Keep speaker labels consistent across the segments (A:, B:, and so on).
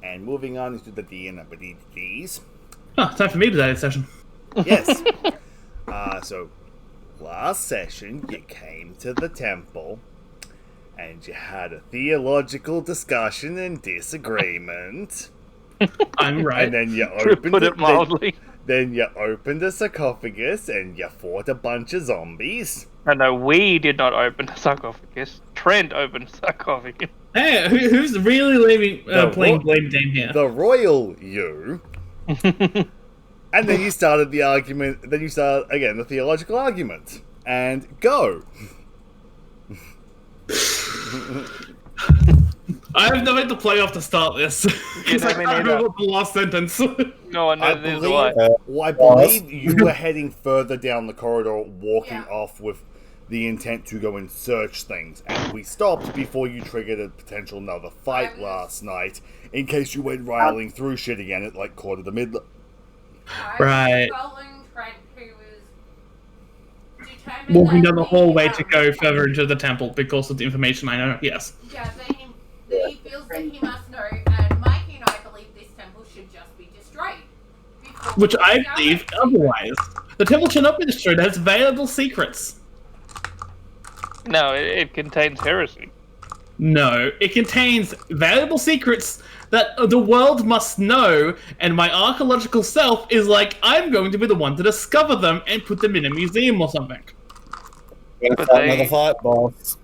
A: And moving on into the D&D's.
B: Oh, time for me to die this session.
A: Yes. So, last session, you came to the temple, and you had a theological discussion and disagreement.
B: I'm right.
A: And then you
C: To
A: opened
C: put it mildly.
A: Then you opened a sarcophagus and you fought a bunch of zombies.
C: No, we did not open the sarcophagus. Trent opened the sarcophagus.
B: Hey, who's really playing blame game here?
A: The royal you. And then you started the argument. Then you started again the theological argument. And go.
B: I have nothing to play off to start this. Because I can't remember the last sentence.
C: No, I know
A: I believe you were heading further down the corridor, walking off with the intent to go and search things. And we stopped before you triggered a potential another fight last night, in case you went riling through shit again at like quarter to midnight.
B: Right.
D: Following Trent, who was determined
B: Walking down the hallway to go further into the temple because of the information I know, yes.
D: Yeah, that he feels that he must know, and Mikey and I believe this temple should just be destroyed.
B: Which I believe otherwise. The temple should not be destroyed, it has valuable secrets.
C: No, it contains heresy.
B: No, it contains valuable secrets that the world must know, and my archaeological self is like, I'm going to be the one to discover them and put them in a museum or something.
E: Gonna start another fight, boss.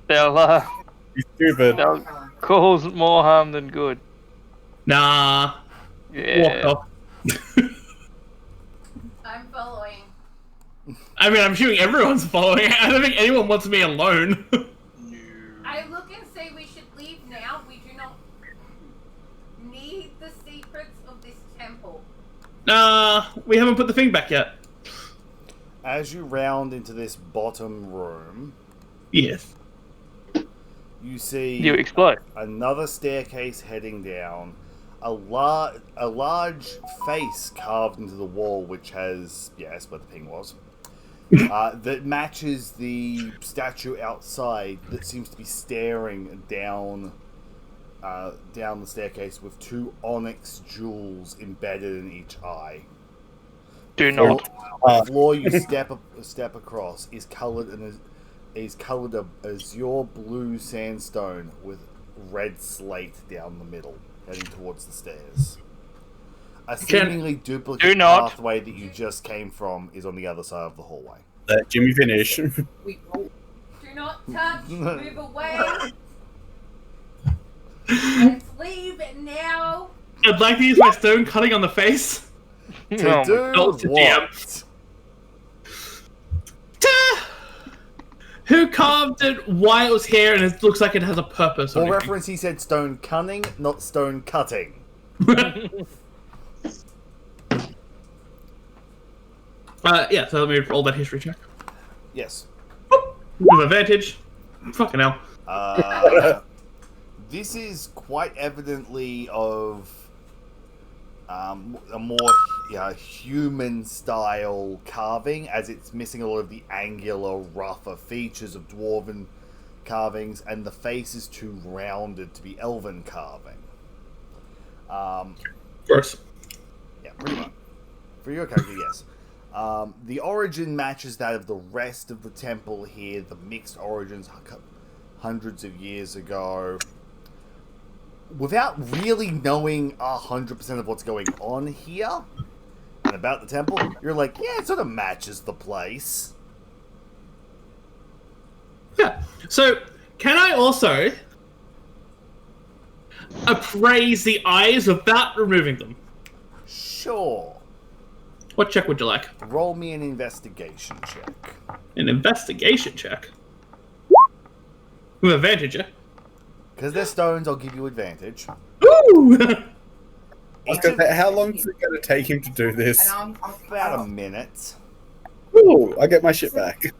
C: They'll,
E: You're stupid.
C: they'll cause more harm than good.
B: Nah.
C: Yeah.
B: Walk off.
D: I'm following.
B: I mean, I'm assuming everyone's following. I don't think anyone wants me alone.
D: I look and say we should leave now. We do not need the secrets of this temple.
B: Nah, we haven't put the thing back yet.
A: As you round into this bottom room,
B: Yes.
A: you see
C: You explode.
A: another staircase heading down. A large face carved into the wall, which has, yes, where the ping was, that matches the statue outside that seems to be staring down the staircase with two onyx jewels embedded in each eye.
C: Do not.
A: The floor you step across is colored a azure blue sandstone with red slate down the middle, heading towards the stairs. A seemingly duplicate pathway that you just came from is on the other side of the hallway.
E: Let Jimmy finish.
D: Do not touch. Move away. Let's leave now.
B: I'd like to use my stone cutting on the face.
A: To do what?
B: Who carved it, why it was here, and it looks like it has a purpose.
A: For reference, he said stone cunning, not stone cutting.
B: Yeah, so let me roll that history check.
A: Yes.
B: With advantage. Fucking hell.
A: This is quite evidently of a more human-style carving, as it's missing a lot of the angular, rougher features of dwarven carvings, and the face is too rounded to be elven carving.
B: Of course.
A: Yeah, pretty much. For your character, yes. The origin matches that of the rest of the temple here, the mixed origins hundreds of years ago. Without really knowing 100% of what's going on here and about the temple, you're like, yeah, it sort of matches the place.
B: Yeah. So, can I also appraise the eyes without removing them?
A: Sure.
B: What check would you like?
A: Roll me an investigation check.
B: An investigation check? With advantage, yeah?
A: Because they're stones, I'll give you advantage.
B: Ooh!
E: How long is it going to take him to do this?
A: About a minute.
E: Ooh, I get my shit back.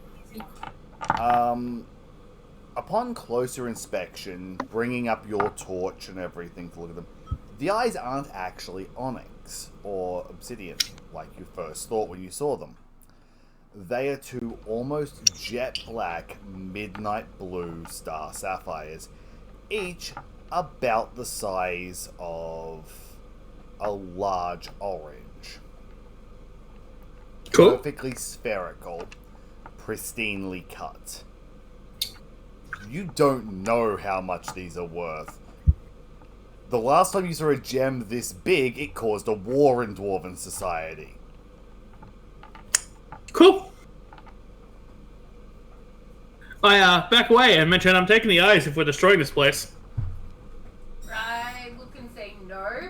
A: Upon closer inspection, bringing up your torch and everything to look at them, the eyes aren't actually onyx or obsidian, like you first thought when you saw them. They are two almost jet black, midnight blue star sapphires, each about the size of a large orange.
B: Cool.
A: Perfectly spherical, pristinely cut. You don't know how much these are worth. The last time you saw a gem this big, it caused a war in Dwarven society.
B: Cool. I back away and mention I'm taking the eyes if we're destroying this place.
D: I look and say no.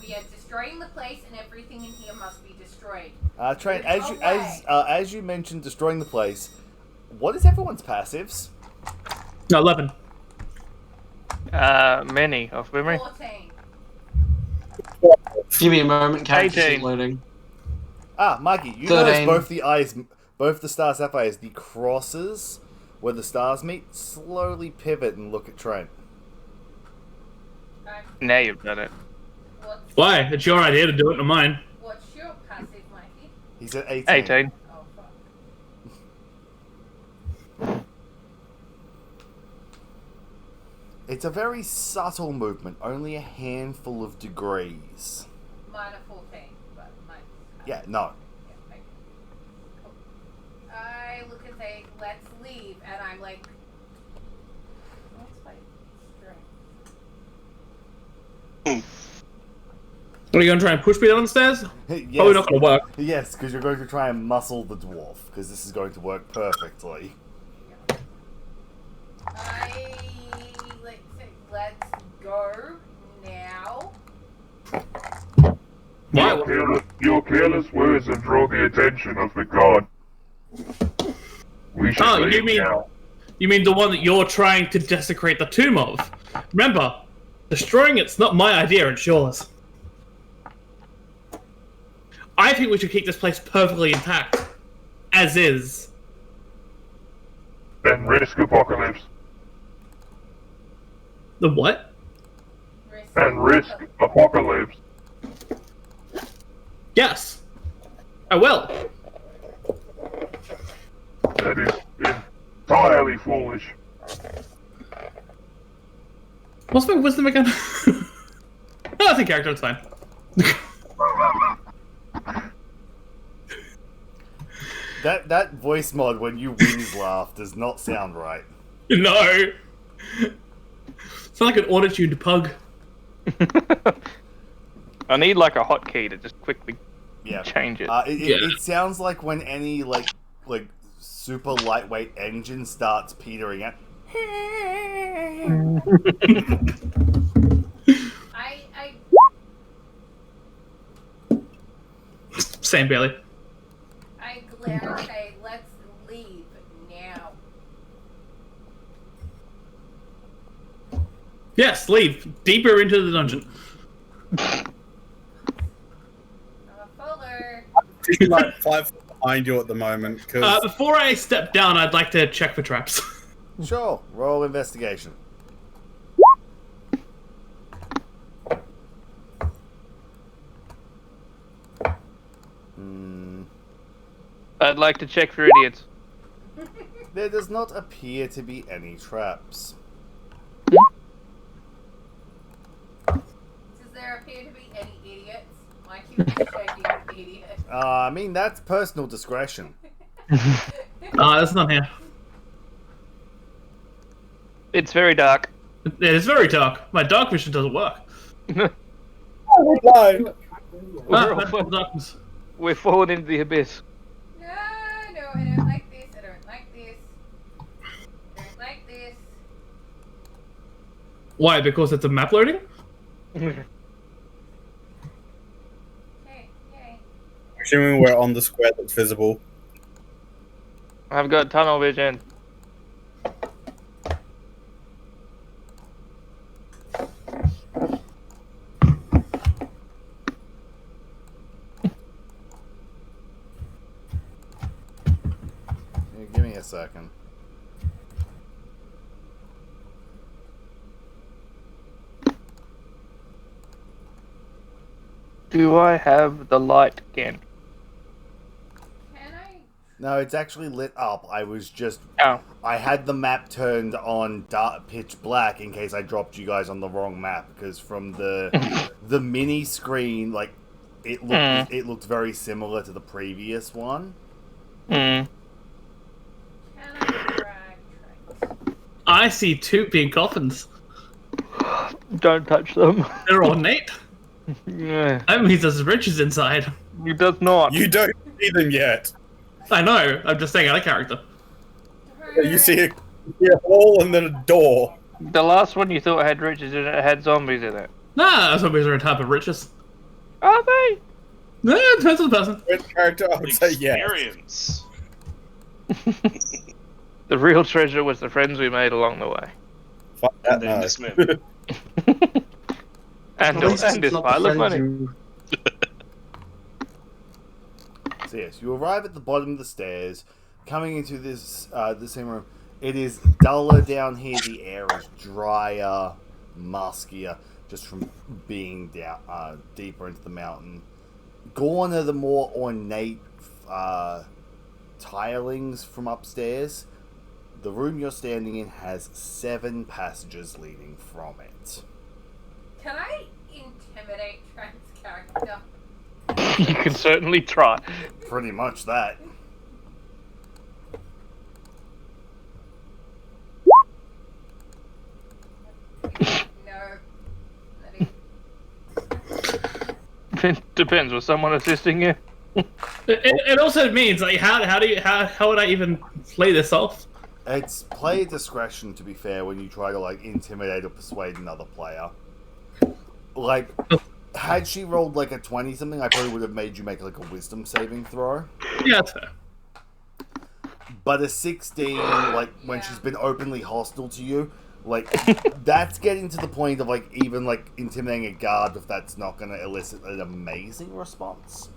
D: We are destroying the place, and everything in here must be destroyed.
A: Train,
D: There's no way.
A: as you mentioned destroying the place, what is everyone's passives?
B: No, 11.
C: Many off memory.
D: 14.
F: Give me a moment, character
C: 18.
F: sheet loading.
A: Mikey, you
F: 13.
A: notice both the star sapphires, the crosses where the stars meet, slowly pivot and look at Trent.
C: Now you've done it.
B: Why? It's your idea to do it, not mine.
D: What's your passive, Mikey?
A: He's at 18.
C: 18.
D: Oh, fuck.
A: It's a very subtle movement, only a handful of degrees.
D: Mine are 14, but mine.
A: Yeah, no.
D: Yeah, okay. Cool. I look and say, let's leave, and I'm like, what's my strength?
B: Are you going to try and push me down the stairs?
A: Yes,
B: Probably not going to work.
A: Yes, because you're going to try and muscle the dwarf, because this is going to work perfectly.
D: I let's go now.
B: Why?
G: Your careless words have drawn the attention of the god. We should
B: Oh,
G: leave
B: you mean
G: now.
B: you mean the one that you're trying to desecrate the tomb of? Remember, destroying it's not my idea, it's yours. I think we should keep this place perfectly intact, as is.
G: And risk apocalypse.
B: The what?
G: And risk apocalypse.
B: Yes, I will.
G: That is entirely foolish.
B: What's my wisdom again? No, I think character, it's fine.
A: That voice mod when you wins laugh does not sound right.
B: No. It's like an auto-tuned pug.
C: I need like a hotkey to just quickly
A: Yeah.
C: change it.
A: It sounds like when any like super lightweight engine starts petering out.
D: I
B: Same, Bailey.
D: I glare and say, let's leave now.
B: Yes, leave. Deeper into the dungeon.
D: I'm a fuller.
E: He's like 5 foot behind you at the moment. Cause
B: Before I step down, I'd like to check for traps.
A: Sure, roll investigation.
C: I'd like to check for idiots.
A: There does not appear to be any traps.
D: Does there appear to be any idiots? Like you checking idiot.
A: I mean, that's personal discretion.
B: That's not here.
C: It's very dark.
B: It is very dark. My dark vision doesn't work.
E: no.
B: Magical darkness.
C: We're falling into the abyss.
D: No, I don't like this. I don't like this. I don't like this.
B: Why? Because it's a map loading?
D: Okay, yay.
E: Assuming we're on the square that's visible.
C: I've got tunnel vision.
A: Yeah, give me a second.
C: Do I have the light again?
D: Can I
A: No, it's actually lit up. I was just...
C: Oh.
A: I had the map turned on dark, pitch black in case I dropped you guys on the wrong map, because from the mini screen, like, it looked very similar to the previous one.
C: Mm.
D: Can I drag Trent?
B: I see 2 pink coffins.
C: Don't touch them.
B: They're ornate.
C: Yeah.
B: That means there's riches inside.
C: He does not.
E: You don't see them yet.
B: I know. I'm just saying out of character.
E: You see a hole and then a door.
C: The last one you thought had riches in it had zombies in it.
B: Nah, zombies are a type of riches.
C: Are they?
B: Yeah, it depends on the person.
E: Which character I would say yes.
F: Experience.
C: The real treasure was the friends we made along the way.
E: Fuck
F: And
E: that,
F: then
E: no.
F: this movie.
C: And this pile of money.
A: So yes, you arrive at the bottom of the stairs, coming into this the same room. It is duller down here. The air is drier, muskier, just from being down deeper into the mountain. Gone are the more ornate tilings from upstairs. The room you're standing in has 7 passages leading from it.
D: Can I intimidate Trent's character?
C: You can certainly try.
A: Pretty much that.
D: No. That is-
C: It depends. Was someone assisting you?
B: It also means, like, how would I even play this off?
A: It's player discretion, to be fair, when you try to, like, intimidate or persuade another player. Like, had she rolled, like, a 20-something, I probably would have made you make, like, a wisdom saving throw.
B: Yeah, that's fair.
A: But a 16, like, when she's been openly hostile to you, like, that's getting to the point of, like, even, like, intimidating a guard if that's not going to elicit an amazing response.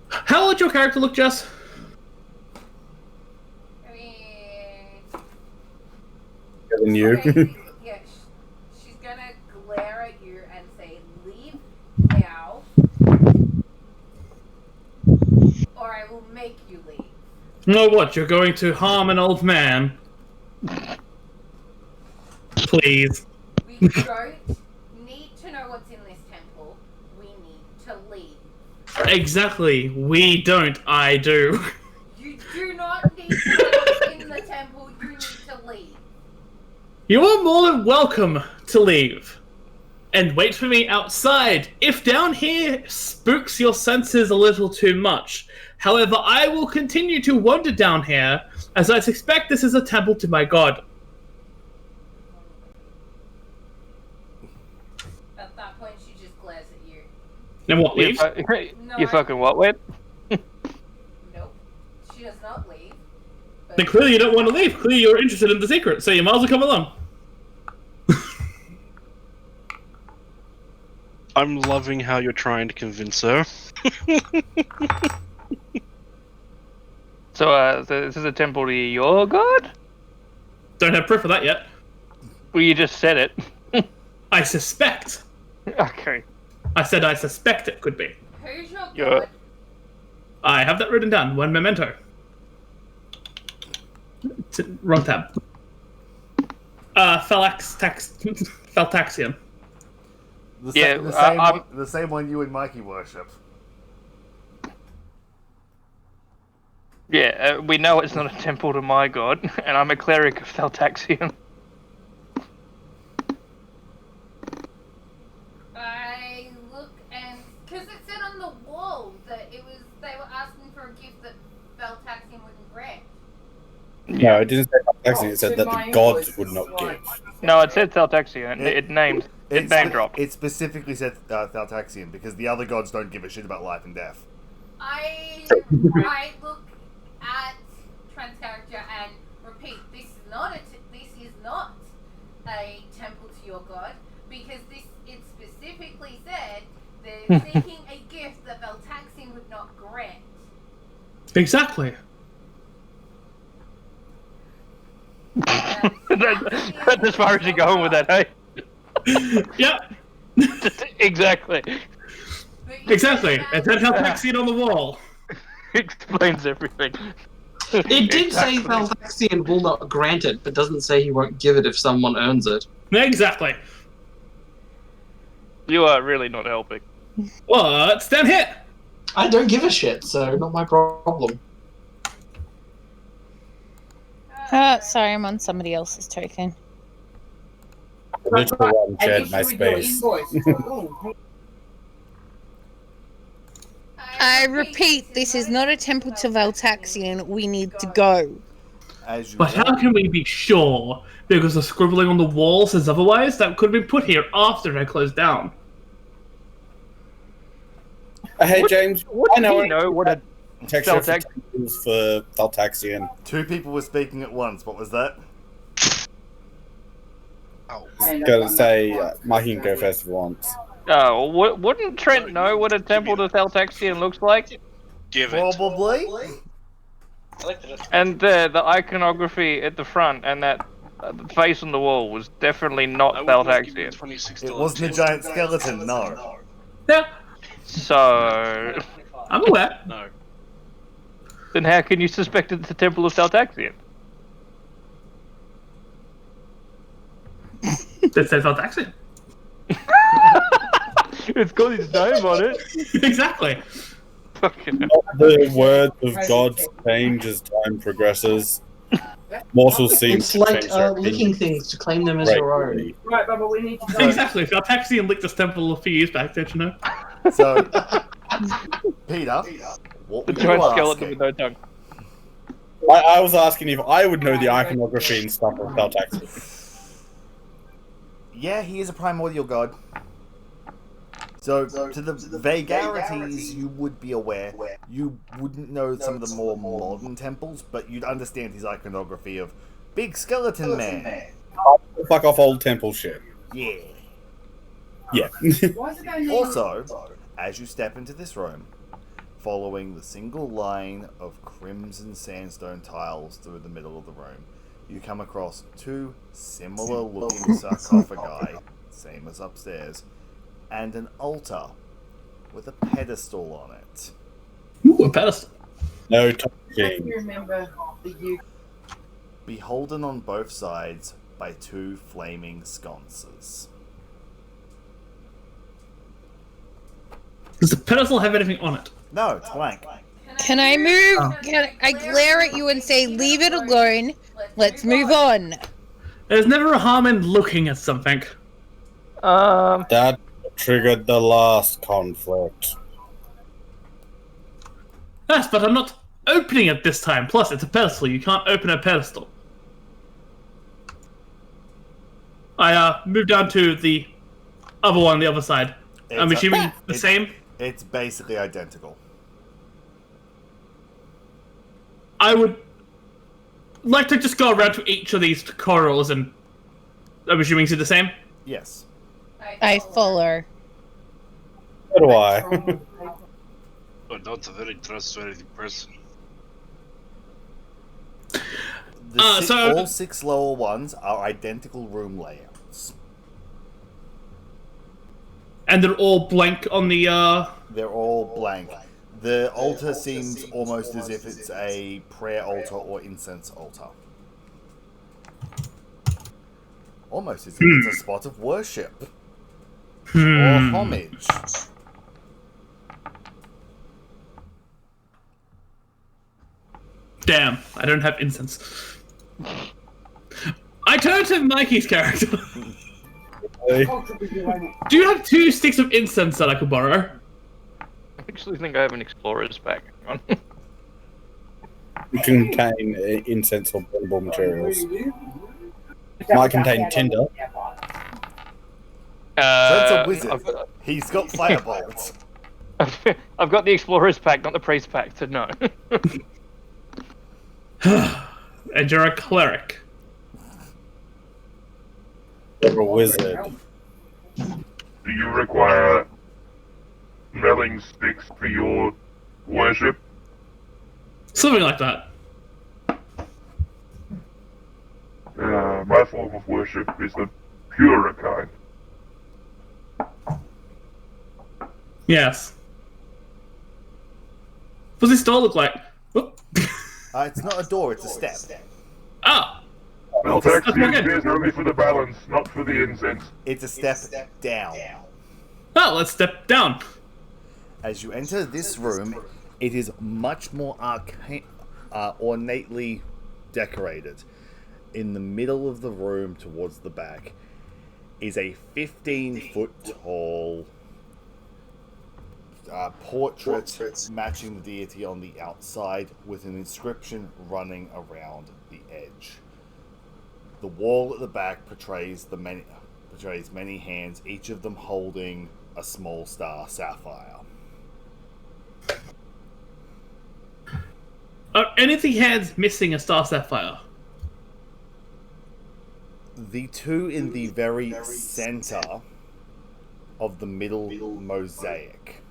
B: How would your character look, Jess?
D: I mean,
E: Better than you.
D: okay, yeah, she's gonna glare at you and say, "Leave now, or I will make you leave."
B: No, what? You're going to harm an old man? Please.
D: We don't need to know what's in this temple. We need to leave.
B: Exactly. We don't. I do.
D: You do not need to know what's in the temple. You need to leave.
B: You are more than welcome to leave. And wait for me outside, if down here spooks your senses a little too much. However, I will continue to wander down here, as I suspect this is a temple to my god.
D: At that point, she just glares at you.
B: And what,
C: You,
B: leave?
C: you fucking what, Wed?
D: Nope. She does not leave. But
B: Then clearly you don't want to leave. Clearly you're interested in the secret, so you might as well come along.
F: I'm loving how you're trying to convince her.
C: So this is a temple to your god?
B: Don't have proof of that yet.
C: Well, you just said it.
B: I suspect.
C: Okay.
B: I said I suspect it could be.
D: who's your
C: Yeah.
D: god?
B: I have that written down. One memento. Wrong tab. Phaltaxian.
C: Yeah,
A: The same one you and Mikey worship.
C: Yeah, we know it's not a temple to my god, and I'm a cleric of Thaltaxian.
D: I look and because it said on the wall that they were asking for a gift that Beltaxian wouldn't grant.
E: No, it didn't say Thaltaxian, it said that the gods would not give.
C: No, it said Thaltaxian. It name dropped.
A: It specifically said Thaltaxian because the other gods don't give a shit about life and death.
D: I look at Trent's character and repeat: this is not a temple to your god because it specifically said they're seeking a gift that Beltaxian would not grant.
B: Exactly.
C: That's as far as you're going with that, hey?
B: Yep.
C: Exactly.
D: But you
B: Exactly.
D: said
B: And
D: that-
B: then Phaltaxian on the wall.
C: explains everything.
H: It did say Valdaxian will not grant it, but doesn't say he won't give it if someone earns it.
B: Exactly.
C: You are really not helping.
B: What's down here?
H: I don't give a shit, so not my problem.
I: Sorry, I'm on somebody else's token.
E: The little one shared my space.
I: I repeat, this is not a temple to Valtaxian. We need to go.
A: As you
B: But how can we be sure? Because the scribbling on the wall says otherwise. That could have been put here after it had closed down.
E: Hey, James. I know
C: what a
E: texture for
C: Valtax-
E: temples for Valtaxian.
A: 2 people were speaking at once. What was that?
E: Gotta say, Mikey can go first if he wants.
C: Oh, wouldn't Trent know what a temple to Thaltaxian looks like?
F: Give it.
A: Probably.
C: And the iconography at the front and that face on the wall was definitely not Thaltaxian.
A: It wasn't a giant skeleton, no.
B: Yeah,
C: So,
B: I'm aware.
F: No.
C: then how can you suspect it's the temple of Thaltaxian?
B: That says Valtaxian.
C: It's got his name on it.
B: Exactly.
C: Fucking hell.
E: The words of God change as time progresses. Mortals seem
H: It's
E: to
H: like
E: change their
H: licking
E: opinions
H: things to claim them as your own.
E: regularly.
J: Right, Bubba, we need to go.
B: Exactly. Valtaxian licked this temple a few years back, don't you know?
A: So, Peter, what
C: The
A: were you
C: giant skeleton
A: asking?
C: with no tongue.
E: I was asking if I would know the iconography and stuff of Valtaxian.
A: Yeah, he is a primordial god. So, to the vagarities, you would be aware. You wouldn't know some of the more modern temples, but you'd understand his iconography of big skeleton man.
E: Fuck off old temple shit.
A: Yeah.
E: Yeah.
J: Why is it going
A: Also, as you step into this room, following the single line of crimson sandstone tiles through the middle of the room, you come across 2 similar looking sarcophagi, same as upstairs, and an altar with a pedestal on it.
B: Ooh, a pedestal.
E: No
J: I
E: talking.
J: remember the you.
A: Beholden on both sides by 2 flaming sconces.
B: Does the pedestal have anything on it?
A: No, it's blank.
I: Can I move? Can I glare at you and say, leave it alone? Let's move on.
B: There's never a harm in looking at something.
E: That triggered the last conflict.
B: Yes, but I'm not opening it this time. Plus, it's a pedestal. You can't open a pedestal. I moved down to the other one on the other side. I'm
A: It's
B: assuming the same.
A: It's basically identical.
B: I would like to just go around to each of these corridors and I'm assuming it's the same.
A: Yes.
I: I follow.
E: So do I.
F: But not a very trustworthy person.
A: All 6 lower ones are identical room layouts.
B: And they're all blank on the
A: They're all blank. The altar seems almost as if it's a prayer altar or incense altar. Almost as if it's a spot of worship. Or homage.
B: Damn, I don't have incense. I turn to Mikey's character. Do you have 2 sticks of incense that I could borrow?
C: I actually think I have an explorer's pack. Hang on.
E: It contain incense or burnable materials. Might contain tinder.
A: That's a wizard. He's got firebolts.
C: I've got the explorer's pack, not the priest pack, so no.
B: And you're a cleric.
E: You're a wizard.
G: Do you require smelling sticks for your worship?
B: Something like that.
G: My form of worship is the purer kind.
B: Yes. For What's this door look like? Whoop.
A: It's not a door, it's a step.
B: Ah.
G: Maltaxian is only for the balance, not for the incense.
A: It's a step down.
B: Oh, let's step down.
A: As you enter this room, it is much more ornately decorated. In the middle of the room, towards the back, is a 15-foot tall portrait matching the deity on the outside, with an inscription running around the edge. The wall at the back portrays many hands, each of them holding a small star sapphire.
B: Are anything hands missing a star sapphire?
A: The two in the very center of the middle mosaic.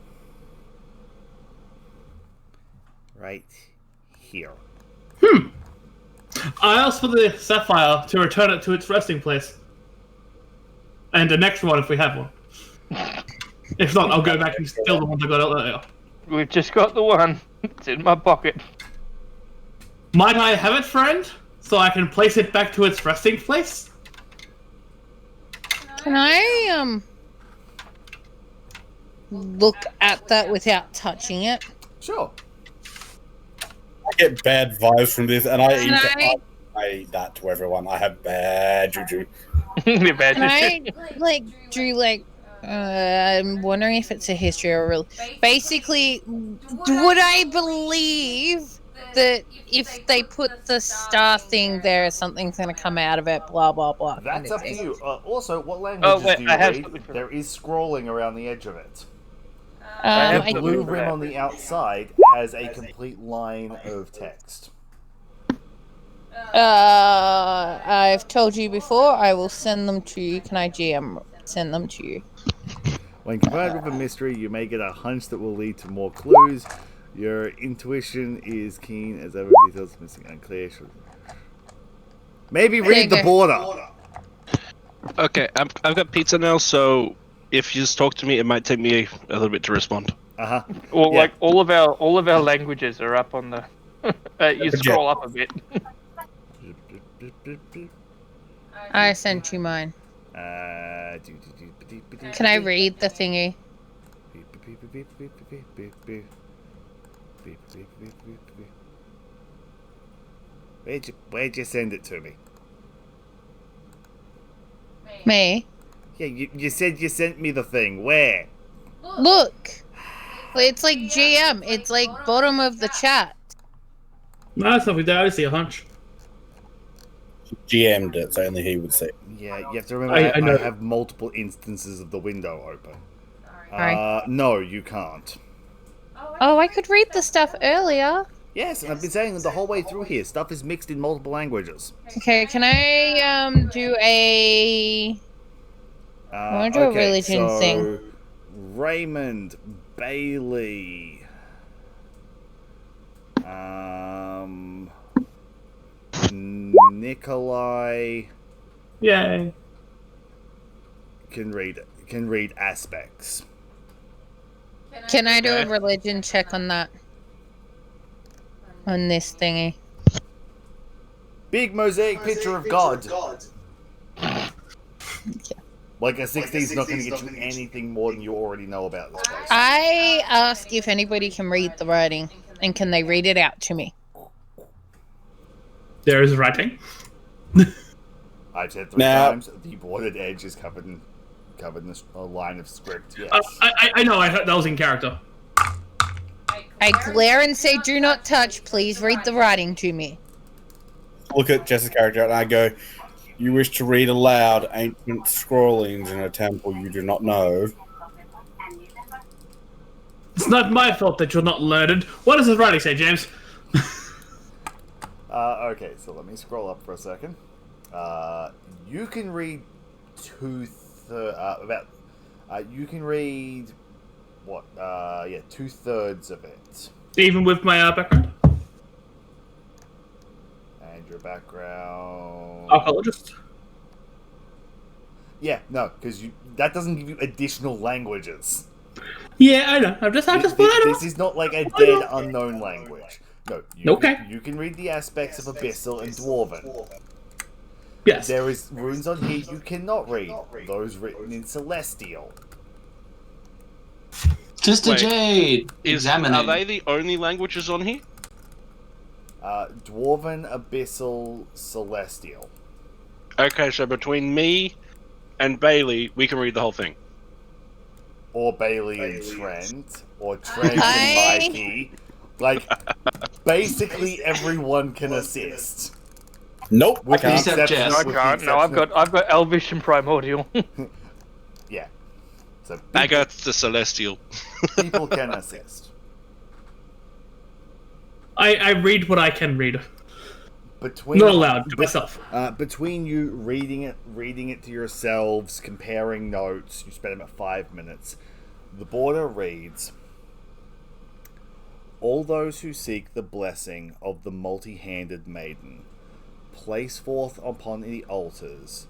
A: Right here.
B: I asked for the sapphire to return it to its resting place. And the next one if we have one. If not, I'll go back and steal the one I got out earlier.
C: We've just got the one. It's in my pocket.
B: Might I have it, friend? So I can place it back to its resting place?
I: Can I look at that without touching it?
A: Sure.
E: I get bad vibes from this, and I say that to everyone. I have bad juju.
C: Bad
I: Can I, Drew, I'm wondering if it's a history or real. Basically, would I believe that if they put the star thing there, something's going to come out of it, blah, blah, blah.
A: That's up to you. Also, what languages do you read? There is scrolling around the edge of it. The blue rim on the outside has a complete line of text.
I: I've told you before, I will send them to you. Can I send them to you?
A: When combined with a mystery, you may get a hunch that will lead to more clues. Your intuition is keen as ever, details missing unclear. Maybe read the border.
F: Okay, I've got pizza now, so if you just talk to me, it might take me a little bit to respond.
C: Well, like all of our languages are up on the. You scroll up a bit.
I: I sent you mine. Can I read the thingy?
A: Where'd you send it to me?
I: Me?
A: Yeah, you said you sent me the thing. Where?
I: Look! It's like GM. It's like bottom of the chat.
B: No, that's not I see a hunch.
E: GM'd it, so only he would see.
A: Yeah, you have to remember
B: I know.
A: I have multiple instances of the window open.
I: Sorry.
A: No, you can't.
I: Oh, I could read the stuff earlier.
A: Yes, and I've been saying the whole way through here, stuff is mixed in multiple languages.
I: Okay, can I do a... I want to do a religion thing.
A: Raymond, Bailey, Nikolai.
B: Yay.
A: Can read aspects.
I: Can I do a religion check on that? On this thingy.
A: Big mosaic picture of God. Like a 16 is not going to get you anything more than you already know about this place.
I: I ask if anybody can read the writing, and can they read it out to me?
B: There is writing.
A: I've said 3 times. The bordered edge is covered in a line of script. Yes.
B: I know. I heard that was in character.
I: I glare and say, "Do not touch. Please read the writing to me."
E: Look at Jess's character and I go, "You wish to read aloud ancient scrollings in a temple you do not know."
B: It's not my fault that you're not learned. What does the writing say, James?
A: Okay, so let me scroll up for a second. You can read you can read what? 2/3 of it.
B: Even with my background?
A: And your background.
B: Archaeologist.
A: Yeah, no, because that doesn't give you additional languages.
B: Yeah, I know. I'm just
A: This is not like a dead unknown language. No, you can read the aspects of Abyssal and Dwarven.
B: Yes.
A: There is runes on here you cannot read. Those written in Celestial.
H: Sister
F: Wait,
H: Jade,
F: Are
H: examining.
F: they the only languages on here?
A: Dwarven, Abyssal, Celestial.
F: Okay, so between me and Bailey, we can read the whole thing.
A: Or Bailey and Trent. Or Trent and Mikey. Like, basically everyone can assist.
E: Nope,
A: With the
H: Except
A: exception,
H: Jess.
C: I can't. No, I've got Elvish and Primordial.
A: Yeah. So
F: I got the Celestial.
A: people can assist.
B: I read what I can read.
A: Between,
B: Not allowed to myself.
A: Between you reading it to yourselves, comparing notes, you spend about 5 minutes. The border reads: all those who seek the blessing of the multi-handed maiden place forth upon the altars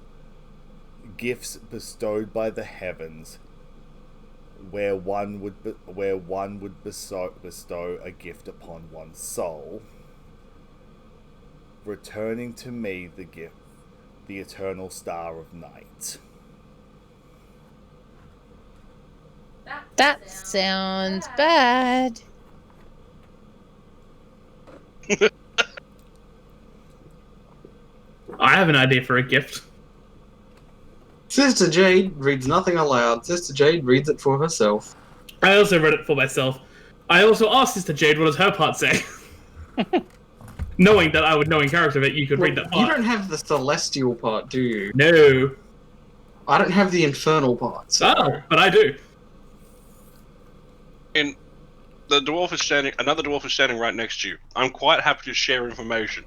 A: gifts bestowed by the heavens, where one would bestow a gift upon one's soul, returning to me the gift, the eternal star of night.
I: That sounds bad.
B: I have an idea for a gift.
H: Sister Jade reads nothing aloud. Sister Jade reads it for herself.
B: I also read it for myself. I also asked Sister Jade what does her part say. Knowing that I would know in character that you could read that part.
H: You don't have the celestial part, do you?
B: No.
H: I don't have the infernal part. So.
B: Oh, but I do.
F: And the dwarf is standing. Another dwarf is standing right next to you. I'm quite happy to share information.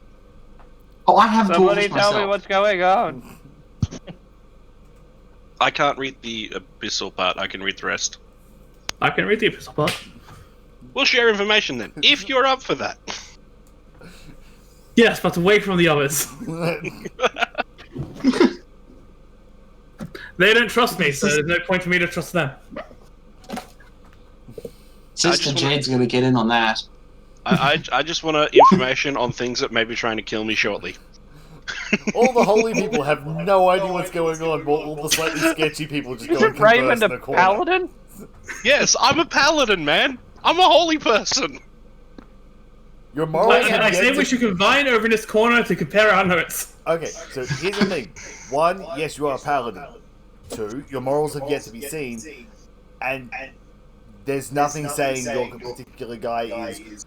H: Oh, I have
C: Somebody
H: dwarves
C: tell
H: myself.
C: me what's going on.
F: I can't read the abyssal part. I can read the rest.
B: I can read the epistle part.
F: We'll share information then, if you're up for that.
B: Yes, but away from the others. They don't trust me, so there's no point for me to trust them.
H: Sister Jade's gonna get in on that.
F: I just want information on things that may be trying to kill me shortly.
A: All the holy people have no idea what's going on, but all the slightly sketchy people just go and converse
C: Raymond
A: in the
C: a
A: corner.
C: paladin?
F: Yes, I'm a paladin, man. I'm a holy person.
A: Your morals have
B: I
A: yet
B: say
A: to-
B: we should combine over in this corner to compare our notes.
A: Okay, so here's the thing. 1, yes, you are a paladin. 2, your morals have yet to be seen. And there's nothing saying your particular guy is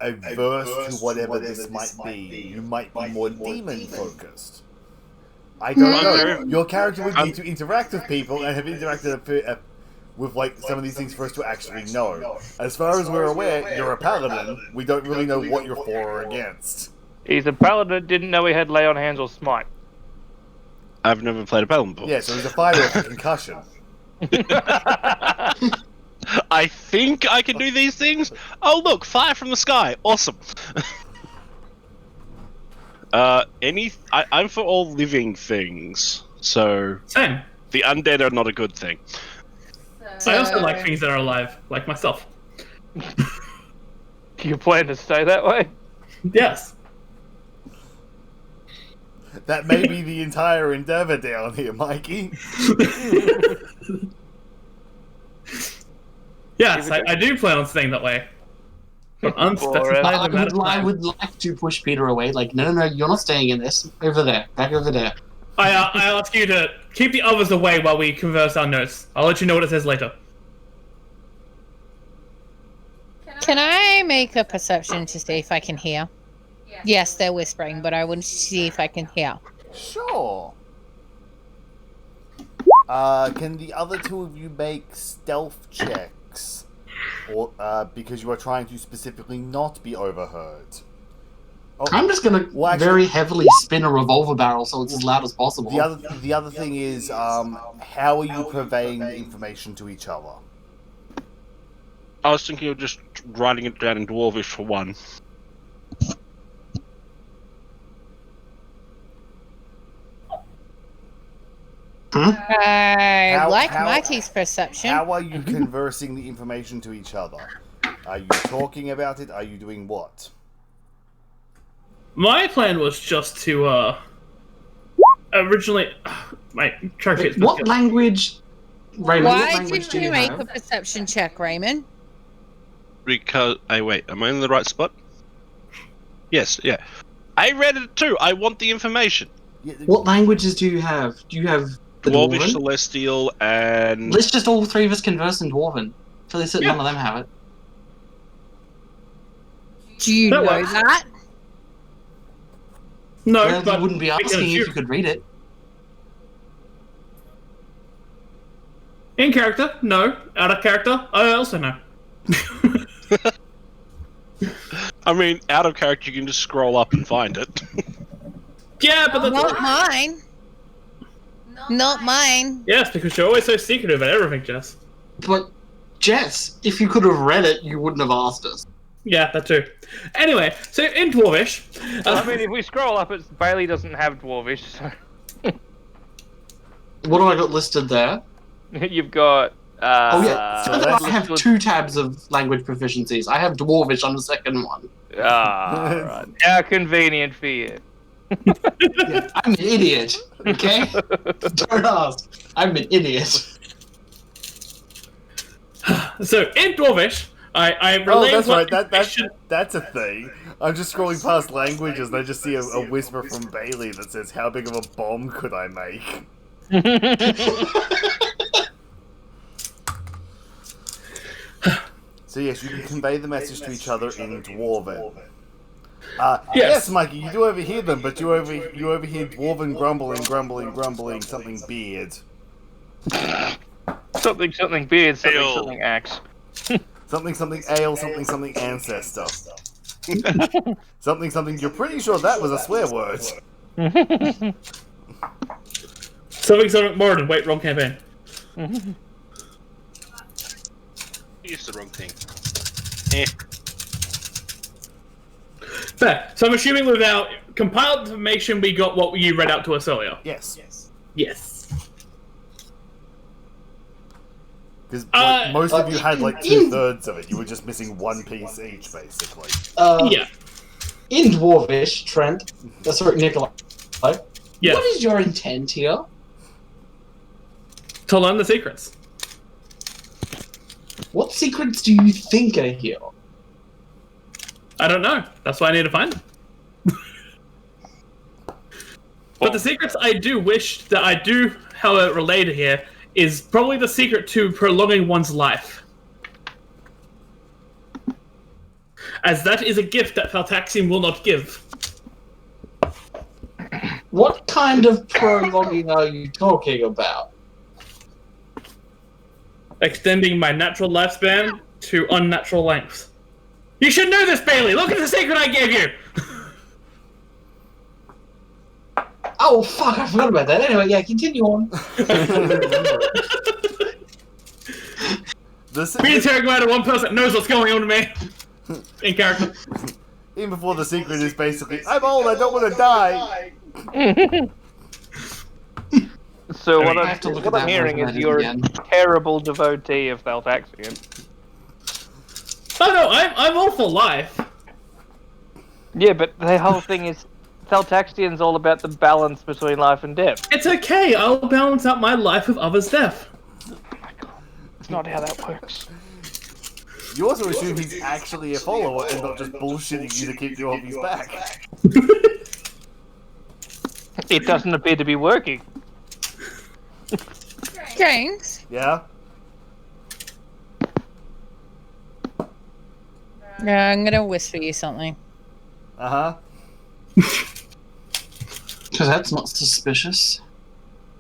A: averse to whatever this might be. You might be more demon-focused. I don't know. Your character would need to interact with people and have interacted with like some of these things for us to actually know. As far as we're aware, you're a paladin. We don't really know what you're for or against.
C: He's a paladin, didn't know he had lay on hands or smite.
F: I've never played a paladin before.
A: Yeah, so he's a fighter with a concussion.
F: I think I can do these things. Oh look, fire from the sky. Awesome. I'm for all living things. So
B: Same.
F: the undead are not a good thing.
B: I also like things that are alive, like myself.
C: Do you plan to stay that way?
B: Yes.
A: That may be the entire endeavor down here, Mikey.
B: Yes, I do plan on staying that way. For unspecified amount of
H: I
B: time.
H: would like to push Peter away. Like, no, you're not staying in this. Over there, back over there.
B: I ask you to keep the others away while we converse our notes. I'll let you know what it says later.
I: Can I make a perception to see if I can hear? Yes, they're whispering, but I want to see if I can hear.
A: Sure. Can the other two of you make stealth checks? Or, because you are trying to specifically not be overheard. Oh,
H: I'm just gonna
A: well, actually,
H: very heavily spin a revolver barrel so it's as loud as possible.
A: the other thing is, how are you conveying the information to each other?
F: I was thinking of just writing it down in Dwarvish for one.
I: I
A: How-
I: like
A: how-
I: Mikey's perception.
A: How are you conversing the information to each other? Are you talking about it? Are you doing what?
B: My plan was just to originally. My character.
H: Wait, what language? Raymond, what
I: Why
H: language
I: did
H: do
I: you
H: you
I: make
H: have?
I: a perception check, Raymond?
F: Because wait, am I in the right spot? Yes, yeah. I read it too. I want the information.
H: What languages do you have? Do you have the
F: Dwarvish,
H: Dwarven?
F: Celestial, and
H: Let's just all three of us converse in Dwarven. So they said
B: Yeah.
H: none of them have it.
I: Do you
B: That
I: know
B: works.
I: that?
B: No,
H: Well,
B: but
H: you wouldn't be
B: we can
H: asking if
B: assume.
H: you could read it.
B: In character, no. Out of character, I also know.
F: I mean, out of character, you can just scroll up and find it.
B: Yeah, but that's
I: Not mine. Not mine.
B: yes, because you're always so secretive about everything, Jess.
H: But Jess, if you could have read it, you wouldn't have asked us.
B: Yeah, that too. Anyway, so in Dwarvish,
C: I mean, if we scroll up, it's Bailey doesn't have Dwarvish, so
H: What do I got listed there?
C: you've got.
H: Oh yeah, so
A: that's-
H: I have 2 tabs of language proficiencies. I have Dwarvish on the second one.
C: Right. How convenient for you.
H: Yeah, I'm an idiot. Okay, don't ask. I'm an idiot.
B: so in Dwarvish, I
A: Oh,
B: relay
A: that's
B: what
A: right.
B: information-
A: That's a thing. I'm just scrolling past languages and I just see a whisper from Bailey that says, "How big of a bomb could I make?" So yes, you can convey the message to each other in Dwarven. Yes, Mikey, you do overhear them, but you overhear Dwarven grumbling, something beard.
C: Something beard, something axe.
A: Something ale, something ancestor. something, you're pretty sure that was a swear word.
B: something more than wait, wrong campaign.
F: Used the wrong thing.
B: Fair. So I'm assuming with our compiled information, we got what you read out to us earlier.
A: Yes.
B: Yes.
A: Because most of you had like 2/3 of it. You were just missing one piece each, basically.
B: Yeah.
H: In Dwarvish, Trent. Sorry, Nikolai.
B: Yeah.
H: What is your intent here?
B: To learn the secrets.
H: What secrets do you think are here?
B: I don't know. That's why I need to find them. But the secrets I do wish that I do, however, related here is probably the secret to prolonging one's life. As that is a gift that Faltaxian will not give.
H: What kind of prolonging are you talking about?
B: Extending my natural lifespan to unnatural lengths. You should know this, Bailey! Look at the secret I gave you!
H: Oh, fuck, I forgot about that. Anyway, yeah, continue on.
B: Be interrogated one person that knows what's going on to me. In character.
A: Even before the secret is basically, I'm old, I don't want to die.
C: So
H: I
C: what
H: have to look at
C: I'm
H: that
C: hearing
H: version
C: is
H: of it
C: you're
H: again.
C: a terrible devotee of Thaltaxian.
B: Oh no, I'm all for life.
C: Yeah, but the whole thing is Thaltaxian's all about the balance between life and death.
B: It's okay, I'll balance out my life with others' death.
C: It's not how that works.
A: You also assume he's actually a follower and not just bullshitting you to keep you off his back.
C: It doesn't appear to be working.
I: James?
A: Yeah?
I: Yeah, I'm gonna whisper you something.
A: Uh-huh.
H: Because that's not suspicious.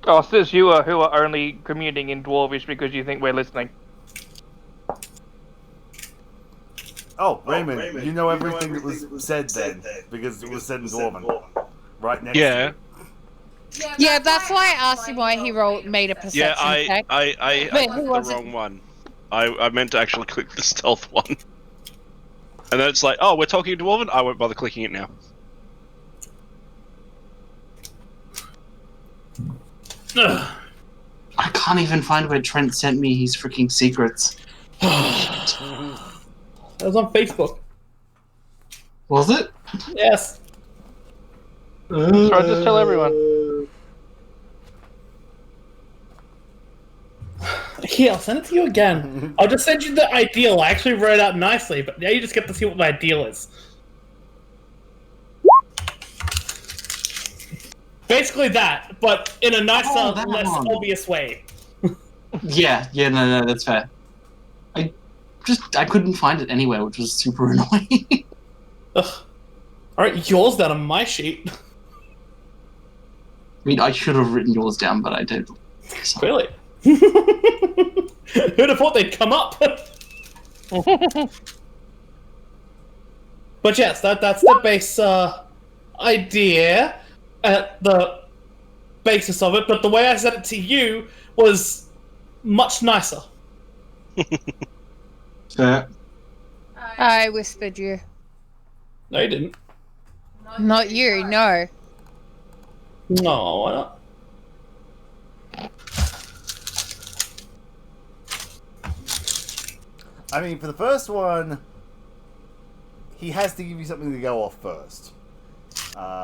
C: Oh, it says you are who are only commuting in Dwarvish because you think we're listening.
A: Oh, Raymond, you know everything that was said then, because it was said in Dwarven. Right next
F: Yeah.
A: to you.
I: Yeah, that's why I asked him why he made a perception
F: Yeah,
I: check.
F: I
I: Wait,
F: clicked
I: who
F: the
I: was it?
F: wrong one. I meant to actually click the stealth one. And then it's like, oh, we're talking Dwarven? I won't bother clicking it now.
B: Ugh.
H: I can't even find where Trent sent me his freaking secrets.
B: That was on Facebook.
H: Was it?
B: Yes.
C: So just tell everyone.
B: Here, I'll send it to you again. I'll just send you the ideal. I actually wrote it out nicely, but now you just get to see what the ideal is. Basically that, but in a nicer, less obvious way.
H: Yeah, no, that's fair. I couldn't find it anywhere, which was super annoying.
B: Alright, yours down on my sheet.
H: I mean, I should have written yours down, but I did. So.
B: Really? Who'd have thought they'd come up? But yes, that's the base idea, the basis of it. But the way I said it to you was much nicer.
H: Fair.
I: I whispered you.
B: No, you didn't.
I: Not you, no.
B: No, why not?
A: I mean, for the first one, he has to give you something to go off first.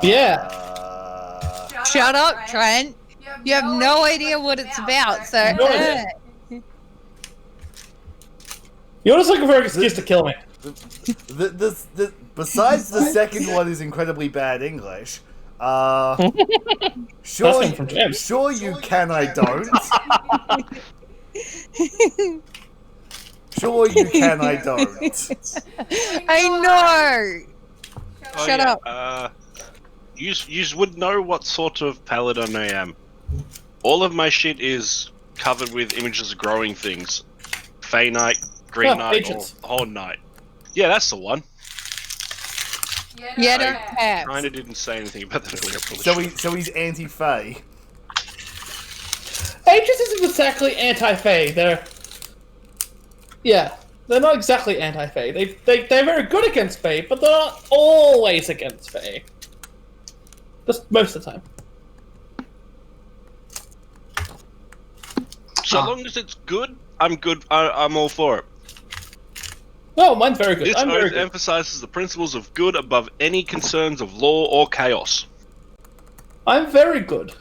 B: Yeah.
I: Shut up, Trent. You have no idea what it's about, so...
B: You're just looking for an excuse to kill me.
A: Besides the second one is incredibly bad English, sure you can, I don't. Sure you can, I don't.
I: I know! Shut up.
F: You would know what sort of paladin I am. All of my shit is covered with images of growing things. Fey Knight, Green Knight, or Whole Knight. Yeah, that's the one.
I: Yeah,
F: I kind of didn't say anything about that earlier.
A: So he's anti-Fey.
B: Aegis isn't exactly anti-Fey. They're not exactly anti-Fey. They're very good against Fey, but they're not always against Fey. Just most of the time.
F: So long as it's good, I'm good. I'm all for it.
B: No, mine's very good.
F: This oath emphasizes the principles of good above any concerns of law or chaos.
B: I'm very good.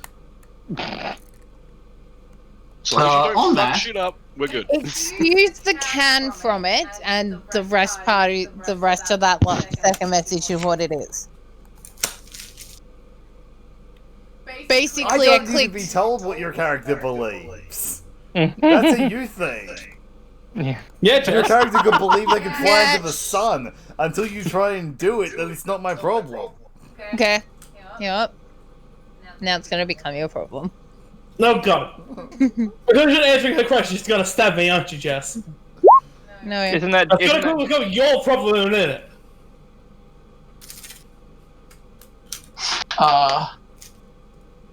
F: So long as you don't fuck shit up, we're good.
I: Excuse the can from it, and the rest of that second message is what it is. Basically,
A: I don't need to be told what your character believes. That's a you thing.
C: Yeah.
A: Your character could believe they could fly into the sun. Until you try and do it, then it's not my problem.
I: Okay. Yep. Now it's gonna become your problem.
B: No, God. Because you're answering her question, she's gonna stab me, aren't you, Jess?
I: No.
C: Isn't that
B: become your problem in a minute?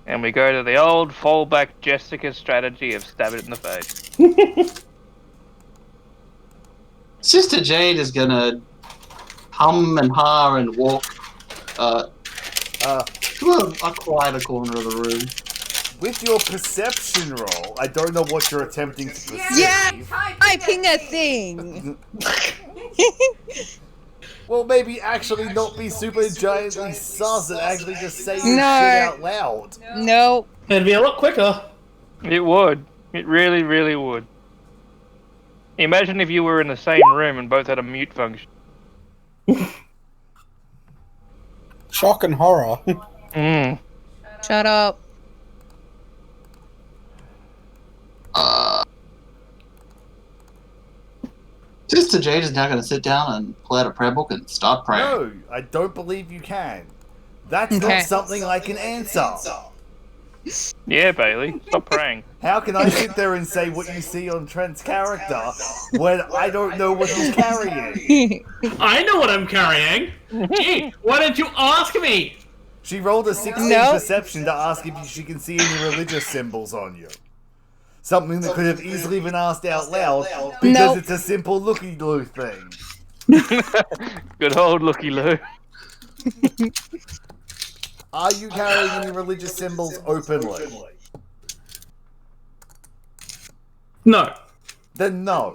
C: And we go to the old fallback Jessica strategy of stab it in the face.
H: Sister Jade is gonna hum and ha and walk to a quieter corner of the room.
A: With your perception roll, I don't know what you're attempting to perceive.
I: Yeah, typing a thing.
A: Well, maybe actually not be super giantly sus and actually just say your shit
I: No.
A: out loud.
I: No.
B: It'd be a lot quicker.
C: It would. It really, really would. Imagine if you were in the same room and both had a mute function.
E: Shock and horror.
I: Shut up.
H: Sister Jade is now going to sit down and pull out a prayer book and start praying.
A: No, I don't believe you can. That's not something I can answer.
C: Yeah, Bailey, stop praying.
A: How can I sit there and say what you see on Trent's character when I don't know what he's carrying?
B: I know what I'm carrying. Gee, why don't you ask me?
A: She rolled a 16 perception to ask if she can see any religious symbols on you. Something that could have easily been asked out loud because it's a simple looky-loo thing.
C: Good old looky-loo.
A: Are you carrying any religious symbols openly?
B: No.
A: Then no.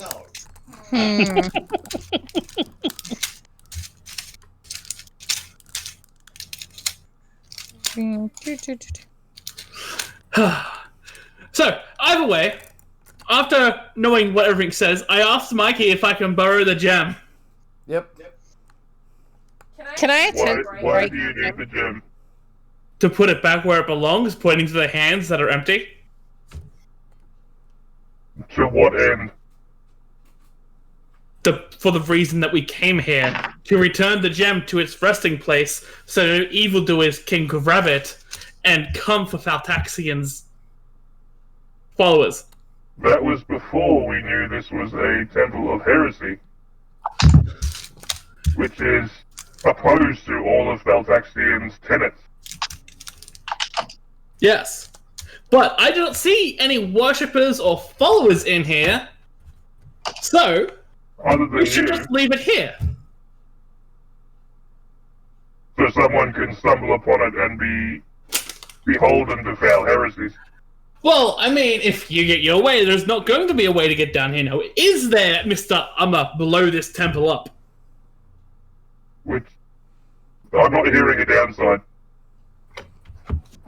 B: So, either way, after knowing what everything says, I asked Mikey if I can borrow the gem.
A: Yep.
I: Can I attempt
G: Why do you need the gem?
B: To put it back where it belongs, pointing to the hands that are empty.
G: To what end?
B: For the reason that we came here, to return the gem to its resting place, so no evildoers can grab it and come for Faltaxian's followers.
G: That was before we knew this was a temple of heresy, which is opposed to all of Faltaxian's tenets.
B: Yes. But I do not see any worshippers or followers in here, so
G: Other than
B: we should
G: you,
B: just leave it here.
G: so someone can stumble upon it and be beholden to foul heresies.
B: Well, I mean, if you get your way, there's not going to be a way to get down here now. Is there, Mr. Umma, below this temple up?
G: Which I'm not hearing a downside.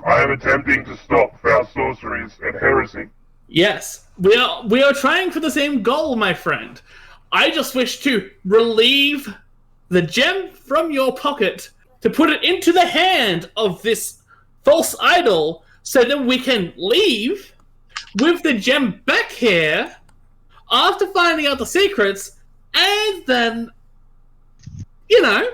G: I am attempting to stop foul sorceries and heresy.
B: Yes, we are trying for the same goal, my friend. I just wish to relieve the gem from your pocket to put it into the hand of this false idol so that we can leave with the gem back here after finding out the secrets, and then, you know...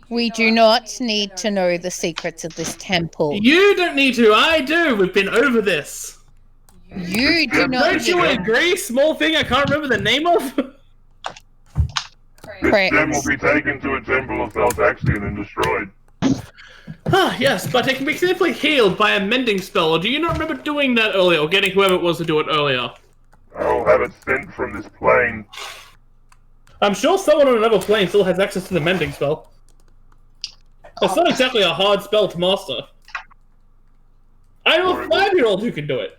I: We do not need to know the secrets of this temple.
B: You don't need to, I do. We've been over this.
I: You do not
B: Don't you agree? Small thing I can't remember the name of?
G: This gem will be taken to a temple of Faltaxian and destroyed.
B: Ah, yes, but it can be simply healed by a mending spell. Or do you not remember doing that earlier, or getting whoever it was to do it earlier?
G: I'll have it sent from this plane.
B: I'm sure someone on another plane still has access to the mending spell. It's not exactly a hard spell to master. I know a 5-year-old who can do it.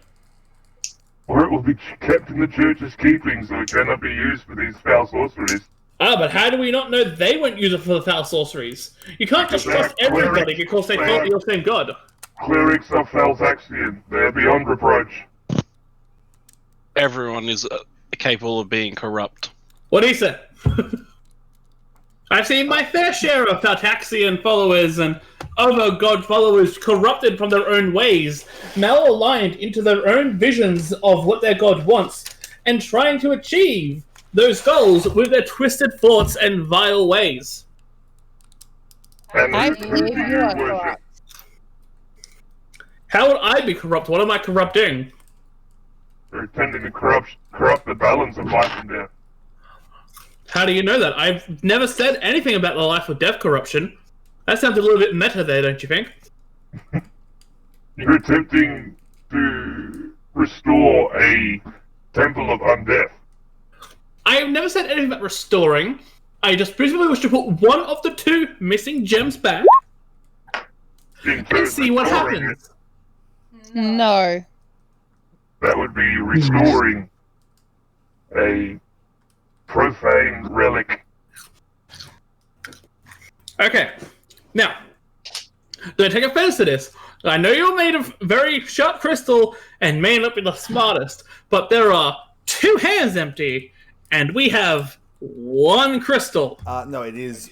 G: Or it will be kept in the church's keeping so it cannot be used for these foul sorceries.
B: Ah, but how do we not know they won't use it for the foul sorceries? You can't just trust everybody because they thought you're the same god.
G: Clerics of Faltaxian, they are beyond reproach.
F: Everyone is capable of being corrupt.
B: What do you say? I've seen my fair share of Faltaxian followers and other god followers corrupted from their own ways, malaligned into their own visions of what their god wants, and trying to achieve those goals with their twisted thoughts and vile ways.
G: And
I: I
G: who
I: believe
G: do
I: you are
G: worship?
I: correct.
B: How would I be corrupt? What am I corrupting?
G: They're tending to corrupt the balance of life and death.
B: How do you know that? I've never said anything about the life or death corruption. That sounds a little bit meta there, don't you think?
G: You're attempting to restore a temple of undeath.
B: I have never said anything about restoring. I just presumably wish to put one of the 2 missing gems back and see what happens.
I: No.
G: That would be restoring a profane relic.
B: Okay. Now, don't take offense to this. I know you're made of very sharp crystal and may not be the smartest, but there are 2 hands empty, and we have 1 crystal.
A: No, it is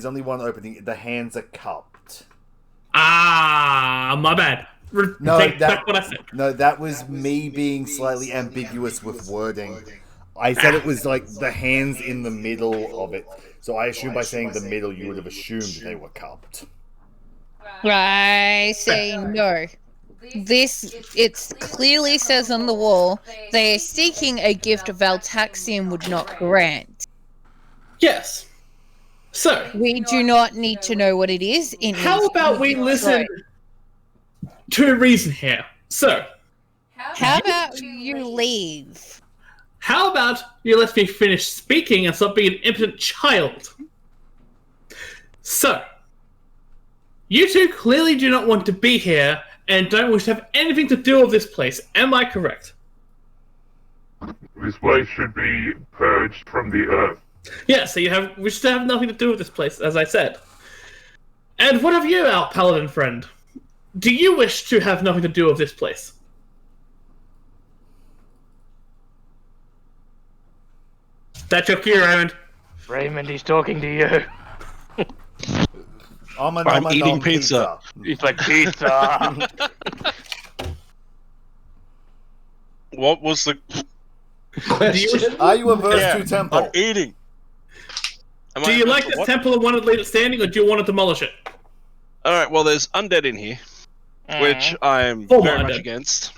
A: only one opening. The hands are cupped.
B: Ah, my bad. Take back what I said.
A: No, that was me being slightly ambiguous with wording. I said it was like the hands in the middle of it. So I assume by saying the middle, you would have assumed they were cupped.
I: I say no. It clearly says on the wall, they are seeking a gift Valtaxian would not grant.
B: Yes. So,
I: we do not need to know what it is.
B: How about we listen to a reason here? So,
I: how about you leave?
B: How about you let me finish speaking and stop being an impotent child? So, you 2 clearly do not want to be here and don't wish to have anything to do with this place. Am I correct?
G: this place should be purged from the earth.
B: Yeah, so we should have nothing to do with this place, as I said. And what of you, our paladin friend? Do you wish to have nothing to do with this place? That's your cue, Raymond.
C: Raymond, he's talking to you.
F: I'm eating pizza.
C: He's like, pizza.
F: What was the
H: Question.
A: Are you averse to temple?
F: I'm eating.
B: Do you like this temple and want to leave it standing, or do you want to demolish it?
F: Alright, well, there's undead in here, which I'm
B: Former
F: very much
B: undead.
F: against.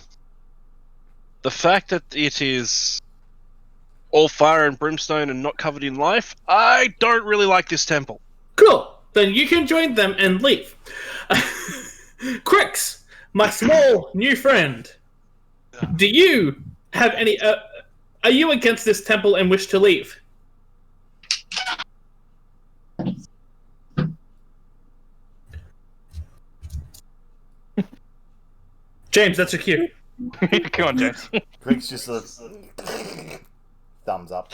F: The fact that it is all fire and brimstone and not covered in life, I don't really like this temple.
B: Cool. Then you can join them and leave. Crix, my small new friend, do you have any... are you against this temple and wish to leave? James, that's your cue.
C: Come on, James.
A: Greg's just a thumbs up.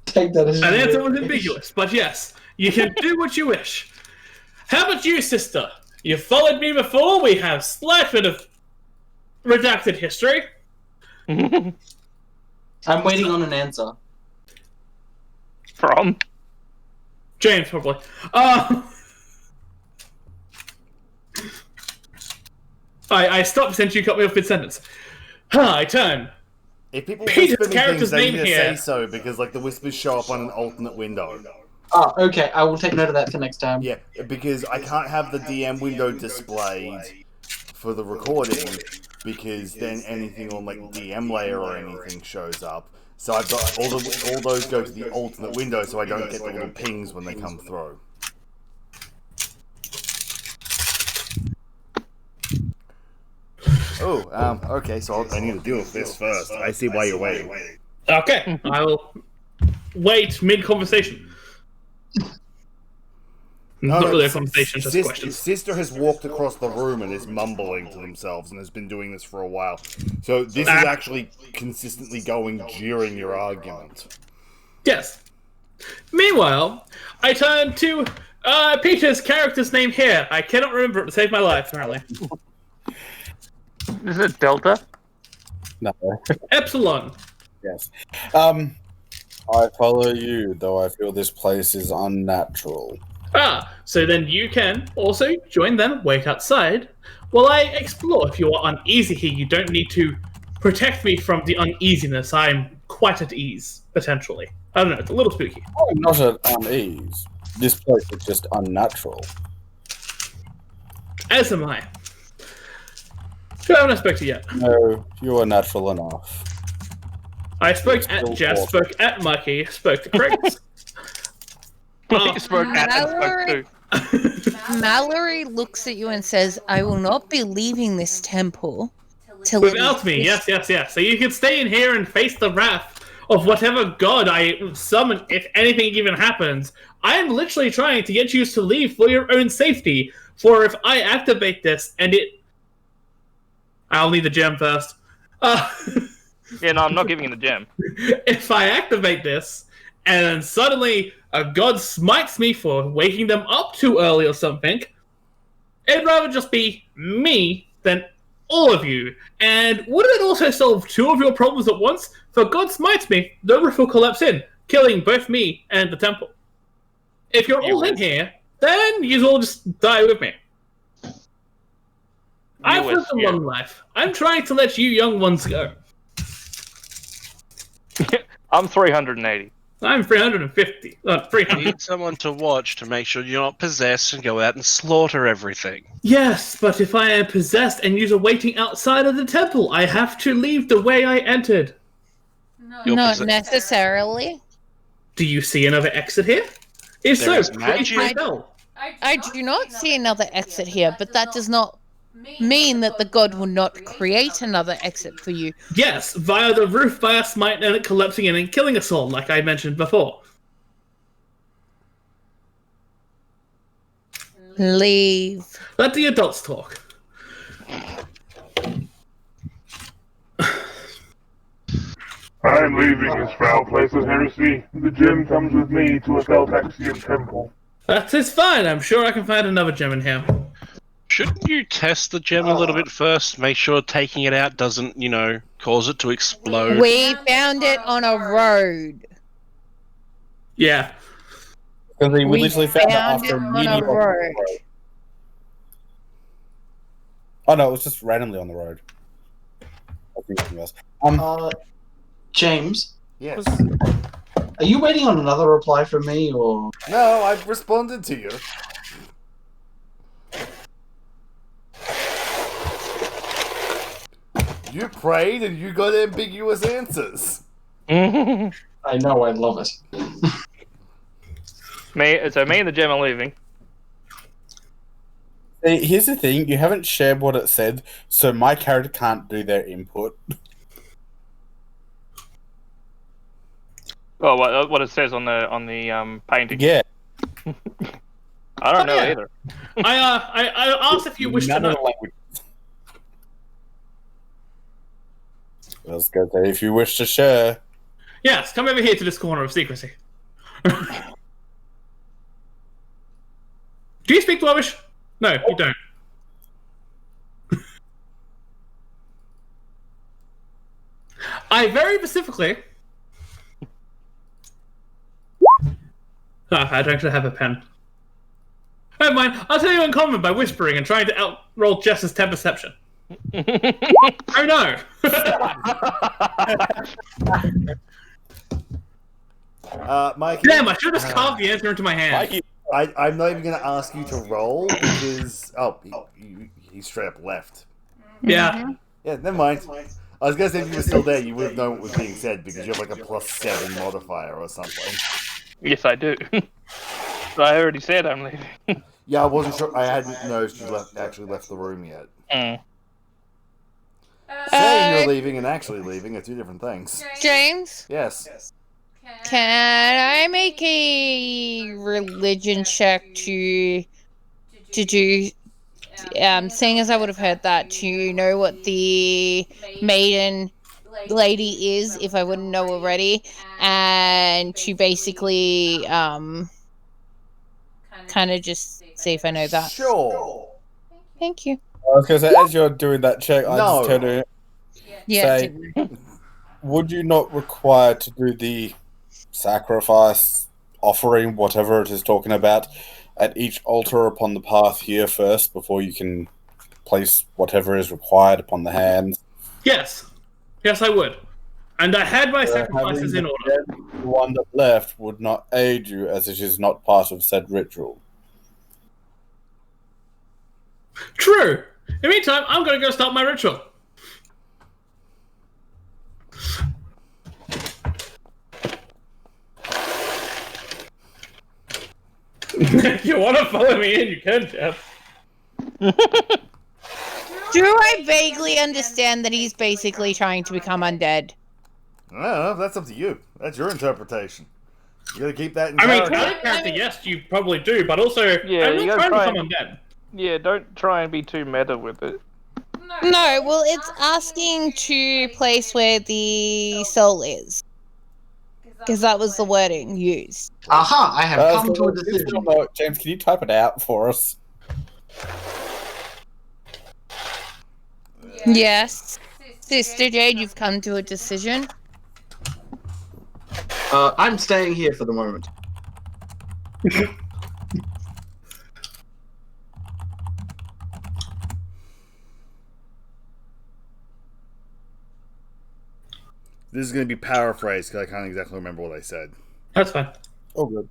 H: Take that as
B: An answer was ambiguous, but yes, you can do what you wish. How about you, sister? You followed me before. We have slight bit of redacted history.
H: I'm waiting on an answer.
C: From?
B: James, probably. I stopped since you cut me off mid-sentence. I turn.
A: If people
B: Peter's
A: whisper me
B: character's
A: things, they
B: name
A: need to
B: here.
A: say so, because like the whispers show up on an alternate window.
H: Oh, okay. I will take note of that for next time.
A: Yeah, because I can't have the DM window displayed for the recording, because then anything on like DM layer or anything shows up. So I've got all those go to the alternate window, so I don't get the little pings when they come through. Oh, okay, so I need to deal with this first. I see why you're waiting.
B: Okay, I will wait mid-conversation. Not really a conversation, just questions.
A: Sister has walked across the room and is mumbling to themselves and has been doing this for a while. So this is actually consistently going during your argument.
B: Yes. Meanwhile, I turn to Peter's character's name here. I cannot remember it to save my life, apparently.
C: Is it Delta?
E: No.
B: Epsilon.
E: Yes. I follow you, though I feel this place is unnatural.
B: So then you can also join them, wait outside, while I explore. If you are uneasy here, you don't need to protect me from the uneasiness. I'm quite at ease, potentially. I don't know, it's a little spooky.
E: I'm not at unease. This place is just unnatural.
B: As am I. I haven't spoken to you yet.
E: No, you are natural enough.
B: I spoke at Jess, spoke at Mikey, spoke to Crix.
C: Spoke at and spoke to.
I: Mallory looks at you and says, I will not be leaving this temple till
B: Without me, yes. So you can stay in here and face the wrath of whatever god I summon if anything even happens. I am literally trying to get you to leave for your own safety. For if I activate this and it... I'll need the gem first.
C: Yeah, no, I'm not giving you the gem.
B: If I activate this, and then suddenly a god smites me for waking them up too early or something, it'd rather just be me than all of you. And wouldn't it also solve two of your problems at once? If a god smites me, the roof will collapse in, killing both me and the temple. If you're all in here, then you all just die with me. I've lived a long life. I'm trying to let you young ones go.
C: I'm 380.
B: I'm 350.
F: You
B: 300.
F: need someone to watch to make sure you're not possessed and go out and slaughter everything.
B: Yes, but if I am possessed and you are waiting outside of the temple, I have to leave the way I entered.
I: Not necessarily.
B: Do you see another exit here? If
F: There is
B: so, please
F: magic.
B: tell.
I: I do not see another exit here, but that does not mean that the god will not create another exit for you.
B: Yes, via the roof by a smite and it collapsing in and killing us all, like I mentioned before.
I: Leave.
B: Let the adults talk.
G: am leaving this foul place of heresy. The gem comes with me to a Thaltaxian temple.
B: That is fine. I'm sure I can find another gem in here.
F: Shouldn't you test the gem a little bit first? Make sure taking it out doesn't, cause it to explode.
I: We found it on a road.
B: Yeah.
E: Because we literally found it
I: found
E: after
I: it
E: a
I: on
E: meteor.
I: a road.
E: Oh no, it was just randomly on the road. I think something else.
H: James,
A: Yes.
H: are you waiting on another reply from me, or?
A: No, I've responded to you. You prayed and you got ambiguous answers.
H: I know, I love it.
C: So me and the gem are leaving.
E: See, here's the thing: you haven't shared what it said, so my character can't do their input.
C: Oh, what it says on the painting.
E: Yeah.
C: I don't know either.
B: I asked if you wish to
E: None of
B: know.
E: the language. I was going to say, if you wish to share.
B: Yes, come over here to this corner of secrecy. Do you speak Dwarvish? No, you don't. I very specifically... I don't actually have a pen. Never mind, I'll tell you in common by whispering and trying to outroll Jess's 10 perception. Oh no!
A: Mikey.
B: Damn, I should have just carved the answer into my hand.
E: Mikey.
A: I'm not even going to ask you to roll because he straight up left.
B: Yeah.
A: Yeah, never mind. I was going to say if you were still there, you would have known what was being said because you have like a +7 modifier or something.
C: Yes, I do. But I already said I'm leaving.
A: Yeah, I wasn't sure. I hadn't noticed you actually left the room yet. Saying you're leaving and actually leaving are two different things.
I: James?
A: Yes.
I: Can I make a religion check to do, seeing as I would have heard that, to know what the maiden lady is, if I wouldn't know already, and to basically, kind of just see if I know that.
A: Sure.
I: Thank you.
E: I was going to say, as you're doing that check, I just turn to
I: Yeah.
E: would you not require to do the sacrifice, offering, whatever it is talking about, at each altar upon the path here first before you can place whatever is required upon the hands?
B: Yes. Yes, I would. And I had my sacrifices in order.
E: The one that left would not aid you as it is not part of said ritual.
B: True. In the meantime, I'm going to go start my ritual. If you want to follow me in, you can, Jeff.
I: Do I vaguely understand that he's basically trying to become undead?
A: I don't know. That's up to you. That's your interpretation. You gotta keep that in
B: I mean,
A: character.
B: character, yes, you probably do, but also,
C: Yeah,
B: I'm
C: you
B: not
C: gotta
B: trying to
C: try
B: become undead.
C: Yeah, don't try and be too meta with it.
I: No, well, it's asking to place where the soul is. Because that was the wording used.
H: Aha, I have come to a
E: If you
H: decision.
E: don't know it, James, can you type it out for us?
I: Yes. Sister Jade, you've come to a decision.
H: I'm staying here for the moment.
A: This is gonna be paraphrased because I can't exactly remember what I said.
B: That's fine.
E: Oh, good.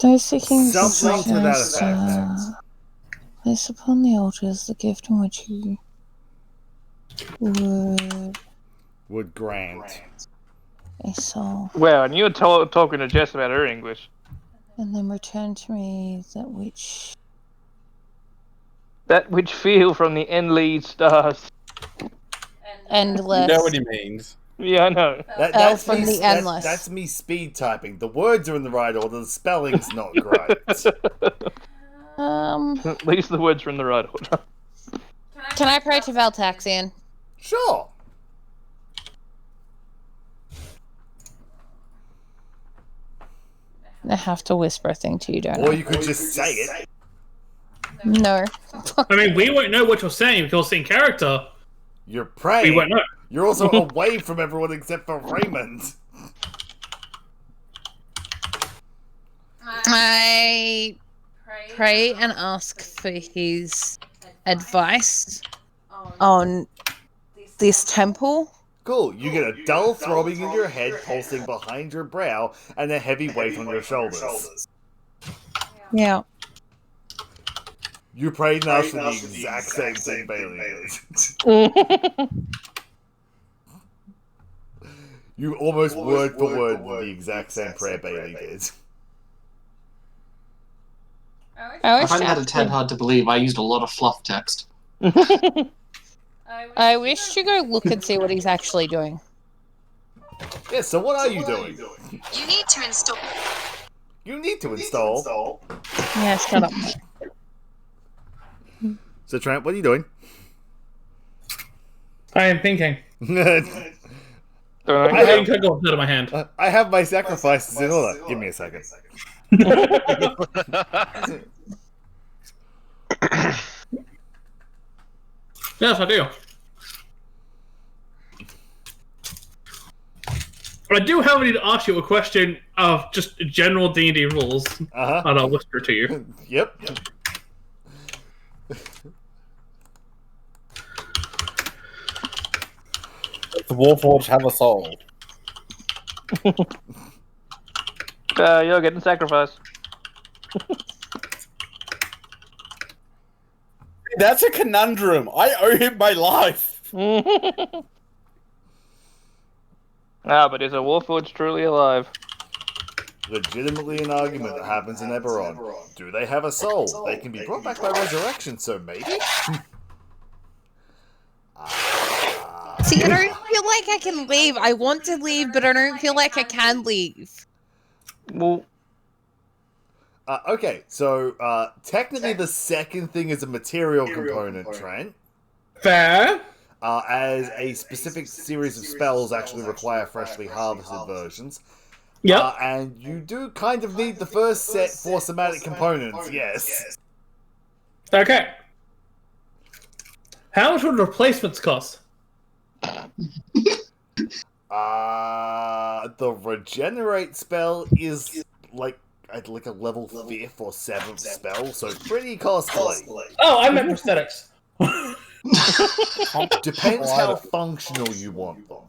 I: Those seeking
A: Something to that
I: effect. Place upon the altars the gift in which you
A: would grant
I: a soul.
C: Wow, and you were talking to Jess about her English.
I: And then return to me
C: that which feel from the endless stars.
I: Endless.
E: You know what he means.
C: Yeah, I know.
A: That's
I: from
A: me,
I: the endless.
A: That's me speed typing. The words are in the right order. The spelling's not great.
C: At least the words are in the right order.
I: Can I pray to Valtaxian?
A: Sure.
I: I have to whisper a thing to you, don't I?
A: Or you could just say it.
I: No.
B: I mean, we won't know what you're saying because in character.
A: You're praying.
B: We won't know.
A: You're also away from everyone except for Raymond.
I: I pray and ask for his advice on this temple.
A: Cool. You get a dull throbbing in your head, pulsing behind your brow, and a heavy weight on your shoulders.
I: Yeah.
A: You prayed and asked for the exact same thing Bailey did. You almost word for word the exact same prayer Bailey did.
H: I find that a tad hard to believe. I used a lot of fluff text.
I: I wish to go look and see what he's actually doing.
A: Yeah, so what are you doing?
K: You need to install.
A: You need to install.
I: Yeah, shut up.
A: So Trent, what are you doing?
B: I am thinking.
A: I
B: have out of my hand.
A: I have my sacrifices in order. Give me a second.
B: Yes, I do. I do, however, need to ask you a question of just general D&D rules, and I'll whisper to you.
A: Yep.
E: The Warforged have a soul.
C: You're getting sacrificed.
E: That's a conundrum. I owe him my life.
C: But is a Warforged truly alive?
A: Legitimately an argument that happens in Eberron. Do they have a soul? They can be brought back by resurrection, so maybe?
I: See, I don't feel like I can leave. I want to leave, but I don't feel like I can leave.
C: Well...
A: Okay, so technically the second thing is a material component, Trent.
B: Fair.
A: As a specific series of spells actually require freshly harvested versions.
B: Yep.
A: And you do kind of need the first set for somatic components, yes.
B: Okay. How much would replacements cost?
A: The regenerate spell is like a level 5th or 7th spell, so pretty costly.
B: Oh, I meant prosthetics.
A: Depends how functional you want them.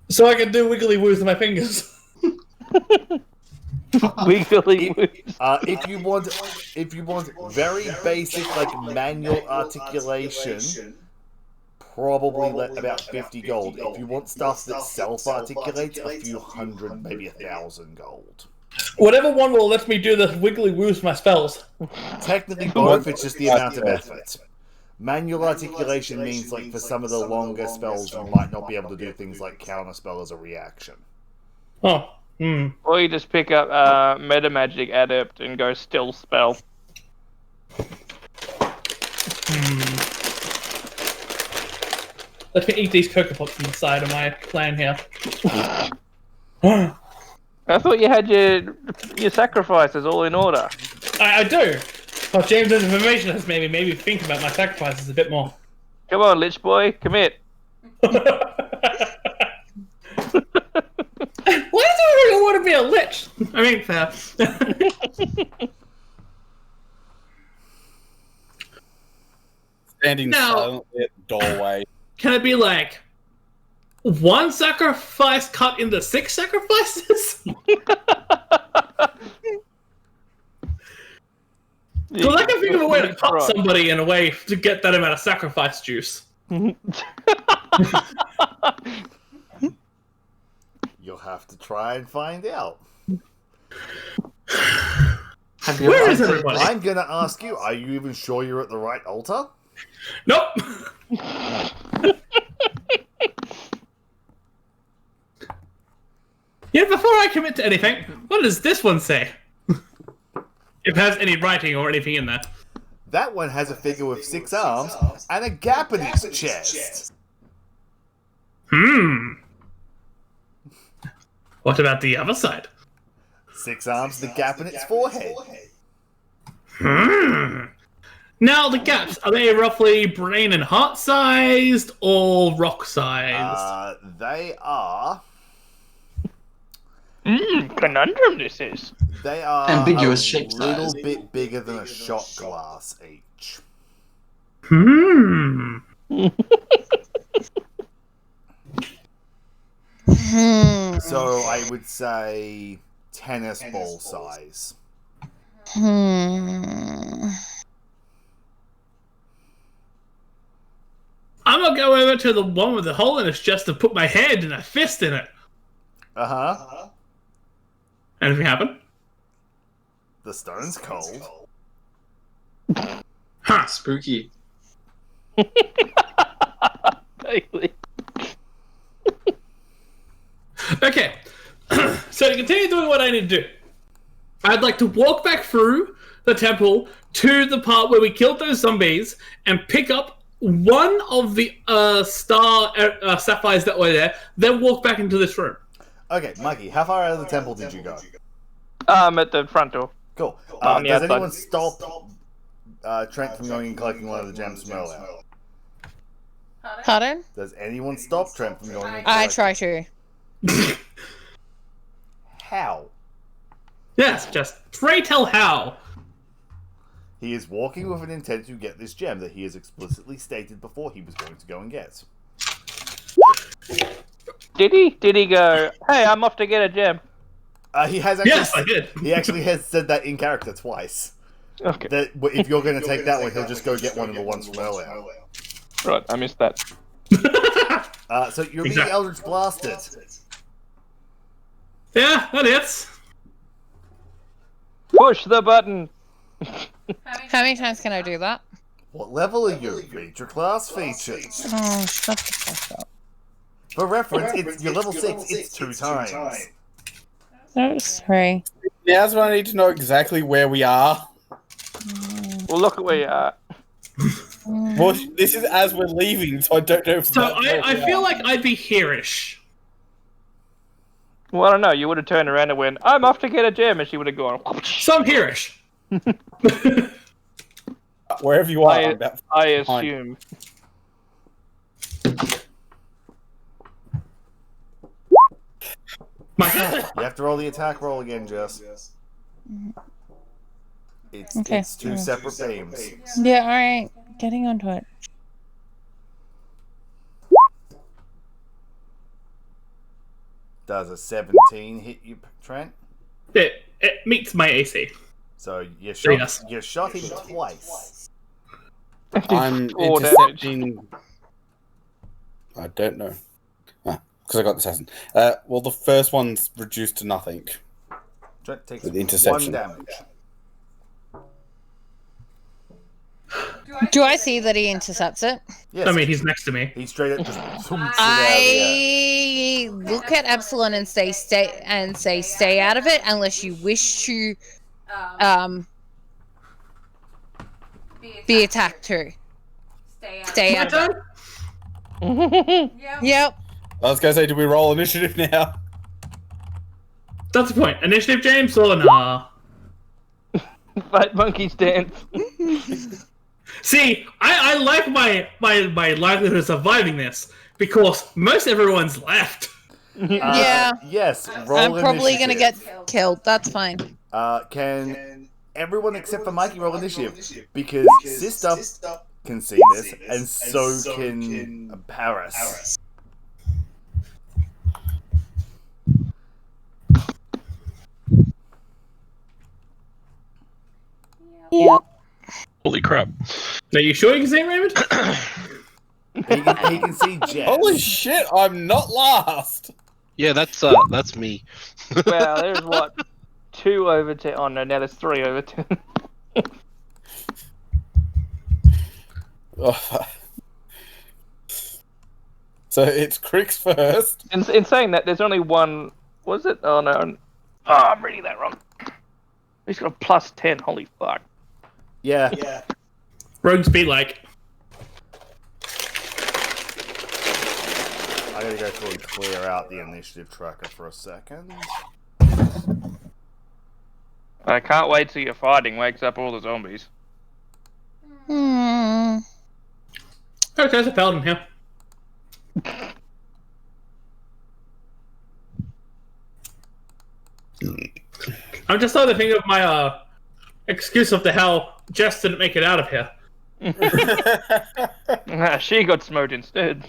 B: So I can do wiggly woos with my fingers.
C: Wiggly woos.
A: If you want very basic like manual articulation, probably about 50 gold. If you want stuff that self-articulates, a few hundred, maybe 1,000 gold.
B: Whatever one will let me do the wiggly woos with my spells.
A: Technically both, it's just the amount of effort. Manual articulation means, like, for some of the longer spells, you might not be able to do things like counterspell as a reaction.
B: Oh.
C: Or you just pick up Meta Magic Adept and go Still Spell.
B: Let me eat these Cocoa Pops from the side of my plan here.
C: I thought you had your sacrifices all in order.
B: I do. But James' information has made me maybe think about my sacrifices a bit more.
C: Come on, Lich Boy, commit.
B: Why does everybody want to be a lich? I mean, fair.
E: Standing
B: Now-
E: silently at the doorway.
B: Can it be like one sacrifice cut into 6 sacrifices? Because I can think of a way to cut somebody in a way to get that amount of sacrifice juice.
A: You'll have to try and find out.
B: Where is everybody?
A: I'm gonna ask you, are you even sure you're at the right altar?
B: Nope. Yeah, before I commit to anything, what does this one say? If it has any writing or anything in there.
A: That one has a figure with 6 arms and a gap in its chest.
B: What about the other side?
A: 6 arms and a gap in its forehead.
B: Now, the gaps, are they roughly brain and heart sized or rock sized?
A: They are...
C: Conundrum this is.
A: They are
H: ambiguous shape
A: a little
H: size.
A: bit bigger than a shot glass each. So I would say tennis ball size.
B: I'm gonna go over to the one with the hole in it just to put my head and a fist in it. Anything happen?
A: The stone's cold.
B: Huh.
H: Spooky.
C: Vaguely.
B: Okay. So to continue doing what I need to do, I'd like to walk back through the temple to the part where we killed those zombies and pick up one of the star sapphires that were there, then walk back into this room.
A: Okay, Mikey, how far out of the temple did you go?
C: At the front door.
A: Cool.
C: On the
A: Does
C: outside.
A: anyone stop Trent from going and collecting one of the gems from earlier?
I: Pardon?
A: Does anyone stop Trent from going and
I: I
A: collecting?
I: try to.
A: How?
B: Yes, just pray tell how.
A: He is walking with an intent to get this gem that he has explicitly stated before he was going to go and get.
C: Did he? Did he go, hey, I'm off to get a gem?
A: He has actually,
B: Yes, I did.
A: He actually has said that in character twice.
C: Okay.
A: That if you're going to take that one, he'll just go get one of the ones from earlier.
C: Right, I missed that.
A: So you're being
B: Exactly.
A: Eldritch blasted.
B: Yeah, that hits.
C: Push the button.
I: How many times can I do that?
A: What level are you? Read your class features.
I: Oh, shut the fuck up.
A: For reference, it's you're level 6. It's 2 times.
I: Oh, sorry.
E: Now's when I need to know exactly where we are.
C: Well, look at where you are.
E: Well, this is as we're leaving, so I don't know if
B: So
E: that's where
B: I
E: we
B: feel
E: are.
B: like I'd be here-ish.
C: Well, I don't know. You would have turned around and went, I'm off to get a gem, and she would have gone.
B: So I'm here-ish.
E: Wherever you are, I'm about
C: I
E: behind.
C: assume.
A: You have to roll the attack roll again, Jess.
I: Okay.
A: It's 2 separate beams.
I: Yeah, alright. Getting onto it.
A: Does a 17 hit you, Trent?
B: It meets my AC.
A: So you
B: Yes.
A: shot him twice.
E: I'm
C: 4 damage.
E: intercepting. I don't know. Because I got the assassin. Well, the first one's reduced to nothing.
A: Trent takes
E: With
A: 1
E: interception.
A: damage.
I: Do I see that he intercepts it?
A: Yes.
B: I mean, he's next to me.
A: He straight up just zooms it out of the air.
I: I look at Epsilon and say stay out of it unless you wish to be attacked too. Stay
B: My
I: out of it.
B: turn?
I: Yep.
E: I was going to say, do we roll initiative now?
B: That's the point. Initiative, James, or nah?
C: Fight monkeys dance.
B: See, I like my likelihood of surviving this because most everyone's left.
I: Yeah.
A: Yes, roll
I: I'm probably gonna
A: initiative.
I: get killed. That's fine.
A: Can everyone except for Mikey roll initiative? Because Sister can see this, and so can Paris.
I: Yep.
F: Holy crap.
B: Are you sure you can see him, Raymond?
A: He can see Jess.
E: Holy shit! I'm not last.
F: Yeah, that's me.
C: Wow, there's what? 2 over 10. Oh no, now there's 3 over 10.
E: Oh. So it's Crick's first.
C: In saying that, there's only one. Was it? Oh no. Oh, I'm reading that wrong. He's got a plus 10. Holy fuck.
A: Yeah.
B: Rogues be like.
A: I gotta go through and clear out the initiative tracker for a second.
C: I can't wait till your fighting wakes up all the zombies.
I: Hmm.
B: Oh, there's a paladin here. I'm just starting to think of my excuse of the hell Jess didn't make it out of here.
C: She got smoked instead.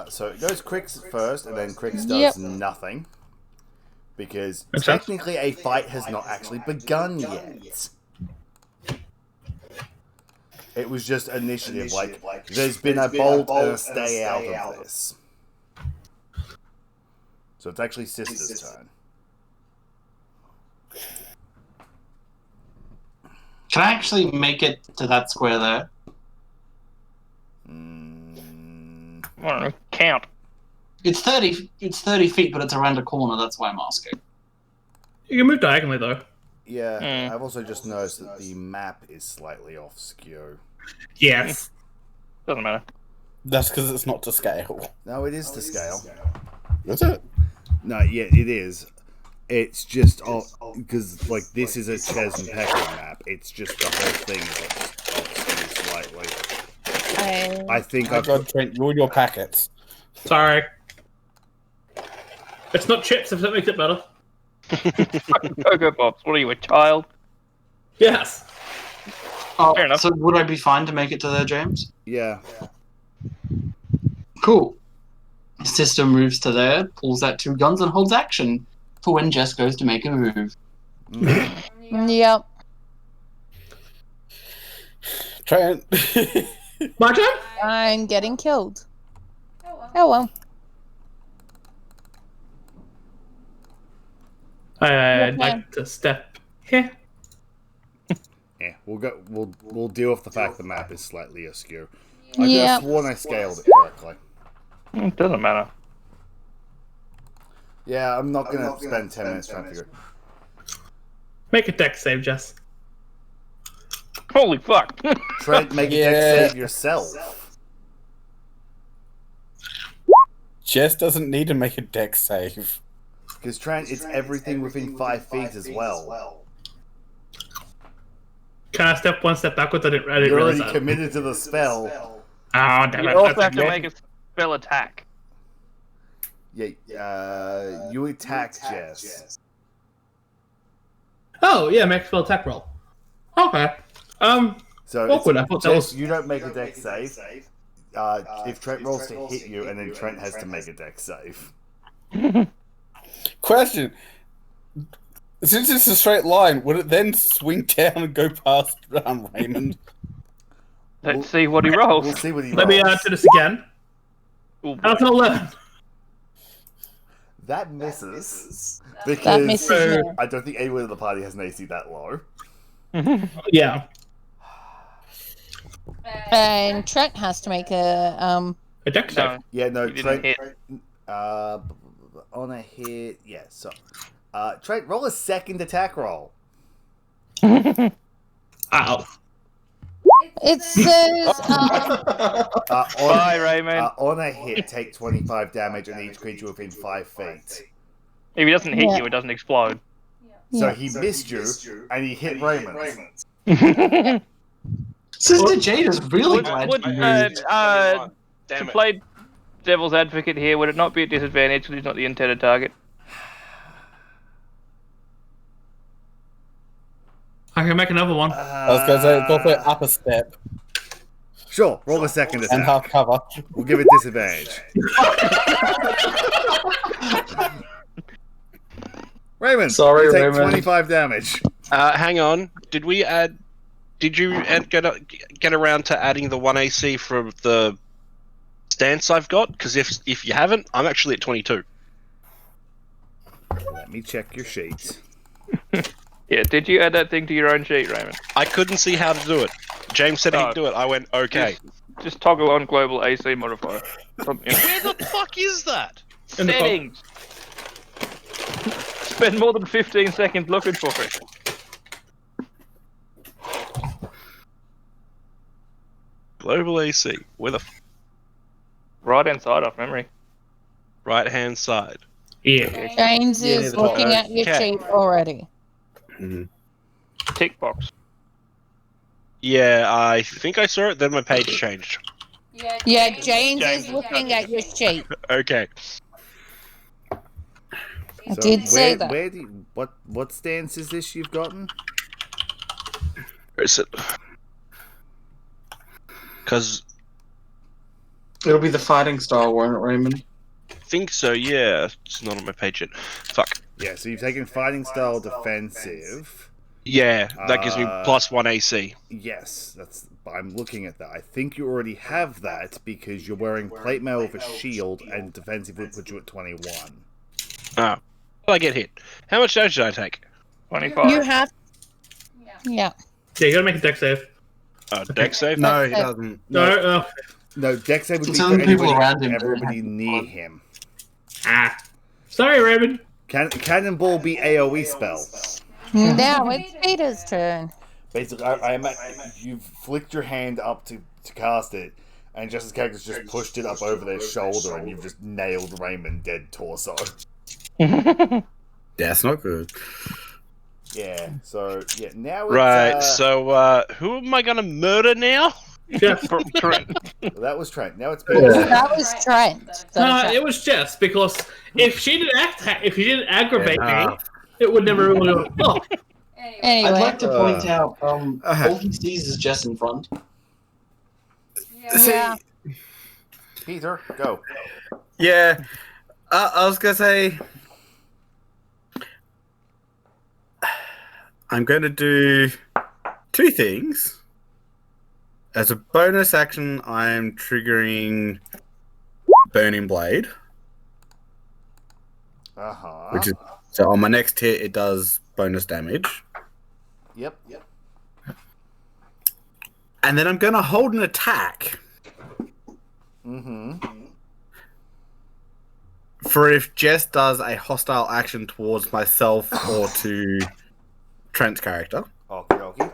A: So it goes Crick's first, and then Crick's does nothing. Because technically a fight has not actually begun yet. It was just initiative, like, there's been a bolt and a stay out of this. So it's actually Sister's turn.
H: Can I actually make it to that square there?
C: I don't know. Count.
H: It's 30. It's 30 feet, but it's around a corner. That's why I'm asking.
B: You can move diagonally though.
A: Yeah, I've also just noticed that the map is slightly off skew.
B: Yes.
C: Doesn't matter.
E: That's because it's not to scale.
A: No, it is to scale.
E: Is it?
A: No, yeah, it is. It's just because like this is a Ches and Pecker map. It's just the whole thing is off skew slightly. I think
E: I've got Trent. You're your packets.
B: Sorry. It's not chips if that makes it better.
C: Cocoa Pops. What are you, a child?
B: Yes.
H: Oh,
C: fair enough.
H: So would I be fine to make it to there, James?
A: Yeah.
H: Cool. Sister moves to there, pulls out 2 guns, and holds action for when Jess goes to make a move.
I: Yep.
E: Trent.
B: My turn?
I: I'm getting killed. Oh well.
B: I'd like to step here.
A: Yeah, we'll deal with the fact the map is slightly askew. I could
I: Yeah.
A: have sworn I scaled it correctly.
C: It doesn't matter.
A: Yeah, I'm not gonna spend 10 minutes trying to figure.
B: Make a deck save, Jess.
C: Holy fuck.
A: Trent, make a deck save yourself.
E: Jess doesn't need to make a deck save.
A: Because Trent, it's everything within 5 feet as well.
B: Can I step one step backwards? I didn't
A: You're
B: realize
A: already
B: that.
A: committed to the spell.
B: Oh, damn
C: You
B: it.
C: also
B: That's
C: have to
B: good.
C: make a spell attack.
A: Yeah, you attack Jess.
B: Oh, yeah, make a spell attack roll. Okay.
A: So
B: awkward. I thought that
A: Jess,
B: was...
A: you don't make a deck save. If Trent rolls to hit you, and then Trent has to make a deck save.
E: Question. Since it's a straight line, would it then swing down and go past Raymond?
C: Let's see what he rolls.
A: We'll see what he rolls.
B: Let me do this again.
C: Oh, boy.
B: That's 11.
A: That misses. Because
I: That misses me.
A: I don't think anyone in the party has an AC that low.
B: Yeah.
I: And Trent has to make a
B: A deck save.
C: No,
A: Yeah, no,
C: you didn't
A: Trent.
C: hit.
A: On a hit, yeah. So, Trent, roll a second attack roll.
B: Ow.
I: It says
C: Bye, Raymond.
A: On a hit, take 25 damage on each creature within 5 feet.
C: If he doesn't hit
I: Yeah.
C: you, it doesn't explode.
A: So he missed you, and he hit Raymond.
H: Sister Jade is really glad
C: Would,
H: you moved.
C: to
F: Damn it.
C: play devil's advocate here, would it not be a disadvantage because he's not the intended target?
B: I can make another one.
E: I was going to say, it's also up a step
A: Sure, roll a second
E: and
A: attack.
E: half cover.
A: We'll give it disadvantage. Raymond,
H: Sorry,
A: you take
H: Raymond.
A: 25 damage.
F: Hang on. Did we add did you get around to adding the 1 AC from the stance I've got? Because if you haven't, I'm actually at 22.
A: Let me check your sheet.
C: Yeah, did you add that thing to your own sheet, Raymond?
F: I couldn't see how to do it. James said he'd do it. I went, okay.
C: Just toggle on global AC modifier.
F: Where the fuck is that?
C: Settings! Spend more than 15 seconds looking for it.
F: Global AC. Where the
C: Right hand side off memory.
F: right hand side?
B: Yeah.
I: James
E: Yeah,
I: is
E: the top.
I: looking at your
F: Okay.
I: sheet already.
C: Tick box.
F: Yeah, I think I saw it, then my page changed.
I: Yeah, James is looking at your sheet.
F: Okay.
I: I did say that.
A: Where do you, what stance is this you've gotten?
F: Where is it? Because
H: It'll be the fighting style, won't it, Raymond?
F: I think so, yeah. It's not on my page yet. Fuck.
A: Yeah, so you've taken fighting style defensive.
F: Yeah, that gives me plus 1 AC.
A: Yes, I'm looking at that. I think you already have that because you're wearing plate mail with a shield, and defensive would put you at 21.
F: Oh. Well, I get hit. How much damage did I take?
C: 25.
I: You have. Yeah.
B: Yeah, you gotta make a deck save.
F: Deck save?
E: No, he doesn't.
A: No, deck save would be
H: It's
A: for
H: only people around
A: everybody
H: him.
A: near him.
B: Sorry, Raymond.
A: Cannonball be AoE spell.
I: Now it's Peter's turn.
A: Basically, you've flicked your hand up to cast it, and Justin's character's just pushed it up over their shoulder, and you've just nailed Raymond dead torso.
E: That's not good.
A: Yeah, so, yeah, now it's...
F: Right, so, who am I gonna murder now?
B: Jess.
C: Trent.
A: That was Trent. Now it's Peter.
I: That was Trent.
B: No, it was Jess, because if she didn't aggravate me, it would never really go.
I: Anyway.
H: I'd like to point out, all he sees is Jess in front.
I: Yeah.
A: Peter, go.
E: Yeah, I was gonna say I'm gonna do two things. As a bonus action, I'm triggering Burning Blade.
A: Uh-huh.
E: Which is so on my next hit, it does bonus damage.
A: Yep.
E: And then I'm gonna hold an attack. For if Jess does a hostile action towards myself or to Trent's character.
A: Okay.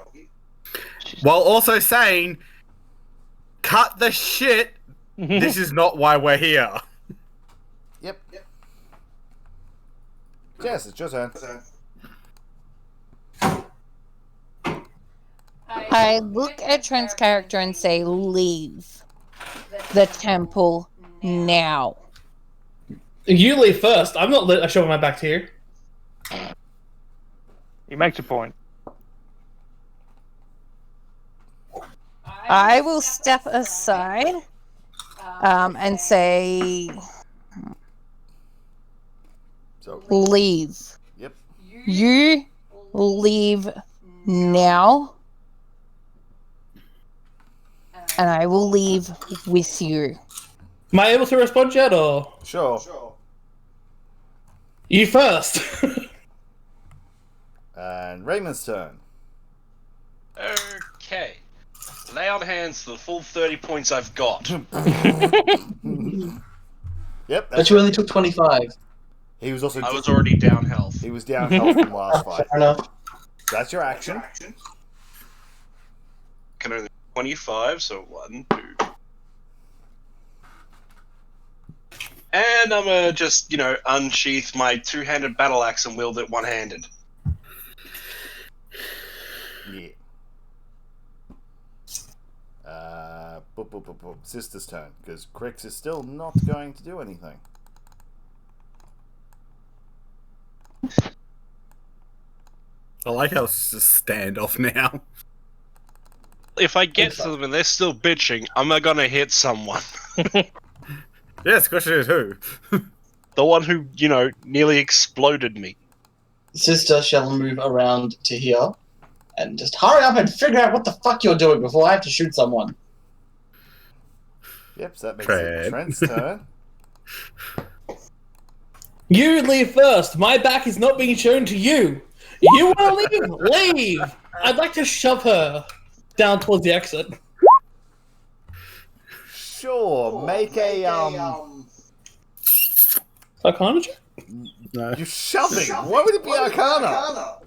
E: While also saying, cut the shit. This is not why we're here.
A: Yep. Jess, it's your turn.
I: I look at Trent's character and say, leave the temple now.
B: You leave first. I'm not showing my back to you.
C: He makes a point.
I: I will step aside and say, leave.
A: Yep.
I: You leave now, and I will leave with you.
B: Am I able to respond yet, or?
A: Sure.
B: You first.
A: And Raymond's turn.
F: Okay. Lay on hands for the full 30 points I've got.
A: Yep.
H: But you only took 25.
A: He was also...
F: I was already down health.
A: He was down health from last fight.
H: Fair enough.
A: That's your action.
F: Can only 25, so 1, 2. And I'm gonna just, unsheath my two-handed battle axe and wield it one-handed.
A: Yeah. Sister's turn, because Crix is still not going to do anything.
E: I like how it's just standoff now.
F: If I get to them and they're still bitching, I'm gonna hit someone.
E: Yes, question is who?
F: The one who, nearly exploded me.
H: Sister shall move around to here and just hurry up and figure out what the fuck you're doing before I have to shoot someone.
A: Yep, so that makes it Trent's turn.
B: You leave first. My back is not being shown to you. You want to leave? Leave. I'd like to shove her down towards the exit.
A: Sure, make a
B: Arcana check?
E: No.
A: You're shoving. Why would it be Arcana?
B: I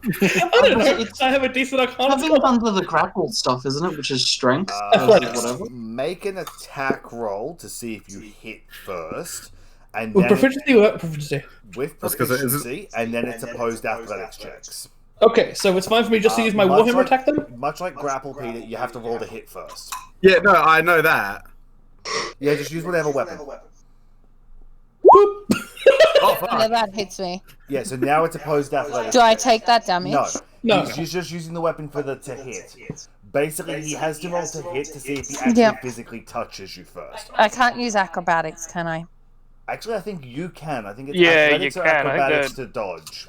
B: don't know. I have a decent Arcana.
H: Having under the grapple stuff, isn't it? Which is strength.
B: Athletics.
H: Whatever.
A: Make an attack roll to see if you hit first, and
B: With
A: then
B: proficiency or without proficiency?
A: with
E: That's 'cause it isn't-
A: proficiency, and then it's opposed athletics checks.
B: Okay, so it's fine for me just to use my
A: much
B: Warhammer
A: like-
B: attack then?
A: Much like grapple, Peter, you have to roll to hit first.
E: Yeah, no, I know that.
A: Yeah, just use whatever weapon.
B: Boop.
E: Oh, fuck.
I: Yeah, that hits me.
A: Yeah, so now it's opposed athletics.
I: Do I take that damage?
A: No.
B: No.
A: He's just using the weapon for the to hit. Basically, he has to roll to hit to see if he actually
I: Yep.
A: physically touches you first.
I: I can't use acrobatics, can I?
A: Actually, I think you can. I think it's
C: Yeah,
A: athletics
C: you
A: or
C: can. I think
A: acrobatics
C: that-
A: to dodge.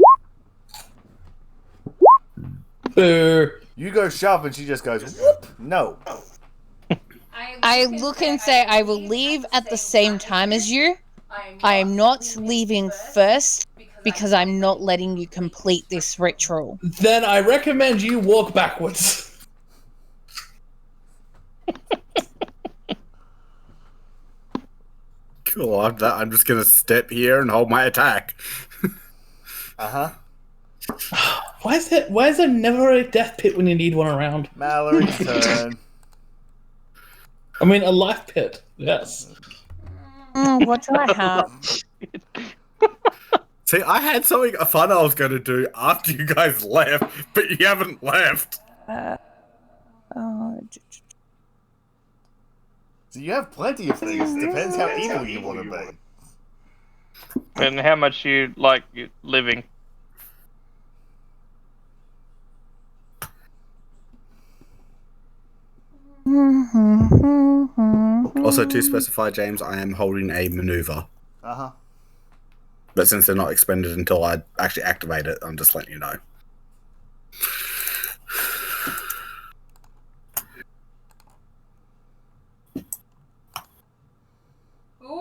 B: Boo.
A: You go shove and she just goes, whoop. No.
I: I look and say I will leave at the same time as you. I am not leaving first because I'm not letting you complete this ritual.
B: Then I recommend you walk backwards.
E: Cool. I'm just gonna step here and hold my attack.
A: Uh-huh.
B: Why is there never a death pit when you need one around?
A: Mallory's turn.
B: I mean, a life pit. Yes.
I: What do I have?
E: See, I had something fun I was going to do after you guys left, but you haven't left.
I: Oh,
A: So you have plenty of things. Depends how evil you want to be.
C: And how much you like living.
E: Also, to specify, James, I am holding a maneuver.
A: Uh-huh.
E: But since they're not expended until I actually activate it, I'm just letting you know.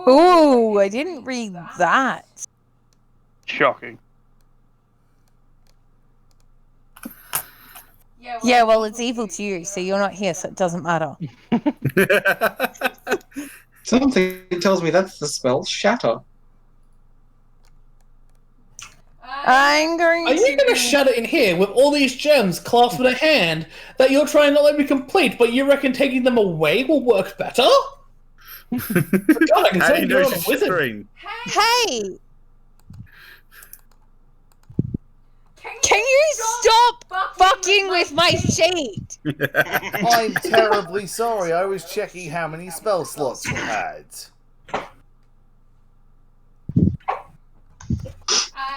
I: Ooh, I didn't read that.
C: Shocking.
I: Yeah, well, it's evil to you, so you're not here, so it doesn't matter.
H: Something tells me that's the spell Shatter.
I: I'm going
B: Are you going to shut it in here with all these gems clasped in a hand that you're trying not let me complete, but you reckon taking them away will work better? For God, I can
E: How
B: tell
E: do you
B: you're
E: know
B: not a
E: she's
B: wizard.
E: shattering?
I: Hey! Can you stop fucking with my sheet?
A: I'm terribly sorry. I was checking how many spell slots you had.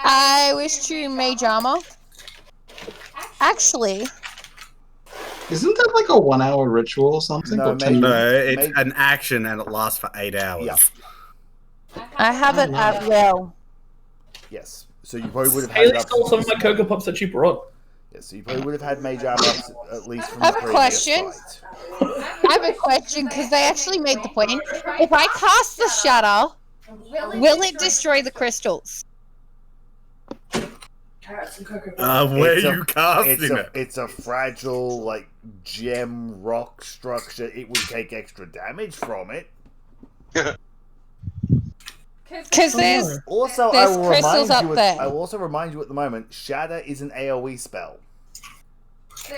I: I wish to mage armor. Actually,
H: Isn't that like a 1 hour ritual or something?
A: No,
H: Or 10
A: maybe-
E: No, it's
A: Maybe-
E: an action and it lasts for 8 hours.
A: Yeah.
I: I have it at will.
A: Yes. So you probably would have had
B: Haley
A: it up.
B: stole some of my Cocoa Pops that you brought.
A: Yes, so you probably would have had mage armor up at least from
I: I have
A: the
I: a
A: previous
I: question.
A: fight.
I: I have a question because they actually made the point. If I cast the shatter, will it destroy the crystals?
E: Where
A: It's a-
E: you casting it?
A: It's a fragile, like, gem rock structure. It would take extra damage from it.
I: Because there's
A: Also,
I: There's
A: I will
I: crystals
A: remind you.
I: up there.
A: I will also remind you at the moment, Shatter is an AOE spell.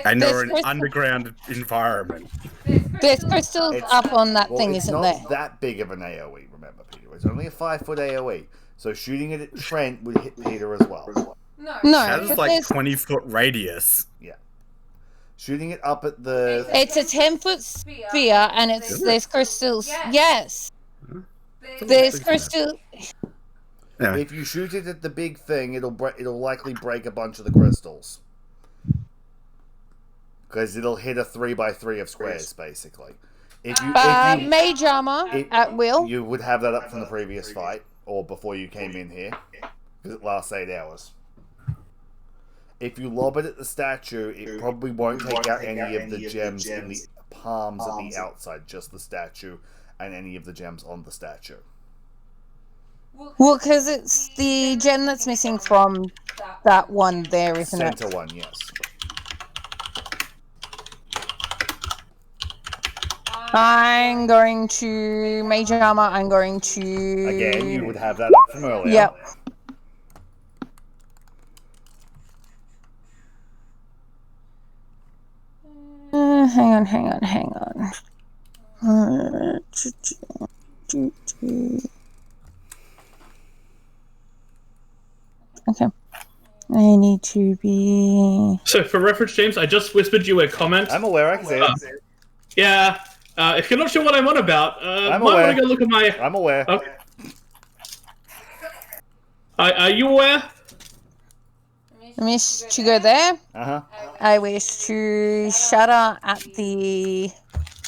E: And
I: there's
E: you're in an
I: crystal-
E: underground environment.
I: there's crystals
A: It's-
I: up on that
A: Well,
I: thing,
A: it's
I: isn't
A: not
I: there?
A: that big of an AOE. Remember, Peter. It's only a 5-foot AOE. So shooting it at Trent would hit Peter as well.
I: No,
E: That is
I: but
E: like
I: there's-
E: 20-foot radius.
A: Shooting it up at the.
I: it's a 10-foot sphere, and there's crystals. Yes, there's crystal.
E: Anyway,
A: If you shoot it at the big thing, it'll likely break a bunch of the crystals. Because it'll hit a 3x3 of squares, basically. If you
I: Mage armor at will.
A: you would have that up from the previous fight, or before you came in here, because it lasts 8 hours. If you lob it at the statue, it probably won't take out any of the gems in the palms at the outside, just the statue and any of the gems on the statue.
I: Well, because it's the gem that's missing from that one there, isn't it?
A: Center one, yes.
I: I'm going to Major Armor. I'm going to...
A: Again, you would have that up from earlier.
I: Yep. Hang on. Okay. I need to be...
B: So for reference, James, I just whispered you a comment.
A: I'm aware, I can see it.
B: Yeah. If you're not sure what I'm on about,
A: I'm
B: might
A: aware.
B: want to go look at my...
A: I'm aware.
B: Okay. Are you aware?
I: I wish to go there.
A: Uh-huh.
I: I wish to shatter at the...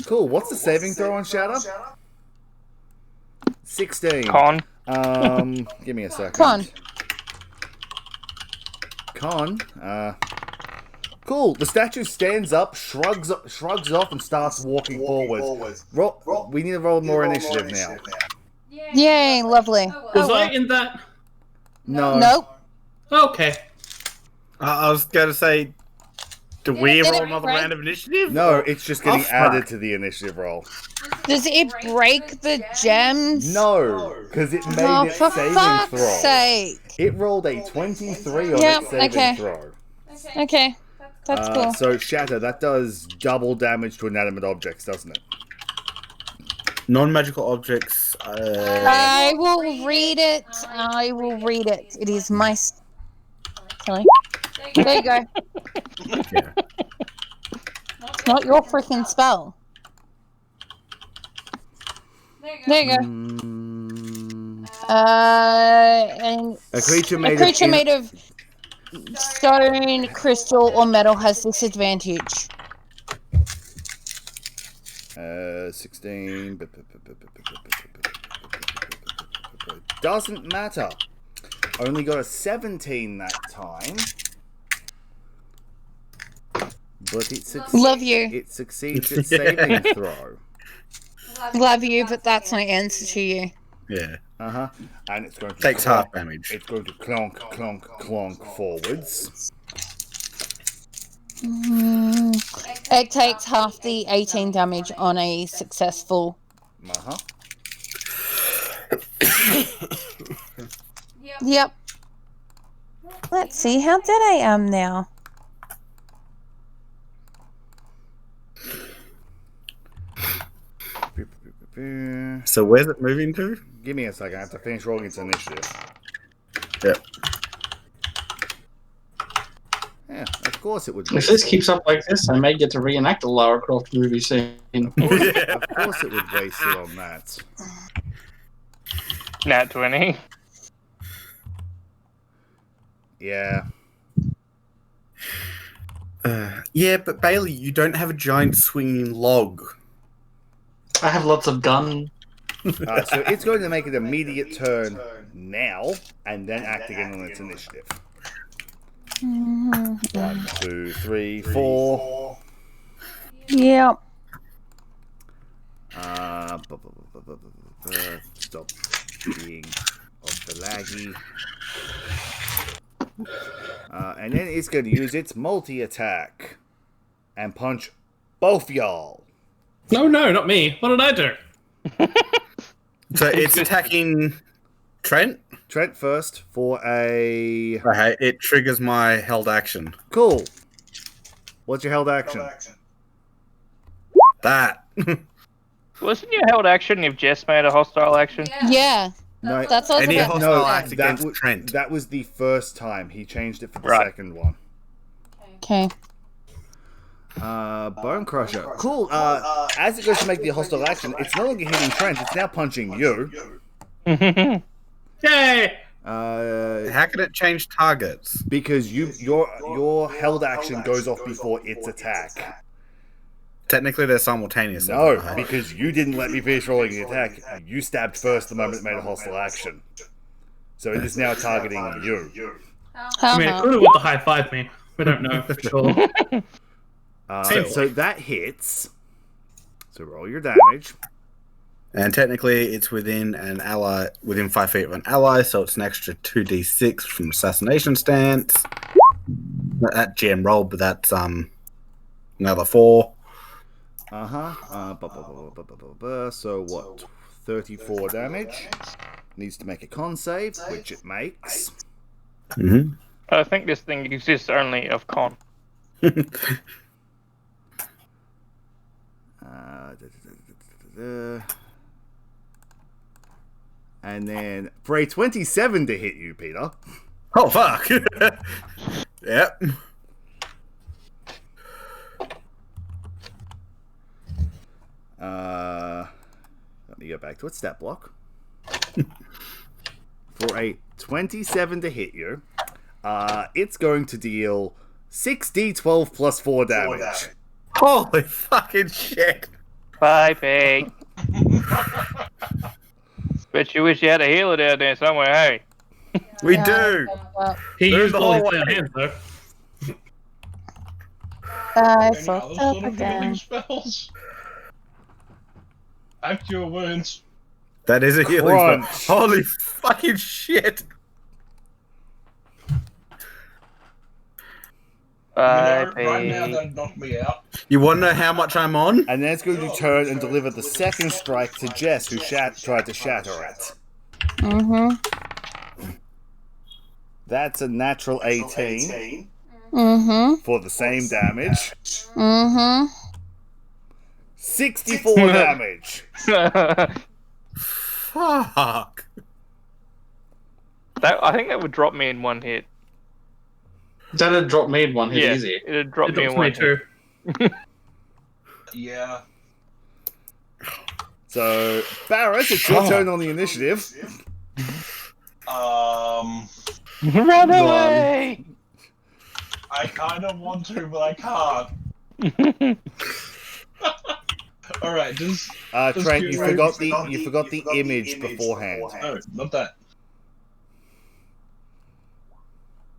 A: Cool, what's the saving throw on Shatter? 16.
C: Con.
A: Give me a second.
I: Con.
A: Cool. The statue stands up, shrugs off, and starts walking forward. We need to roll more initiative now.
I: Yay, lovely.
B: Was I in that?
A: No.
I: Nope.
B: Okay.
E: I was going to say, do we
I: Did
E: roll
I: it
E: another
I: break?
E: round of initiative?
A: No, it's just getting
E: Off
A: added
E: track.
A: to the initiative roll.
I: Does it break the gems?
A: No, because it made
I: Oh,
A: its
I: for
A: saving
I: fuck's
A: throw.
I: sake.
A: It rolled a 23 on
I: Yep,
A: its saving
I: okay.
A: throw.
I: Okay, that's cool.
A: So Shatter, that does double damage to inanimate objects, doesn't it?
E: Non-magical objects.
I: I will read it. It is my... Sorry. There you go.
E: Yeah.
I: It's not your freaking spell. There you go. And
A: A creature made
I: made of stone, crystal, or metal has disadvantage.
A: 16. Doesn't matter. Only got a 17 that time. But it succeeds.
I: Love you.
A: It succeeds its saving throw.
I: Love you, but that's my answer to you.
E: Yeah.
A: Uh-huh. And it's going to
E: Takes
A: clonk,
E: half damage.
A: It's going to clonk, clonk, clonk forwards.
I: It takes half the 18 damage on a successful.
A: Uh-huh.
I: Yep. Let's see how dead I am now.
E: So where's it moving to?
A: Give me a second. I have to finish rolling its initiative.
E: Yep.
A: Yeah, of course it would.
H: If this keeps up like this, I may get to reenact a Lara Croft movie scene.
A: Of course it would waste it on that.
C: Nat 20.
A: Yeah.
E: Yeah, but Bailey, you don't have a giant swinging log.
H: I have lots of gun.
A: So it's going to make an immediate turn now, and then act again on its initiative. 1, 2, 3, 4.
I: Yep.
A: Stop being of the laggy. And then it's going to use its multi-attack and punch both y'all.
B: No, not me. What did I do?
E: So it's attacking Trent?
A: Trent first for a...
E: Okay, it triggers my held action.
A: Cool. What's your held action?
E: That.
C: Wasn't your held action if Jess made a hostile action?
I: Yeah.
A: No,
I: That's what I was
E: Any
I: about to
E: hostile
I: say.
E: act against Trent.
A: That was the first time. He changed it for the
C: Right.
A: second one.
I: Okay.
A: Bone Crusher. Cool. As it goes to make the hostile action, it's no longer hitting Trent, it's now punching you.
B: Yay!
E: How can it change targets?
A: Because your held action goes off before its attack.
E: Technically, they're simultaneous.
A: No, because you didn't let me finish rolling the attack. You stabbed first the moment it made a hostile action. So it is now targeting you.
B: I mean, it could have with the high five me. We don't know for sure.
A: So that hits. So roll your damage.
E: And technically, it's within 5 feet of an ally, so it's an extra 2d6 from assassination stance. That GM roll, but that's another 4.
A: So what? 34 damage. Needs to make a con save, which it makes.
E: Mm-hmm.
C: I think this thing exists only of con.
A: And then for a 27 to hit you, Peter.
E: Oh, fuck. Yep.
A: Let me go back to its stat block. For a 27 to hit you, it's going to deal 6d12 plus 4 damage.
E: Holy fucking shit.
C: Bye, Pig. Bet you wish you had a healer down there somewhere, hey?
E: We do.
B: He
E: There's
B: used
E: the
B: all his
E: whole
B: damn
E: way.
B: hands, though.
I: I
K: Any
I: fucked
K: other
I: up
K: sort of healing
I: again.
K: spells? Act your wounds.
E: That is a healing spell.
A: Crunch.
E: Holy fucking shit.
C: Bye,
K: Right now,
C: Pig.
K: don't knock me out.
E: You want to know how much I'm on?
A: And then it's going to turn and deliver the second strike to Jess, who tried to shatter it.
I: Mm-hmm.
A: That's a natural 18
I: Mm-hmm.
A: for the same damage.
I: Mm-hmm.
A: 64 damage.
E: Fuck.
C: I think that would drop me in one hit.
H: That'd drop me in one hit
C: Yeah,
H: easy.
C: it'd drop
B: It
C: me in
B: drops
C: one
B: me
C: hit.
B: too.
K: Yeah.
A: So, Barris, it's your turn on the initiative.
C: Run away!
K: I kind of want to, but I can't. All right, does
A: Trent, you
K: Kira-
A: forgot the image beforehand.
K: Oh, not that.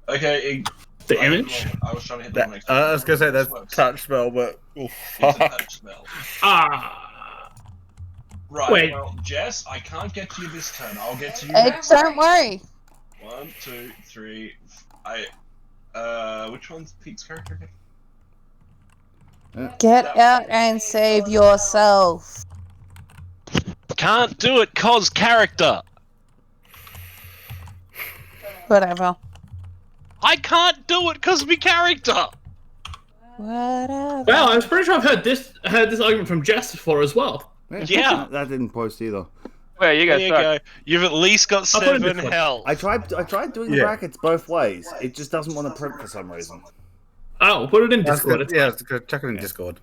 K: Okay,
B: The image?
K: I was trying to hit the next.
E: I was going to say that's touch spell, but... Oh,
K: It's a
E: fuck.
K: touch spell. Right,
B: Wait.
K: well, Jess, I can't get to you this turn. I'll get to you
I: Hey,
K: next.
I: don't worry.
K: 1, 2, 3. Which one's Pete's character again?
I: Get out and save yourself.
F: Can't do it, cause character.
I: Whatever.
F: I can't do it, cause me character.
I: Whatever.
B: Well, I was pretty sure I've heard this argument from Jess before as well.
F: Yeah.
A: That didn't post either.
C: Well, you
F: There
C: guys
F: you
C: suck.
F: go. You've at least got
B: I'll put it
F: 7
B: this way.
F: health.
A: I tried doing the
E: Yeah.
A: brackets both ways. It just doesn't want to print for some reason.
B: Oh, put it in Discord. It's
E: Yeah, check it in Discord.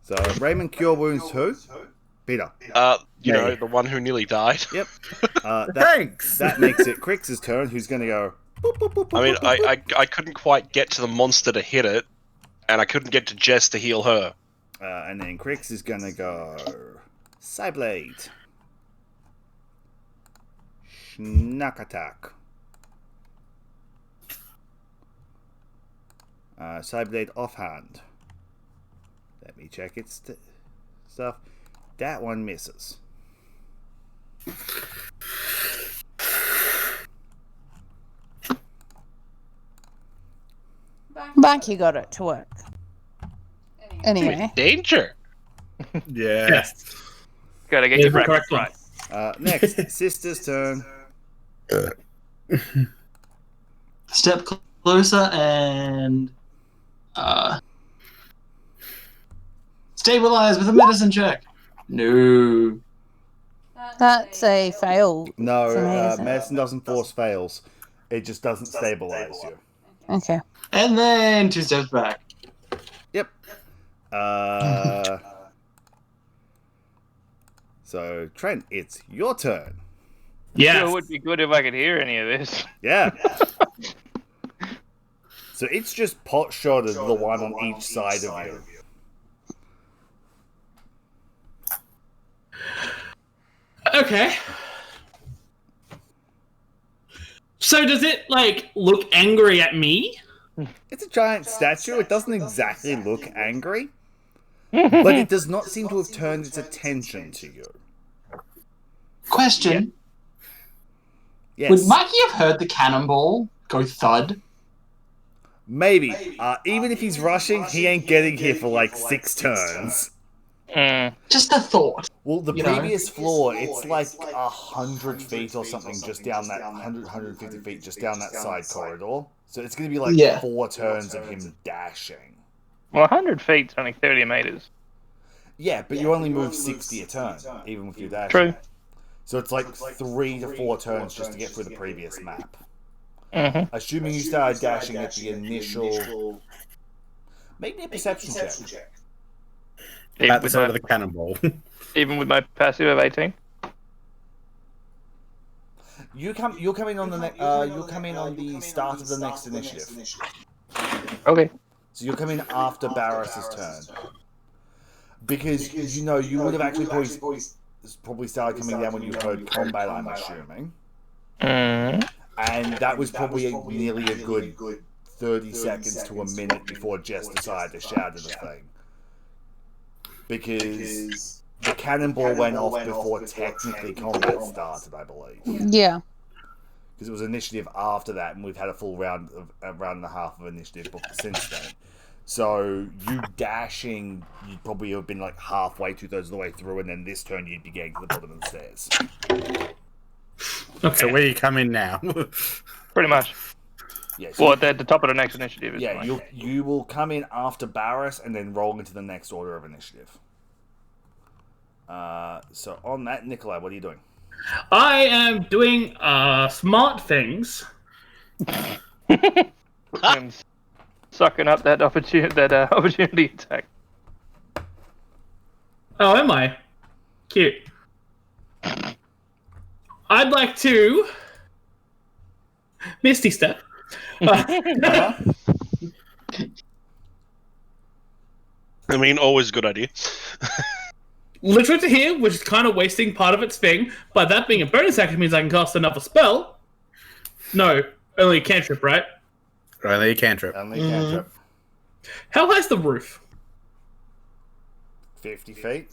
A: So, Raymond cure wounds who? Peter.
F: You know, the one who nearly died.
A: Yep. That,
E: Thanks!
A: that makes it Crix's turn, who's going to go... boop, boop, boop,
F: I mean,
A: boop, boop, boop.
F: I couldn't quite get to the monster to hit it, and I couldn't get to Jess to heal her.
A: And then Crix is going to go... Psyblade. Schnack attack. Psyblade offhand. Let me check its stuff. That one misses.
I: Banky got it to work. Anyway.
F: Danger.
E: Yeah.
B: Yes.
C: Gotta get
B: Yeah,
C: your
B: the
C: brackets
B: correct
C: right.
A: Next, Sister's turn.
H: Step closer and stabilize with a medicine check. No.
I: That's a fail.
A: No,
I: for me, isn't it?
A: medicine doesn't force fails. It just doesn't stabilize you.
I: Okay.
H: And then 2 steps back.
A: Yep. So, Trent, it's your turn.
B: Yes.
C: Sure would be good if I could hear any of this.
A: Yeah. So it's just pot shot as the one on each side of you.
B: Okay. So does it, like, look angry at me?
A: It's a giant statue. It doesn't exactly look angry, but it does not seem to have turned its attention to you.
H: Question.
A: Yes.
H: Would Mikey have heard the cannonball go thud?
A: Maybe. Even if he's rushing, he ain't getting here for like 6 turns.
H: Just a thought.
A: Well, the previous floor, it's like 100 feet or something just down that 150 feet just down that side corridor. So it's going to be like 4 turns of him dashing.
C: Well, 100 feet's only 30 meters.
A: Yeah, but you only move 60 a turn, even with your dashing.
C: True.
A: So it's like 3 to 4 turns just to get through the previous map. Assuming you started dashing at the initial... Maybe a perception check.
E: At the side of the cannonball.
C: Even with my passive of 18?
A: You'll come in on the you'll come in on the start of the next initiative.
C: Okay. So
A: you'll come in after Barris's turn. Because you would have actually probably started coming down when you heard combat, I'm assuming. And that was probably nearly a good 30 seconds to a minute before Jess decided to shout at the thing. Because the cannonball went off before technically combat started, I believe.
I: Yeah.
A: Because it was initiative after that, and we've had a full round and a half of initiative since then. So you dashing, you'd probably have been like halfway, 2/3 of the way through, and then this turn you'd be getting to the bottom of the stairs.
E: Okay. So where you come in now?
C: Pretty much.
A: Yeah, so
C: at the top of the next initiative.
A: You will come in after Barris and then roll into the next order of initiative. So on that, Nikolai, what are you doing?
B: I am doing smart things.
C: I'm sucking up that opportunity attack.
B: Oh, am I? Cute. I'd like to Misty Step.
F: I mean, always a good idea.
B: Literally to here, which is kind of wasting part of its thing, but that being a bonus action means I can cast another spell. No, only a cantrip, right?
E: Only a cantrip.
A: Only a cantrip.
B: How high's the roof?
A: 50 feet.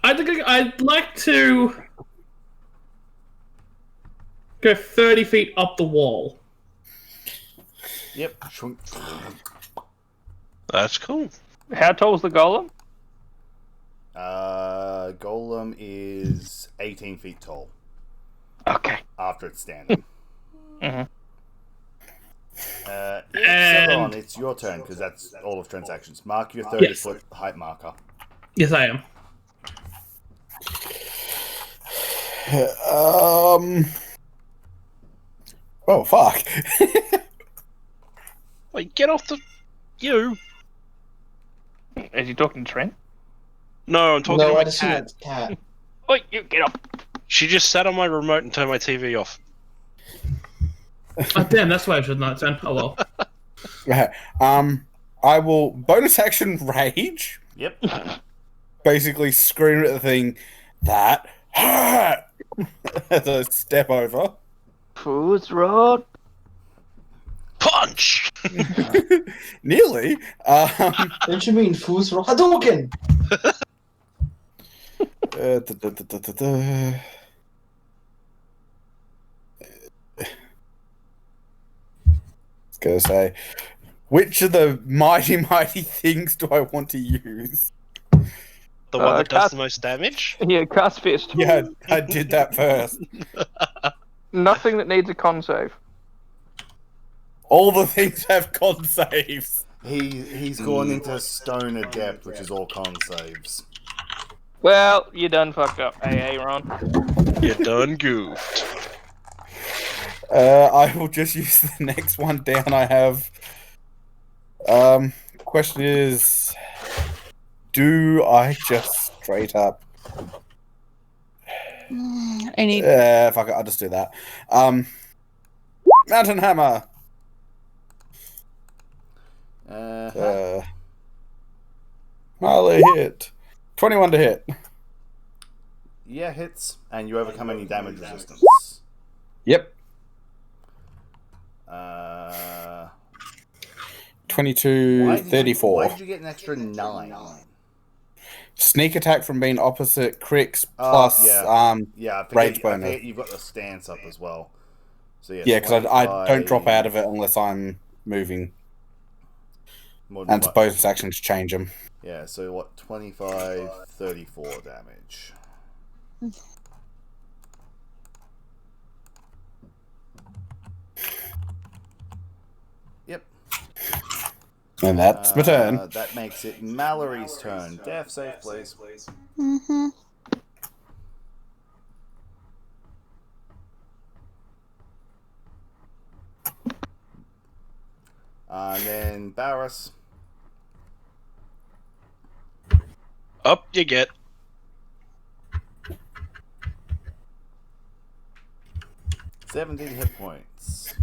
B: I'd like to go 30 feet up the wall.
A: Yep.
F: That's cool.
C: How tall is the golem?
A: Golem is 18 feet tall.
C: Okay.
A: After it's standing.
B: And
A: Celeron, it's your turn because that's all of transactions. Mark your 30-foot height marker.
B: Yes, I am.
E: Oh, fuck.
F: Wait, get off the... You.
C: Is he talking to Trent?
F: No, I'm talking to my
H: cat.
C: Wait, you get up.
F: She just sat on my remote and turned my TV off.
B: Oh, damn, that's why I should not turn. Oh, well.
E: I will bonus action rage.
A: Yep.
E: Basically scream at the thing that hurt as I step over.
C: Food's rod.
F: Punch!
E: Nearly.
H: Don't you mean Foo's Hadouken?
E: It's gonna say, which of the mighty things do I want to use?
F: The one that does the most damage?
C: Yeah, cast fist.
E: Yeah, I did that first.
C: Nothing that needs a con save.
E: All the things have con saves.
A: He's gone into Stone Adept, which is all con saves.
C: Well, you done fucked up, AA Ron.
F: You done goofed.
E: I will just use the next one down I have. Question is, do I just straight up...
I: I need...
E: fuck it, I'll just do that. Mountain Hammer! Marley hit. 21 to hit.
A: Yeah, hits. And you overcome any damage resistance.
E: Yep. 22, 34.
A: Why did you get an extra 9?
E: Sneak attack from being opposite Cricks plus
A: yeah,
E: rage
A: I
E: bonus.
A: forget you've got the stance up as well. So
E: Yeah, because I don't drop out of it unless I'm moving. And it's bonus actions change them.
A: Yeah, so what, 25, 34 damage. Yep.
E: And that's my turn.
A: That makes it Mallory's turn. Death save, please.
I: Mm-hmm.
A: And then Barris.
F: Up you get.
A: $17 hit points.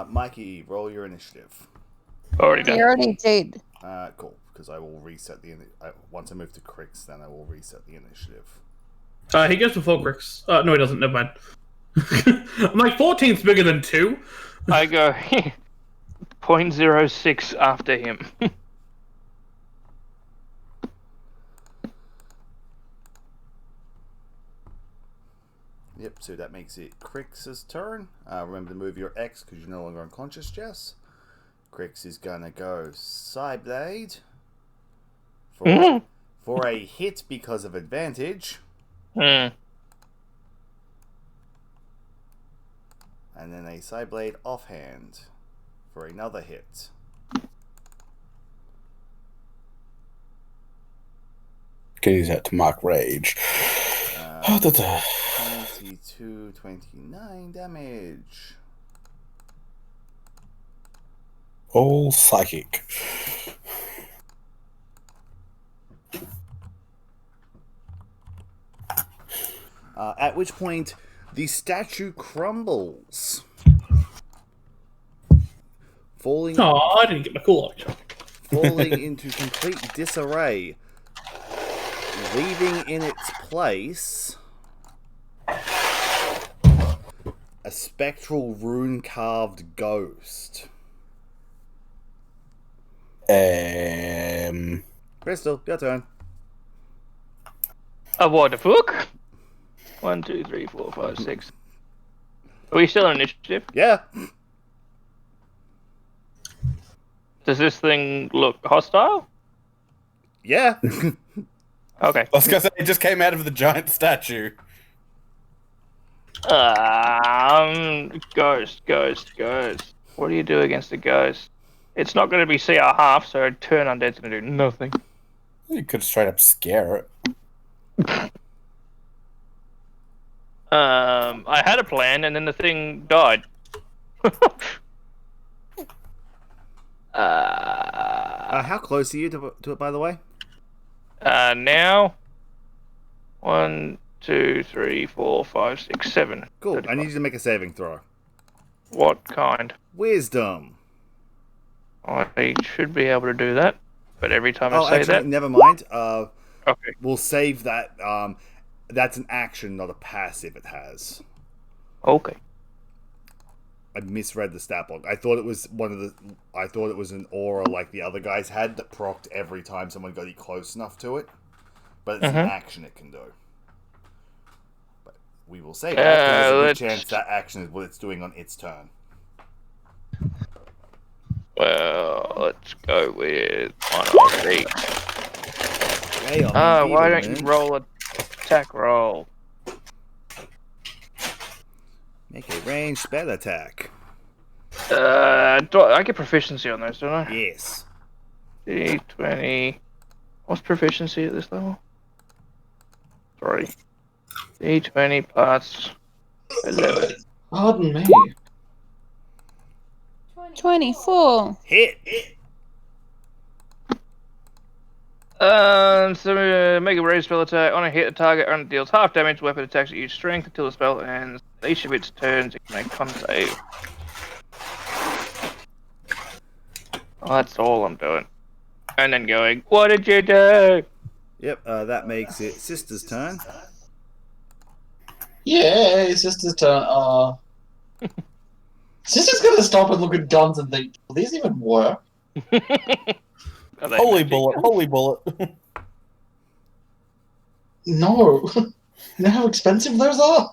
A: Mikey, roll your initiative.
C: Already done.
I: They already did.
A: Cool, because I will reset once I move to Cricks, then I will reset the initiative.
B: He goes before Cricks. No, he doesn't. Never mind. I'm like 14's bigger than 2.
C: I go 0.06 after him.
A: Yep, so that makes it Crix's turn. Remember to move your X because you're no longer unconscious, Jess. Crix is gonna go Psyblade for a hit because of advantage.
C: Hmm.
A: And then a Psyblade offhand for another hit.
E: Can use that to mark rage.
A: 22, 29 damage.
E: All psychic.
A: At which point, the statue crumbles. Falling.
B: Oh, I didn't get my cool option.
A: Falling into complete disarray. Leaving in its place a spectral rune-carved ghost. Crystal, your turn.
C: What the fuck? 1, 2, 3, 4, 5, 6. Are we still on initiative?
A: Yeah.
C: Does this thing look hostile?
A: Yeah.
C: Okay.
E: I was gonna say, it just came out of the giant statue.
C: Ghost. What do you do against a ghost? It's not going to be CR half, so turn undead's going to do nothing.
E: You could straight up scare it.
C: I had a plan, and then the thing died.
A: How close are you to it, by the way?
C: Now, 1, 2, 3, 4, 5, 6, 7.
A: Cool.
C: 35.
A: I need you to make a saving throw.
C: What kind?
A: Wisdom.
C: I should be able to do that, but every time I say
A: actually,
C: that,
A: never mind.
C: okay.
A: We'll save that. That's an action, not a passive. It has.
C: Okay.
A: I misread the stat block. I thought it was I thought it was an aura like the other guys had that procced every time someone got close enough to it. But it's an action it can do. But we will save that. There's a good chance that action is what it's doing on its turn.
C: Well, let's go with 103. Why don't you roll an attack roll?
A: Make a ranged spell attack.
C: I get proficiency on those, don't I?
A: Yes.
C: D20. What's proficiency at this level? 3. D20 plus 11.
H: Pardon me.
I: 24.
A: Hit.
C: So make a raised spell attack. On a hit, a target only deals half damage. Weapon attacks at use strength until the spell ends. Each of its turns, it can make con save. Oh, that's all I'm doing. And then going, what did you do?
A: Yep, that makes it Sister's turn.
H: Yeah, it's just his turn. Sister's gonna stop and look at guns and think, will these even work?
E: Holy bullet, holy bullet.
H: No. You know how expensive those are?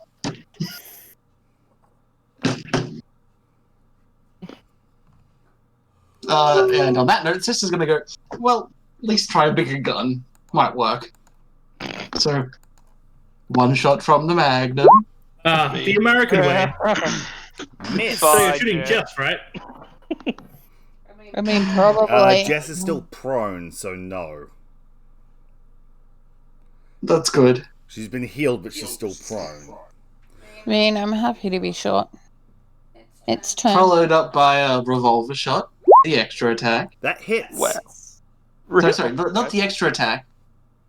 H: And on that note, Sister's gonna go, well, at least try a bigger gun. Might work. So, one shot from the Magnum.
B: The American way.
A: Miss.
B: So you're shooting Jess, right?
I: I mean, probably.
A: Jess is still prone, so no.
H: That's good.
A: She's been healed, but she's still prone.
I: I mean, I'm happy to be shot. It's turn.
H: Followed up by a revolver shot. The extra attack.
A: That hits.
C: Wow.
H: Sorry, not the extra attack.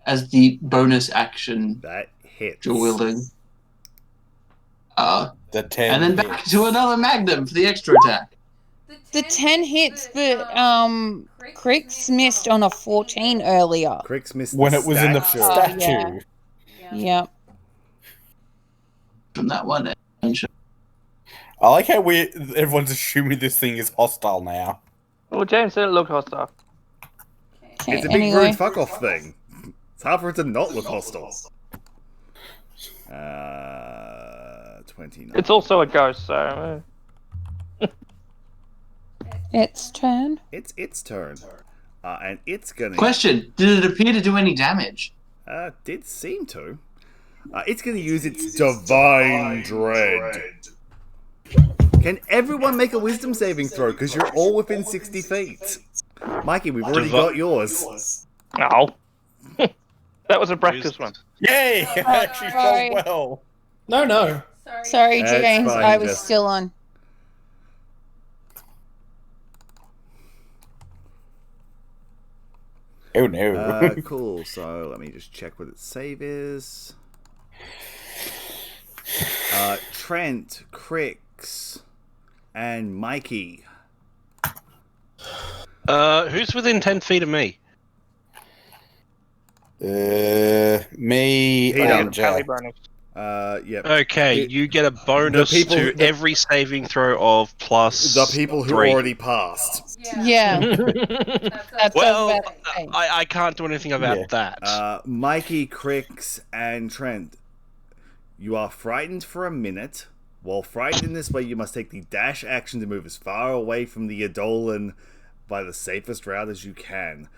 H: As the bonus action.
A: That hits.
H: Dual wielding.
E: The 10
H: and then back to another Magnum for the extra attack.
I: The 10 hits, but Crix missed on a 14 earlier.
A: Crix missed
E: when it was in the statue.
I: Yeah. Yep.
H: From that one.
E: I like how everyone's assuming this thing is hostile now.
C: Well, James said it looked hostile.
A: It's a big rude fuck off thing. It's hard for it to not look hostile. 29.
C: It's also a ghost, so.
I: Its turn.
A: It's its turn. And it's gonna.
H: Question: did it appear to do any damage?
A: Did seem to. It's gonna use its Divine Dread. Can everyone make a wisdom saving throw? Because you're all within 60 feet. Mikey, we've already got yours.
C: No. That was a practice one.
E: Yay! Actually
I: Sorry.
E: done well.
B: No.
I: Sorry,
A: That's
I: James.
A: fine,
I: I was
A: Jess.
I: still on.
E: Oh no.
A: Cool, so let me just check what its save is. Trent, Crix, and Mikey.
F: Who's within 10 feet of me?
E: Me
A: Peter.
E: and Jack.
A: Yep.
F: Okay, you get a bonus to every saving throw of plus
A: The people who
F: 3.
A: already passed.
I: Yeah. That's
F: Well,
I: about it.
F: I can't do anything about that.
A: Mikey, Crix, and Trent, you are frightened for a minute. While frightened in this way, you must take the dash action to move as far away from the Edolan by the safest route as you can.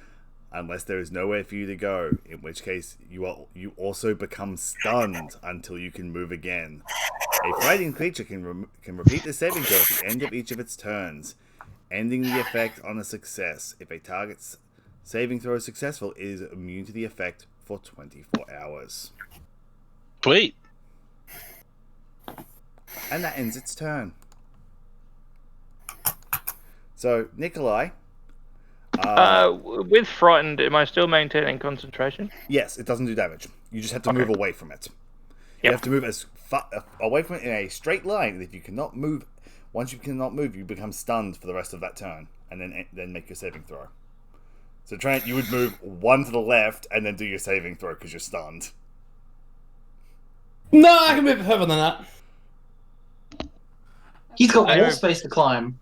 A: Unless there is nowhere for you to go, in which case you also become stunned until you can move again. A frightened creature can repeat the saving throw at the end of each of its turns, ending the effect on a success. If a target's saving throw is successful, it is immune to the effect for 24 hours.
F: Sweet.
A: And that ends its turn. So, Nikolai.
C: With frightened, am I still maintaining concentration?
A: Yes, it doesn't do damage. You just have to move away from it. You have to move as far away from it in a straight line. If you cannot move, once you cannot move, you become stunned for the rest of that turn, and then make your saving throw. So Trent, you would move one to the left and then do your saving throw because you're stunned.
B: No, I can move further than that.
H: He's got more space to climb.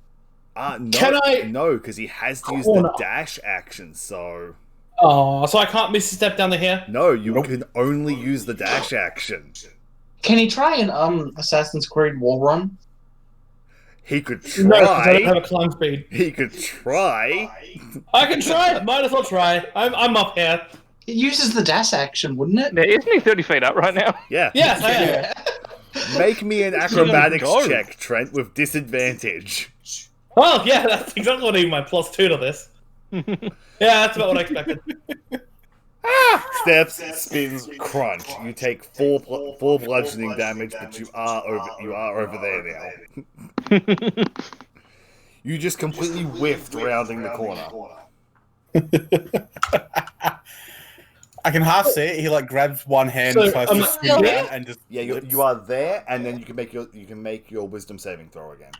A: No,
B: Can I-
A: No, because he has to use the dash action. So
B: Oh, so I can't miss a step down to here?
A: no, you can only use the dash action.
H: Can he try an Assassin's Creed wall run?
A: He could
B: No, because I don't have
A: try.
B: a climb speed.
A: He could try.
B: I can try. Might as well try. I'm up here.
H: It uses the dash action, wouldn't it?
C: Yeah, isn't he 30 feet up right now?
A: Yeah.
B: Yes, I am.
A: Make me an acrobatics
F: go.
A: check, Trent, with disadvantage.
B: Well, yeah, that's exactly what I need my +2 to this. Yeah, that's about what I expected.
A: Steps, spins, crunch. You take four bludgeoning damage, but you are over there now. You just completely whiffed rounding the corner.
E: I can half see it. He like grabs one hand,
B: So,
E: tries
B: I'm
E: to
B: still
E: swing
I: here?
E: down, and just
A: Yeah, you are there, and then you can make your wisdom saving throw again.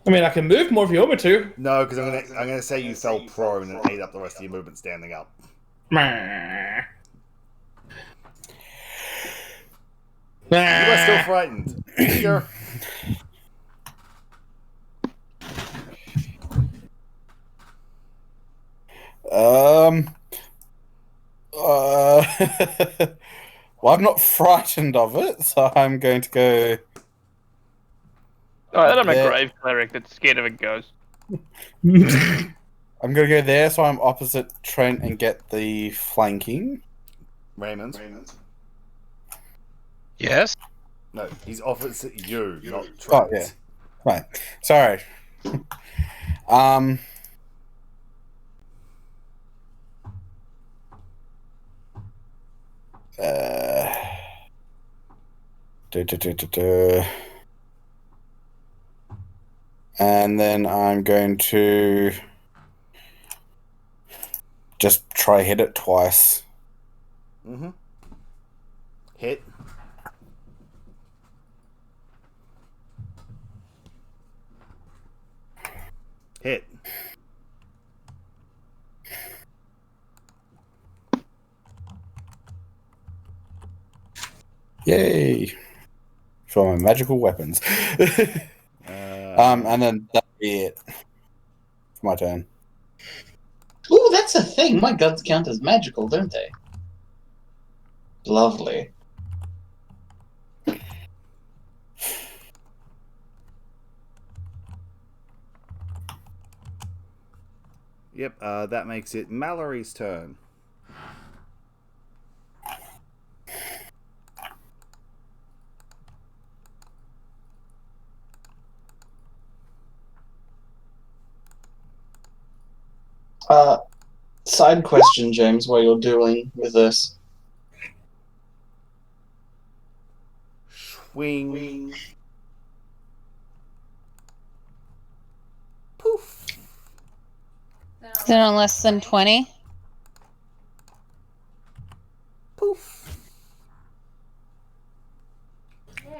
B: I mean, I can move more if you want me to.
A: No, because I'm gonna say you fell prone and ate up the rest of your movement standing up. You are still frightened. Peter.
E: Well, I'm not frightened of it, so I'm going to go.
C: Oh, I'm a
E: there.
C: grave cleric that's scared of a ghost.
E: I'm going to go there, so I'm opposite Trent and get the flanking.
A: Raymond.
F: Yes?
A: No, he's opposite you, not Trent.
E: Oh, yeah. Right. Sorry. And then I'm going to just try hit it twice.
A: Mm-hmm. Hit. Hit.
E: Yay! For my magical weapons. And then that'll be it. For my turn.
H: Ooh, that's a thing. My guns count as magical, don't they? Lovely.
A: Yep, that makes it Mallory's turn.
H: Side question, James, while you're dealing with this.
A: Swing. Poof.
I: Is it on less than 20?
A: Poof.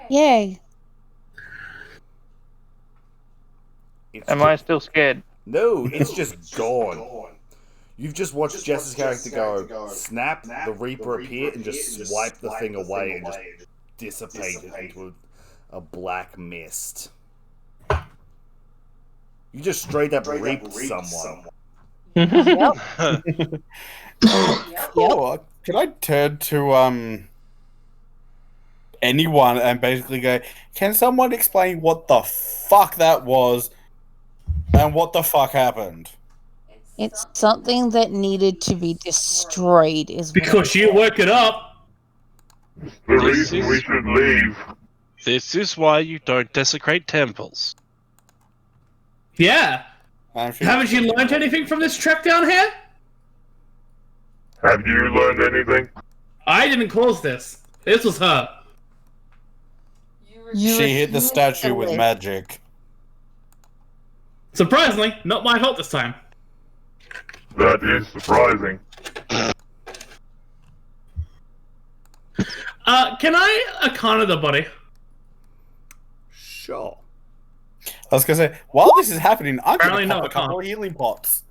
I: Yay.
C: Am I still scared?
A: No, it's just gone. You've just watched Jess's character go, snap, the Reaper appear, and just swipe the thing away and just dissipate it into a black mist. You just straight up reaped someone.
I: Yep.
E: Oh, can I turn to anyone and basically go, can someone explain what the fuck that was and what the fuck happened?
I: It's something that needed to be destroyed, is what
B: Because you woke it up.
G: The reason we should leave.
F: This is why you don't desecrate temples.
B: Yeah. Haven't you learned anything from this trek down here?
G: Have you learned anything?
B: I didn't cause this. This was her.
E: She hit the statue with magic.
B: Surprisingly, not my fault this time.
G: That is surprising.
B: Can I Arcana the body?
A: Sure.
E: I was gonna say, while this is happening, I'm
B: Apparently
E: gonna pop
B: not,
E: a couple
B: huh?
E: of healing pots.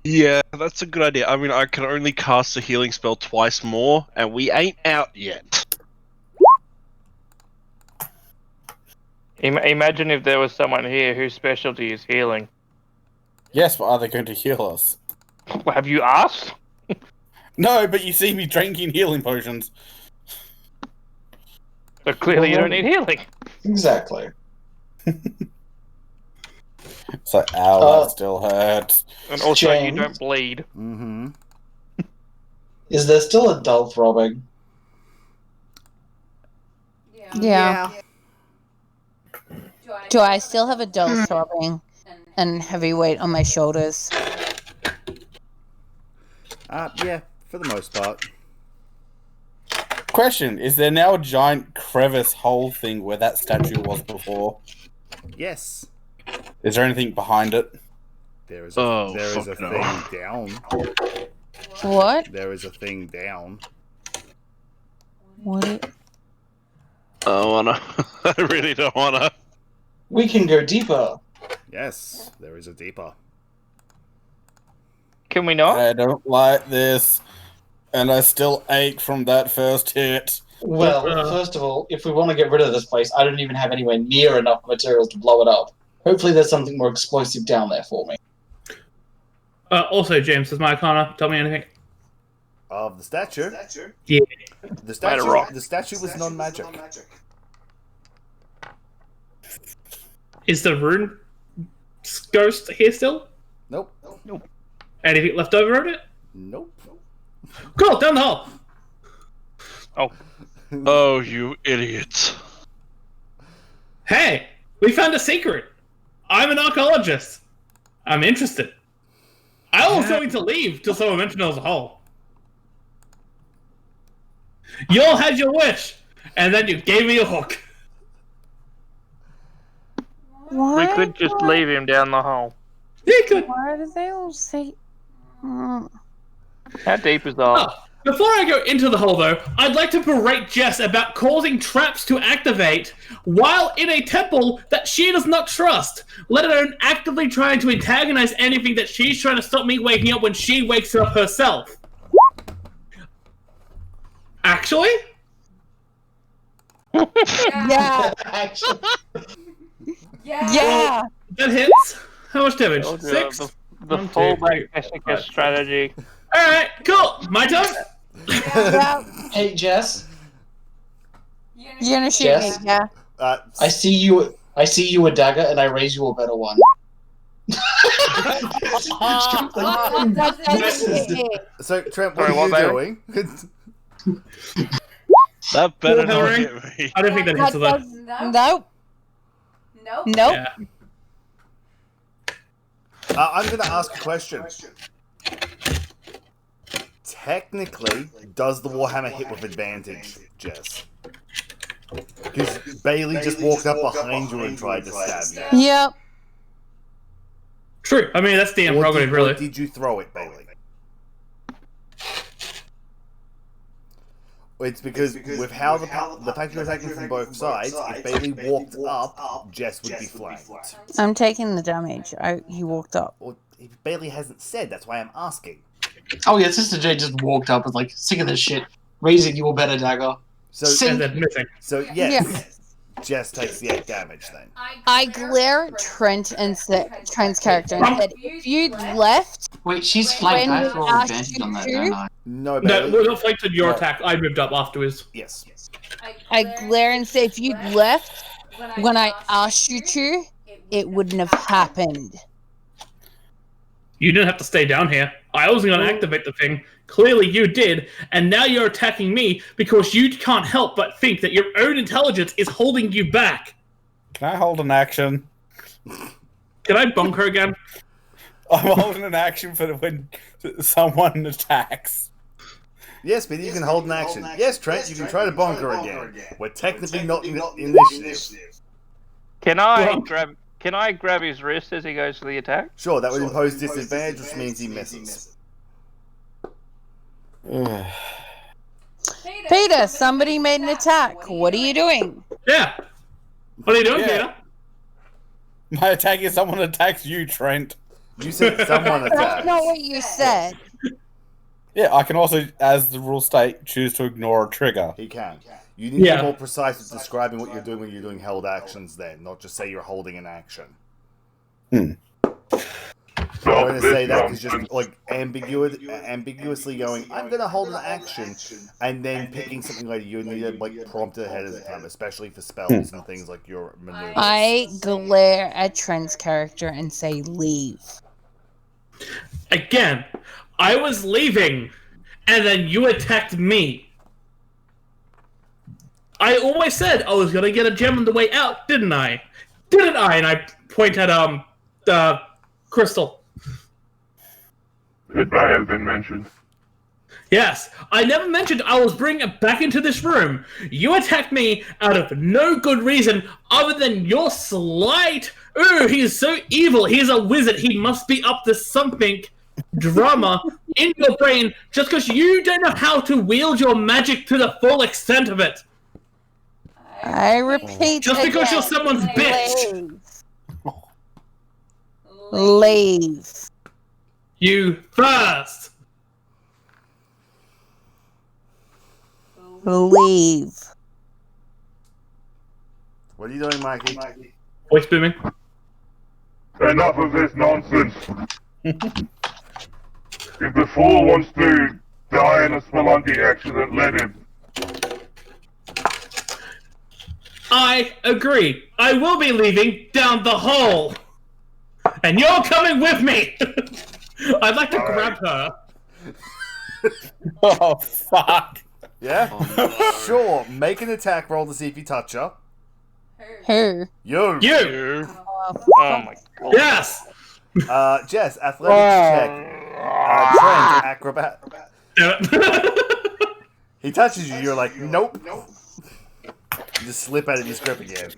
F: Yeah, that's a good idea. I mean, I can only cast a healing spell twice more, and we ain't out yet.
C: Imagine if there was someone here whose specialty is healing.
E: Yes, but are they going to heal us?
C: Have you asked?
E: No, but you see me drinking healing potions.
C: So clearly you don't need healing.
H: Exactly.
E: It's like, ow, that still hurts.
C: And also
H: James?
C: you don't bleed.
A: Mm-hmm.
H: Is there still a dull throbbing?
I: Yeah. Do I still have a dull throbbing and heavy weight on my shoulders?
A: Yeah, for the most part.
E: Question, is there now a giant crevice hole thing where that statue was before?
A: Yes.
E: Is there anything behind it?
A: There is a thing down.
I: What?
A: There is a thing down.
I: What?
F: I don't wanna. I really don't wanna.
H: We can go deeper.
A: Yes, there is a deeper.
C: Can we not?
E: I don't like this. And I still ache from that first hit.
H: Well, first of all, if we want to get rid of this place, I don't even have anywhere near enough materials to blow it up. Hopefully there's something more explosive down there for me.
B: Also, James, does my Arcana tell me anything?
A: Of the statue?
B: Yeah.
A: The statue was non-magic.
B: Is the rune ghost here still?
A: Nope.
B: Anything left over of it?
A: Nope.
B: Cool, down the hall.
F: Oh, you idiots.
B: Hey, we found a secret. I'm an archaeologist. I'm interested. I was going to leave till someone mentioned it was a hole. You all had your wish, and then you gave me a hook.
C: We could just leave him down the hole.
B: You could.
I: Why do they all say...
C: How deep is the hole?
B: Before I go into the hole, though, I'd like to berate Jess about causing traps to activate while in a temple that she does not trust, let alone actively trying to antagonize anything that she's trying to stop me waking up when she wakes up herself. Actually?
I: Yeah.
H: Actually,
I: Yeah.
B: That hits. How much damage?
C: Told you,
B: 6?
C: The
B: One, two,
C: fallback
B: three,
C: Jessica
B: 5.
C: strategy.
B: Alright, cool. My turn?
I: Yeah.
H: hey, Jess,
I: You're gonna shoot
H: Jess?
I: me, yeah.
H: I see you a dagger, and I raise you a better one.
I: That doesn't hit.
A: So, Trent, what
C: Sorry,
A: are
C: what,
A: you
C: baby?
A: doing?
F: That better not
B: Hillary?
F: hit me.
B: I don't think that hits
I: That
B: her.
I: does...
D: Nope.
I: Nope.
B: Yeah.
A: I'm going to ask a question. Technically, does the Warhammer hit with advantage, Jess? Because Bailey just walked up behind you and tried to stab you.
I: Yep.
B: True. I mean, that's DM prerogative,
A: Or
B: really.
A: did you throw it, Bailey? It's because with how the fact you're attacking from both sides, if Bailey walked up, Jess would be flanked.
I: I'm taking the damage. He walked up.
A: Well, if Bailey hasn't said, that's why I'm asking.
H: Oh yeah, Sister J just walked up and like, sick of this shit, raising you a better dagger.
A: So,
B: And then missing.
A: so yes, Jess takes the 8 damage then.
I: I glare at Trent and Trent's character and said, if you'd left,
H: Wait, she's flanked. I
I: When
H: have to roll
I: we
H: advantage
I: asked
H: on that,
I: you
H: don't
I: to-
H: I?
A: No,
B: No,
A: Bailey.
B: we're not flanked on your
A: No.
B: attack. I moved up afterwards.
A: Yes.
I: I glare and say, if you'd left when I asked you to, it wouldn't have happened.
B: You didn't have to stay down here. I wasn't going to activate the thing. Clearly you did, and now you're attacking me because you can't help but think that your own intelligence is holding you back.
E: Can I hold an action?
B: Can I bonk her again?
E: I'm holding an action for when someone attacks.
A: Yes, but you can hold an action. Yes, Trent, you can try to bonk her again. We're technically not in initiative.
C: Can I grab his wrist as he goes to the attack?
A: Sure, that would impose disadvantage, which means he misses.
I: Peter, somebody made an attack. What are you doing?
B: Yeah. What are you doing,
E: Yeah.
B: Peter?
E: My attack is someone attacks you, Trent.
A: You said someone
I: That's
A: attacked.
I: not what you said.
E: Yeah, I can also, as the rules state, choose to ignore a trigger.
A: He can. You need to
B: Yeah.
A: be more precise with describing what you're doing when you're doing held actions then, not just say you're holding an action. I'm going to say that is just like ambiguously going, I'm going to hold an action, and then picking something like you need to like prompt it ahead of the time, especially for spells and things like your maneuvers.
I: I glare at Trent's character and say, leave.
B: Again, I was leaving, and then you attacked me. I always said I was gonna get a gem on the way out, didn't I? Didn't I? And I point at Crystal.
G: It may have been mentioned.
B: Yes, I never mentioned I was bringing it back into this room. You attacked me out of no good reason other than your slight. Ooh, he is so evil. He's a wizard. He must be up to something. Drama in your brain just because you don't know how to wield your magic to the full extent of it.
I: I repeat
B: Just because
I: again,
B: you're someone's bitch.
I: Leave.
B: You first.
I: Leave.
A: What are you doing, Mikey?
B: Voice booming.
G: Enough of this nonsense. If the fool wants to die in a spelunking accident, let him.
B: I agree. I will be leaving down the hole. And you're coming with me. I'd like to grab her.
E: Oh, fuck.
A: Yeah? Sure, make an attack roll to see if you touch her.
I: Her.
A: You!
B: You!
C: Oh my god.
B: Yes!
A: Jess, athletics check. Trent, acrobat. He touches you, you're like, nope. You just slip out of his grip again.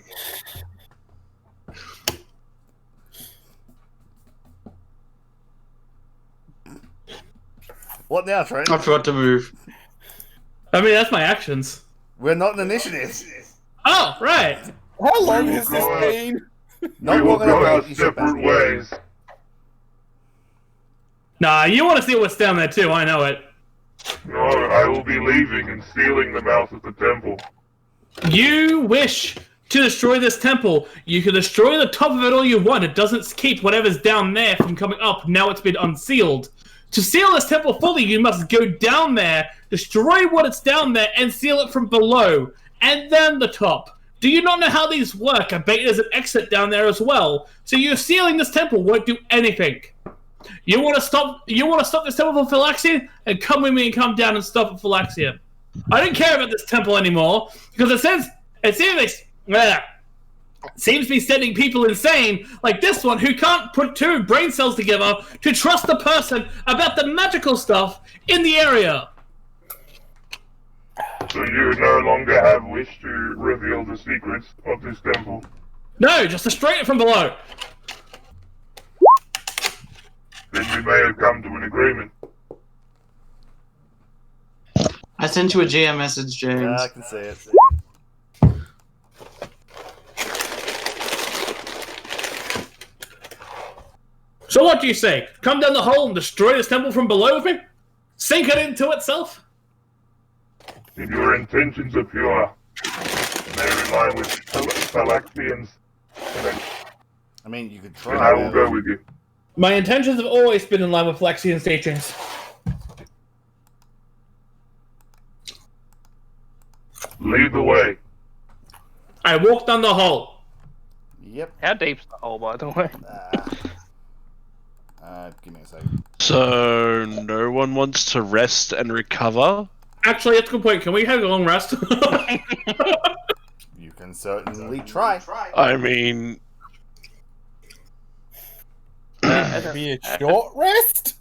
A: What now, Trent?
H: I forgot to move.
B: I mean, that's my actions.
A: We're not an initiative.
B: Oh, right.
E: How long has this been?
A: Not
G: We will
A: long
G: go
A: enough.
G: our
A: You should
G: separate ways.
B: Nah, you want to see what's down there too, I know it.
G: No, I will be leaving and sealing the mouth of the temple.
B: You wish to destroy this temple. You can destroy the top of it all you want. It doesn't keep whatever's down there from coming up. Now it's been unsealed. To seal this temple fully, you must go down there, destroy what is down there, and seal it from below. And then the top. Do you not know how these work? I bet there's an exit down there as well. So you sealing this temple won't do anything. You want to stop this temple from Phylaxian? And come with me and come down and stop at Phylaxian. I don't care about this temple anymore, because it seems to be sending people insane, like this one, who can't put two brain cells together to trust the person about the magical stuff in the area.
G: So you no longer have wish to reveal the secrets of this temple?
B: No, just destroy it from below.
G: Then we may have come to an agreement.
H: I sent you a GM message, James.
A: Yeah, I can see it.
B: So what do you say? Come down the hole and destroy this temple from below with me? Sink it into itself?
G: If your intentions are pure, and they're in line with Phylaxians,
A: I mean, you could
G: then
A: try.
G: I will go with you.
B: My intentions have always been in line with Phylaxian's teachings.
G: Lead the way.
B: I walk down the hole.
A: Yep.
C: How deep's the hole, by the way?
A: Give me a second.
F: So no one wants to rest and recover.
B: Actually, that's a good point. Can we have a long rest?
A: You can certainly try.
F: I mean,
E: Be a short rest?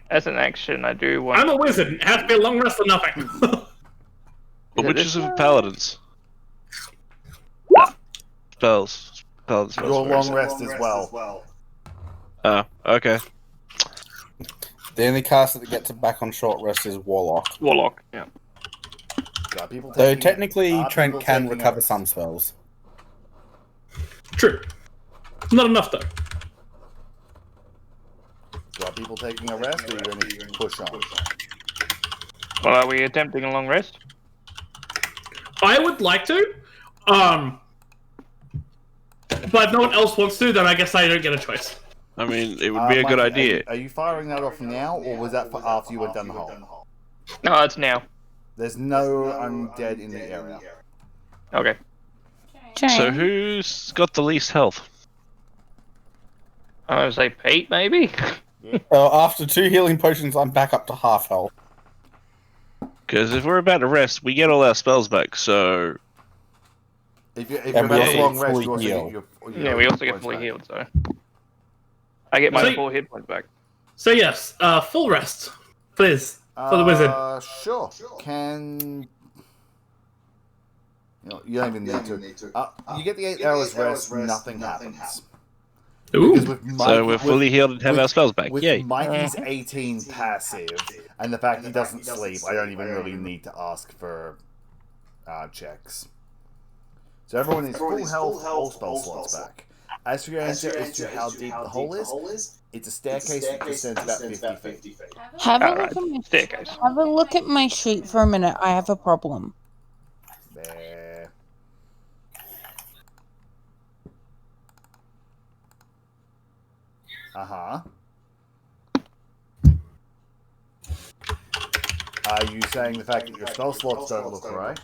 C: As an action, I do want.
B: I'm a wizard. It has to be a long rest or nothing.
F: well, witches are paladins. Spells. Paladins.
A: Your long rest as well.
F: Oh, okay.
E: The only caster that gets it back on short rest is Warlock.
C: Warlock, yeah.
A: People
E: So
A: taking-
E: technically,
A: are
E: Trent
A: people
E: can
A: taking
E: recover
A: a-
E: some spells.
B: True. Not enough, though.
A: Are people taking a rest, or are you going to push on?
C: Well, are we attempting a long rest?
B: I would like to. But if no one else wants to, then I guess I don't get a choice.
F: I mean, it would be a good
A: Mikey,
F: idea.
A: Are you firing that off now, or was that for after you went down the hole?
C: No, it's now.
A: There's no undead in the area.
C: Okay.
F: So who's got the least health?
C: I would say Pete, maybe?
E: After 2 healing potions, I'm back up to half health.
F: Because if we're about to rest, we get all our spells back, so...
A: If you're
E: And
A: about
E: we
A: a long
E: get
A: rest,
E: fully
A: you also
E: healed.
A: get your
C: Yeah, we also get
A: points
C: fully
A: back.
C: healed, so. I get my
B: So-
C: 4 hit points back.
B: So yes, full rest, please, for the wizard.
A: Sure. Can... You don't even need to. You get the 8 hours rest, nothing happens.
B: Ooh.
A: Because with
F: So we're fully healed and have our spells back.
A: With
F: Yay.
A: Mikey's 18 passive, and the fact he doesn't sleep, I don't even really need to ask for checks. So everyone is full health, all spell slots back. As for your answer as to how deep the hole is, it's a staircase that descends about 50 feet.
I: Have a look
C: Alright,
I: at my
C: staircase.
I: Have a look at my sheet for a minute. I have a problem.
A: There. Uh-huh. Are you saying the fact that your spell slots don't look right?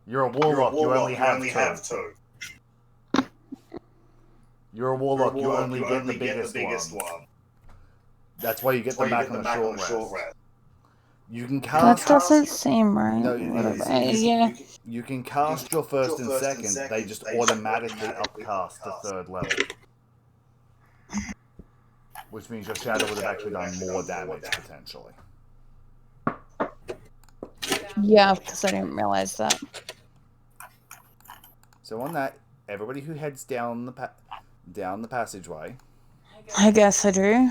A: You're a warlock, you only have two. You're a warlock, you only get the biggest one. That's why you get them back on a short rest. You can
I: That
A: cast...
I: doesn't seem right.
A: No,
I: Yeah.
A: you can cast your first and second, they just automatically upcast to 3rd level. Which means your shadow would have actually done more damage, potentially.
I: Yeah, because I didn't realize that.
A: So on that, everybody who heads down the passageway...
I: I guess I do.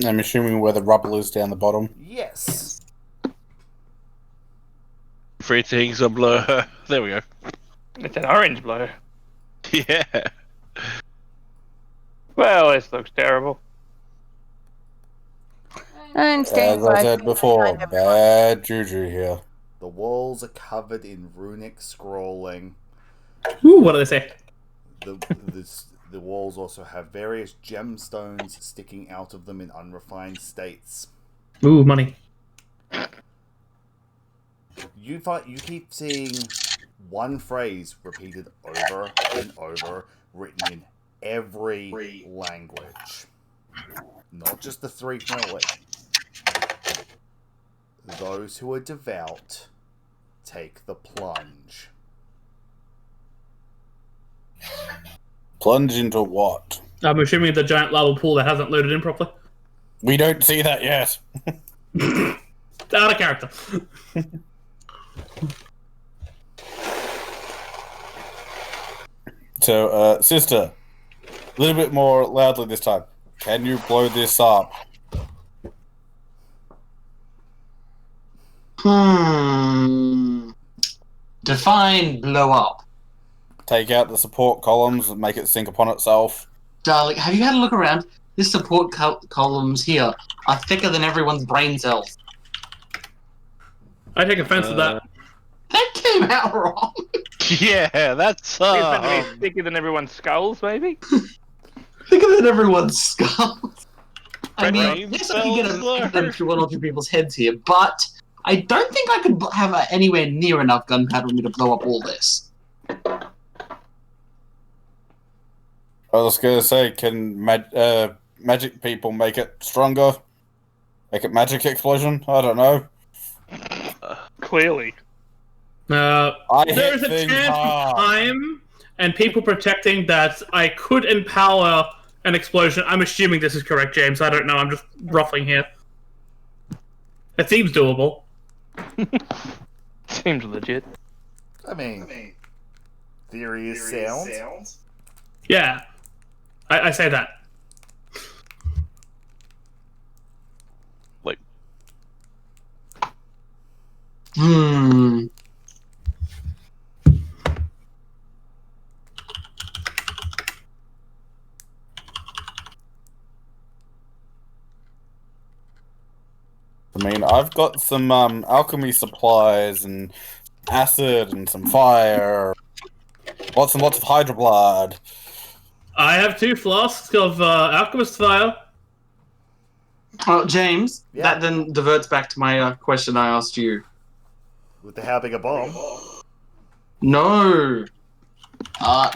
E: I'm assuming where the rubble is down the bottom.
A: Yes.
F: Everything's a blur. There we go.
C: It's an orange blur.
F: Yeah.
C: Well, this looks terrible.
E: As I said before, bad juju here.
A: The walls are covered in runic scrolling.
B: Ooh, what do they say?
A: The walls also have various gemstones sticking out of them in unrefined states.
B: Ooh, money.
A: You keep seeing one phrase repeated over and over, written in every language. Not just the 3 familiar. Those who are devout take the plunge.
E: Plunge into what?
B: I'm assuming the giant lava pool that hasn't loaded in properly.
E: We don't see that yet.
B: Out of character.
E: So, sister, a little bit more loudly this time. Can you blow this up?
H: Define blow up.
E: Take out the support columns and make it sink upon itself.
H: Darling, have you had a look around? This support columns here are thicker than everyone's brain cells.
B: I take offense to that.
H: That came out wrong.
F: Yeah, that's
C: It's meant to be thicker than everyone's skulls, maybe?
H: Thicker than everyone's skulls. I mean,
F: Brain
H: yes, I can get
F: cells
H: them through one or two people's heads here, but I don't think I could have anywhere near enough gunpowder for me to blow up all this.
E: I was going to say, can magic people make it stronger? Make it magic explosion? I don't know.
C: Clearly.
B: There
E: hit
B: is a
E: things
B: chance
E: hard.
B: of time and people protecting that I could empower an explosion. I'm assuming this is correct, James. I don't know. I'm just ruffling here. It seems doable.
C: Seems legit.
A: I mean, theory is sound.
B: Yeah. I say that.
F: Like,
E: I mean, I've got some alchemy supplies and acid and some fire. Lots and lots of hydro blood.
B: I have 2 flasks of alchemist fire.
H: Oh, James,
A: Yeah.
H: that then diverts back to my question I asked you.
A: With the how big a bomb?
H: No.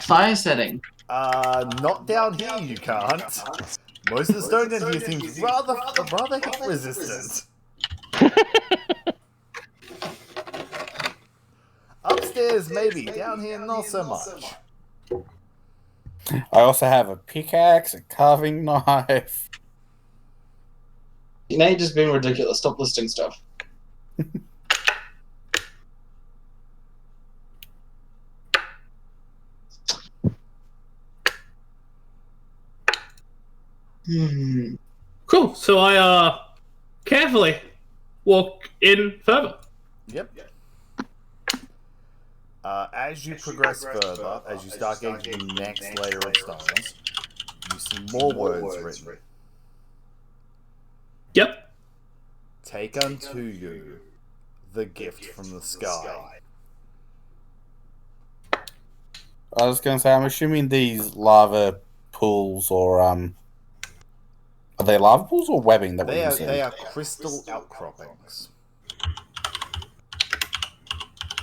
H: Fire setting.
A: Not down here you can't. Most of the stone down here seems rather heat resistant. Upstairs maybe, down here not so much.
E: I also have a pickaxe, a carving knife.
H: Now you're just being ridiculous. Stop listing stuff.
B: Cool. So I carefully walk in further.
A: Yep. As you progress further, as you start getting to the next layer of stones, you see more words written.
B: Yep.
A: Take unto you the gift from the sky.
E: I was going to say, I'm assuming these lava pools or are they lava pools or webbing that we can see?
A: They are crystal outcroppings.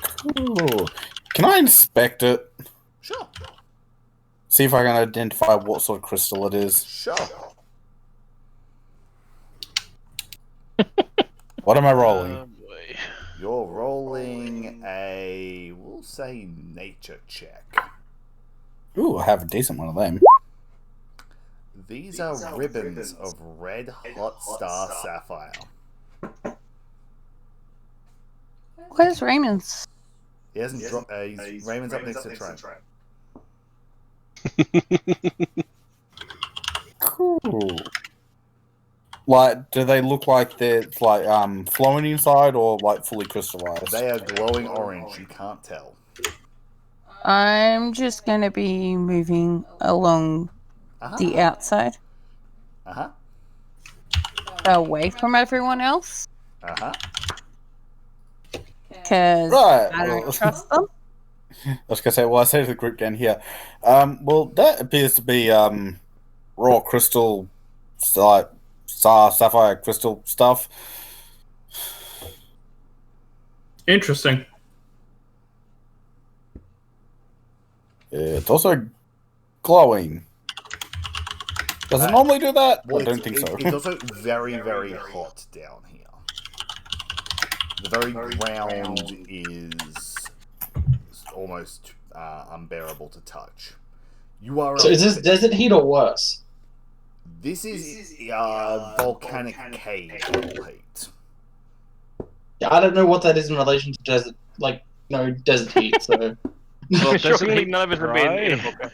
E: Cool. Can I inspect it?
A: Sure.
E: See if I can identify what sort of crystal it is.
A: Sure.
E: What am I rolling?
A: You're rolling a, we'll say, nature check.
E: Ooh, I have a decent one of them.
A: These are ribbons of red hot star sapphire.
I: Where's Raymond's?
A: He hasn't dropped. Raymond's up next to Trent.
E: Cool. Like, do they look like they're like flowing inside or like fully crystallized?
A: They are glowing orange. You can't tell.
I: I'm just gonna be moving along the outside, away from everyone else, because I don't trust them.
E: I was gonna say, well, I say to the group down here, well, that appears to be raw crystal, like sapphire crystal stuff.
B: Interesting.
E: It's also glowing. Does it normally do that? Well, I don't think so.
A: It's also very, very hot down here. The very ground is almost unbearable to touch. You are.
H: So is this desert heat or worse?
A: This is volcanic cave heat.
H: Yeah, I don't know what that is in relation to desert, desert heat. So.
C: Well, surely none of us have been in a volcano.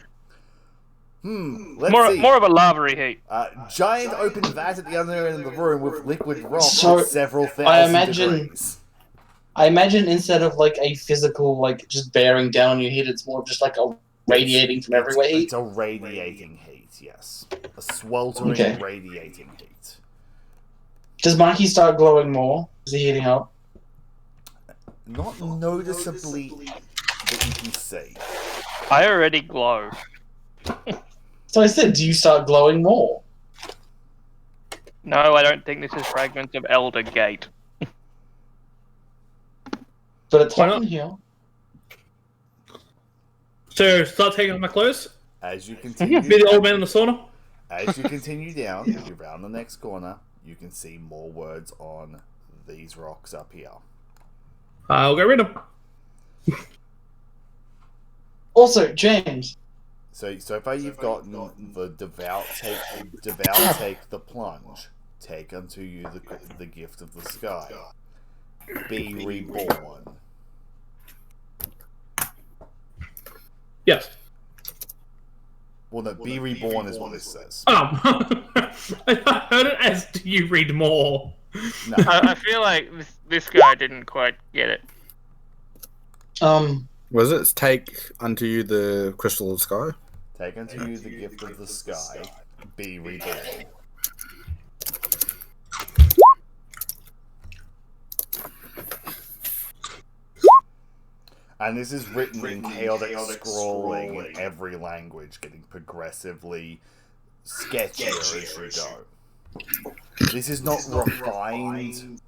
A: Let's see.
C: More of a lava heat.
A: Giant open vat at the other end of the room with liquid rock
H: So,
A: at several thousand degrees.
H: I imagine instead of like a physical, like just bearing down on your heat, it's more just like a radiating from everywhere heat.
A: It's a radiating heat, yes. A sweltering radiating heat.
H: Does Mikey start glowing more? Is he heating up?
A: Not noticeably that you can see.
C: I already glow.
H: So I said, do you start glowing more?
C: No, I don't think this is fragments of Elder Gate.
H: But it's hot in here.
B: So start taking off my clothes.
A: As you continue,
B: be the old man in the sauna.
A: As you continue down, you round the next corner, you can see more words on these rocks up here.
B: I'll go read them.
H: Also, James.
A: So far you've gotten the devout take the plunge, take unto you the gift of the sky, be reborn.
B: Yes.
A: Well, no, be reborn is what this says.
B: I heard it as, do you read more?
A: No.
C: I feel like this guy didn't quite get it.
E: Was it take unto you the crystal of the sky?
A: Take unto you the gift of the sky, be reborn. And this is written in chaotic scrolling in every language, getting progressively sketchier as you go. This is not refined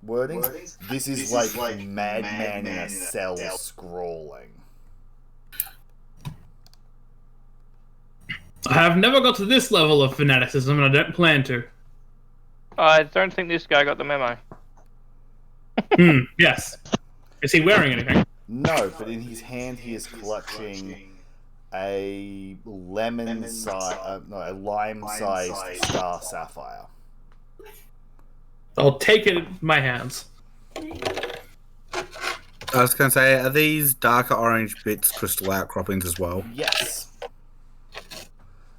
A: wording. This is like madman in a cell scrolling.
B: I have never got to this level of fanaticism, and I don't plan to.
C: I don't think this guy got the memo.
B: Yes. Is he wearing anything?
A: No, but in his hand he is clutching a lime-sized star sapphire.
B: I'll take it in my hands.
E: I was going to say, are these darker orange bits crystal outcroppings as well?
A: Yes.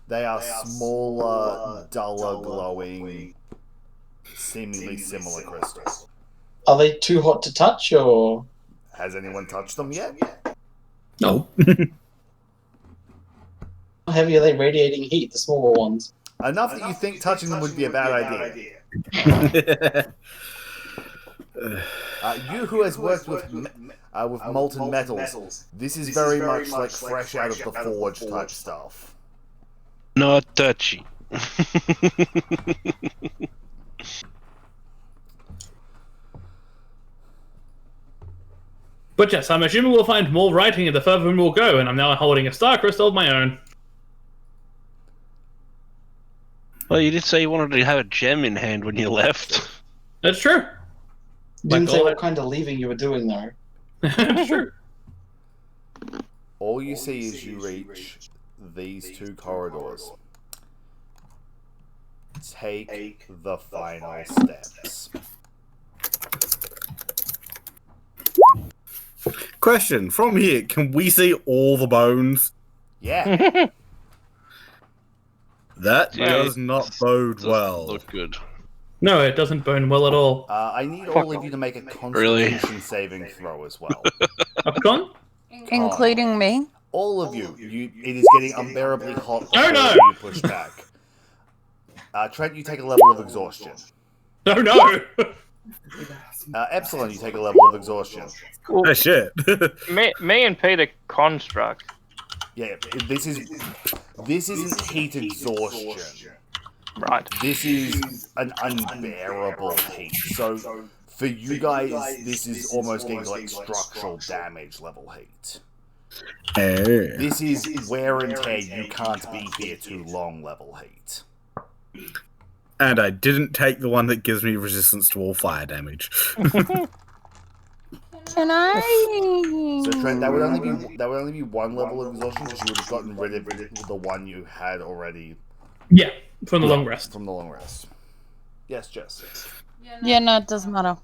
A: They are smaller, duller glowing, seemingly similar crystals.
H: Are they too hot to touch, or...?
A: Has anyone touched them yet?
L: No.
H: How heavy are they radiating heat? The smaller ones.
A: Enough that you think touching them would be a bad idea. You who has worked with molten metals, this is very much like fresh out of the forge type stuff.
F: Not touchy.
B: But yes, I'm assuming we'll find more writing the further we'll go, and I'm now holding a star crystal of my own.
F: Well, you did say you wanted to have a gem in hand when you left.
B: That's true.
H: Didn't say what kind of leaving you were doing though.
B: That's true.
A: All you see as you reach these two corridors. Take the final steps.
E: Question: from here, can we see all the bones?
A: Yeah.
E: That does not bode well.
F: Look good.
B: No, it doesn't bone well at all.
A: I need all of you to make a Constitution saving throw as well.
B: Upcon?
I: Including me.
A: All of you. It is getting unbearably hot.
B: Oh no!
A: You push back. Trent, you take a level of exhaustion.
B: Oh no!
A: Epsilon, you take a level of exhaustion.
E: Oh shit!
C: me and Peter construct.
A: Yeah, this isn't heat exhaustion.
C: Right.
A: This is an unbearable heat. So for you guys, this is almost getting to like structural damage level heat. This is wear and tear. You can't be here too long level heat.
E: And I didn't take the one that gives me resistance to all fire damage.
I: Can I?
A: So Trent, that would only be one level of exhaustion because you would have gotten rid of the one you had already.
B: Yeah, from the long rest.
A: From the long rest. Yes, Jess.
I: Yeah, no, it doesn't matter.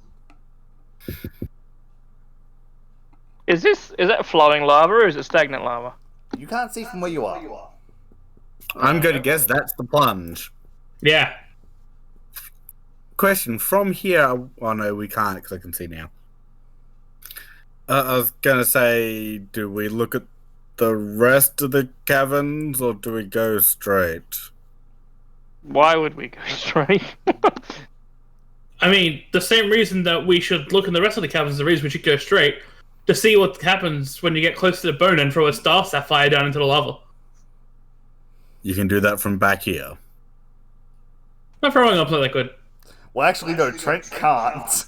C: Is that flowing lava or is it stagnant lava?
A: You can't see from where you are.
E: I'm going to guess that's the plunge.
B: Yeah.
E: Question: from here, oh no, we can't because I can see now. I was going to say, do we look at the rest of the caverns or do we go straight?
C: Why would we go straight?
B: I mean, the same reason that we should look in the rest of the caverns is the reason we should go straight. To see what happens when you get close to the bone and throw a star sapphire down into the lava.
E: You can do that from back here.
B: Not throwing up like that good.
A: Well, actually, no, Trent can't.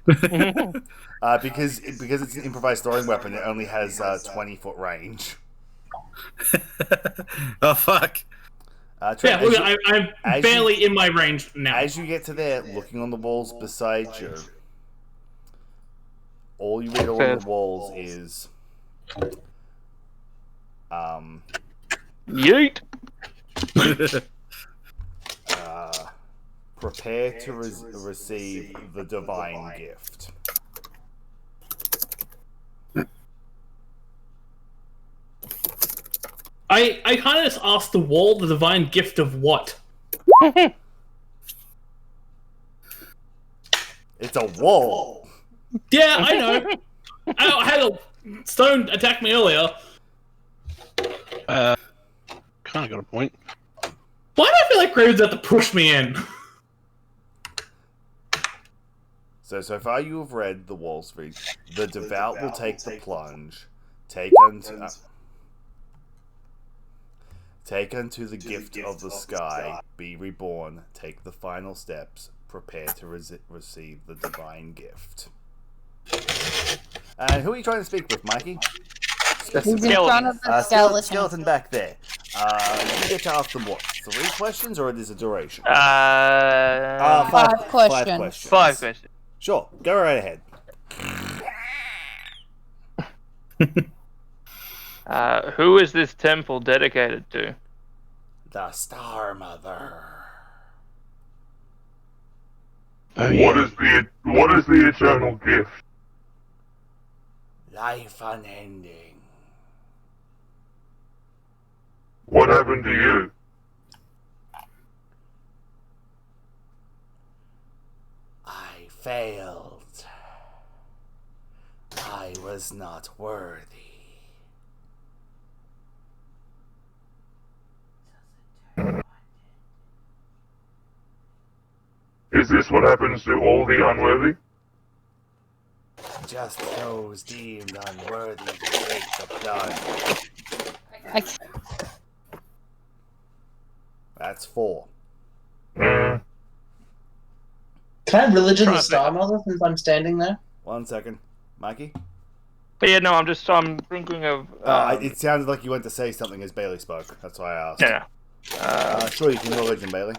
A: Because it's an improvised throwing weapon, it only has 20-foot range.
E: Oh, fuck.
B: Trent, yeah, I'm barely in my range now.
A: As you get to there, looking on the walls beside you, all you read on the walls is...
C: Yeet!
A: Prepare to receive the divine gift.
B: I kind of just asked the wall the divine gift of what?
A: It's a wall.
B: Yeah, I know. I had a stone attack me earlier.
F: Kind of got a point.
B: Why do I feel like Graves have to push me in?
A: So far you have read the walls read. The devout will take the plunge. Take unto the gift of the sky. Be reborn. Take the final steps. Prepare to receive the divine gift. And who are you trying to speak with, Mikey?
I: He's in front of the skeleton.
A: Skeleton back there. You get to ask them what? 3 questions, or it is a duration?
I: 5 questions.
C: 5 questions.
A: Sure, go right ahead.
C: Who is this temple dedicated to?
A: The Star Mother.
G: What is the eternal gift?
A: Life unending.
G: What happened to you?
A: I failed. I was not worthy.
G: Is this what happens to all the unworthy?
A: Just those deemed unworthy to take the blood. That's 4.
H: Can I religion the Star Mother since I'm standing there?
A: 1 second. Mikey?
C: But yeah, no, I'm thinking of...
A: it sounded like you went to say something as Bailey spoke. That's why I asked.
C: Yeah.
A: Sure, you can religion, Bailey.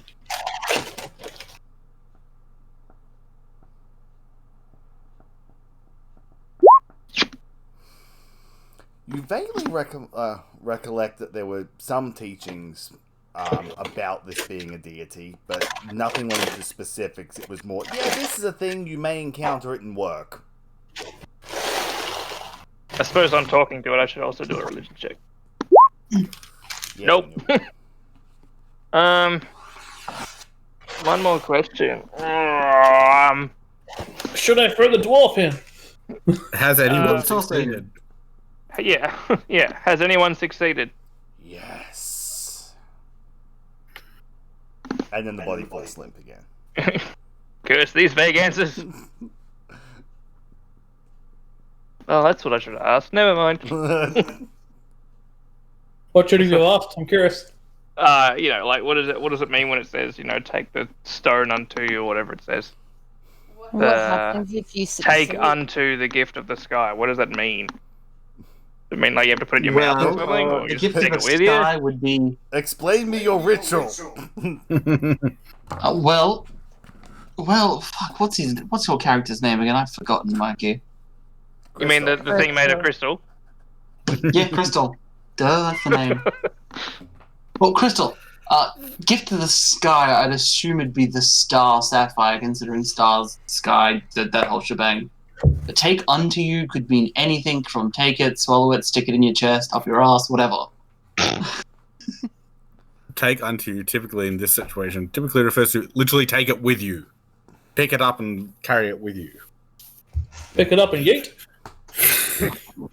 A: You vaguely recollect that there were some teachings about this being a deity, but nothing went into specifics. It was more, yeah, this is a thing, you may encounter it in work.
C: I suppose I'm talking to it, I should also do a religion check.
A: Yeah,
C: nope. One more question.
B: Should I throw the dwarf in?
E: Has anyone succeeded?
C: Yeah, yeah. Has anyone succeeded?
A: Yes. And then the body falls limp again.
C: Curse these vague answers. Oh, that's what I should have asked. Never mind.
B: What should you have asked? I'm curious.
C: You know, like what does it mean when it says, you know, take the stone unto you or whatever it says?
I: What happens if you succeed?
C: Take unto the gift of the sky. What does that mean? Does it mean like you have to put it in your mouth or something? Or
H: The
C: you
H: gift
C: just
H: of
C: take
H: the
C: it with you?
H: sky would be...
A: Explain me your ritual.
H: Well, fuck. What's your character's name again? I've forgotten, Mikey.
C: You mean the thing made of crystal?
H: Yeah, Crystal. Duh, that's the name. Well, Crystal. Gift of the sky. I'd assume it'd be the star sapphire, considering stars, sky, that whole shebang. But take unto you could mean anything from take it, swallow it, stick it in your chest, up your ass, whatever.
E: Take unto you, typically in this situation, typically refers to literally take it with you. Pick it up and carry it with you.
B: Pick it up and yeet.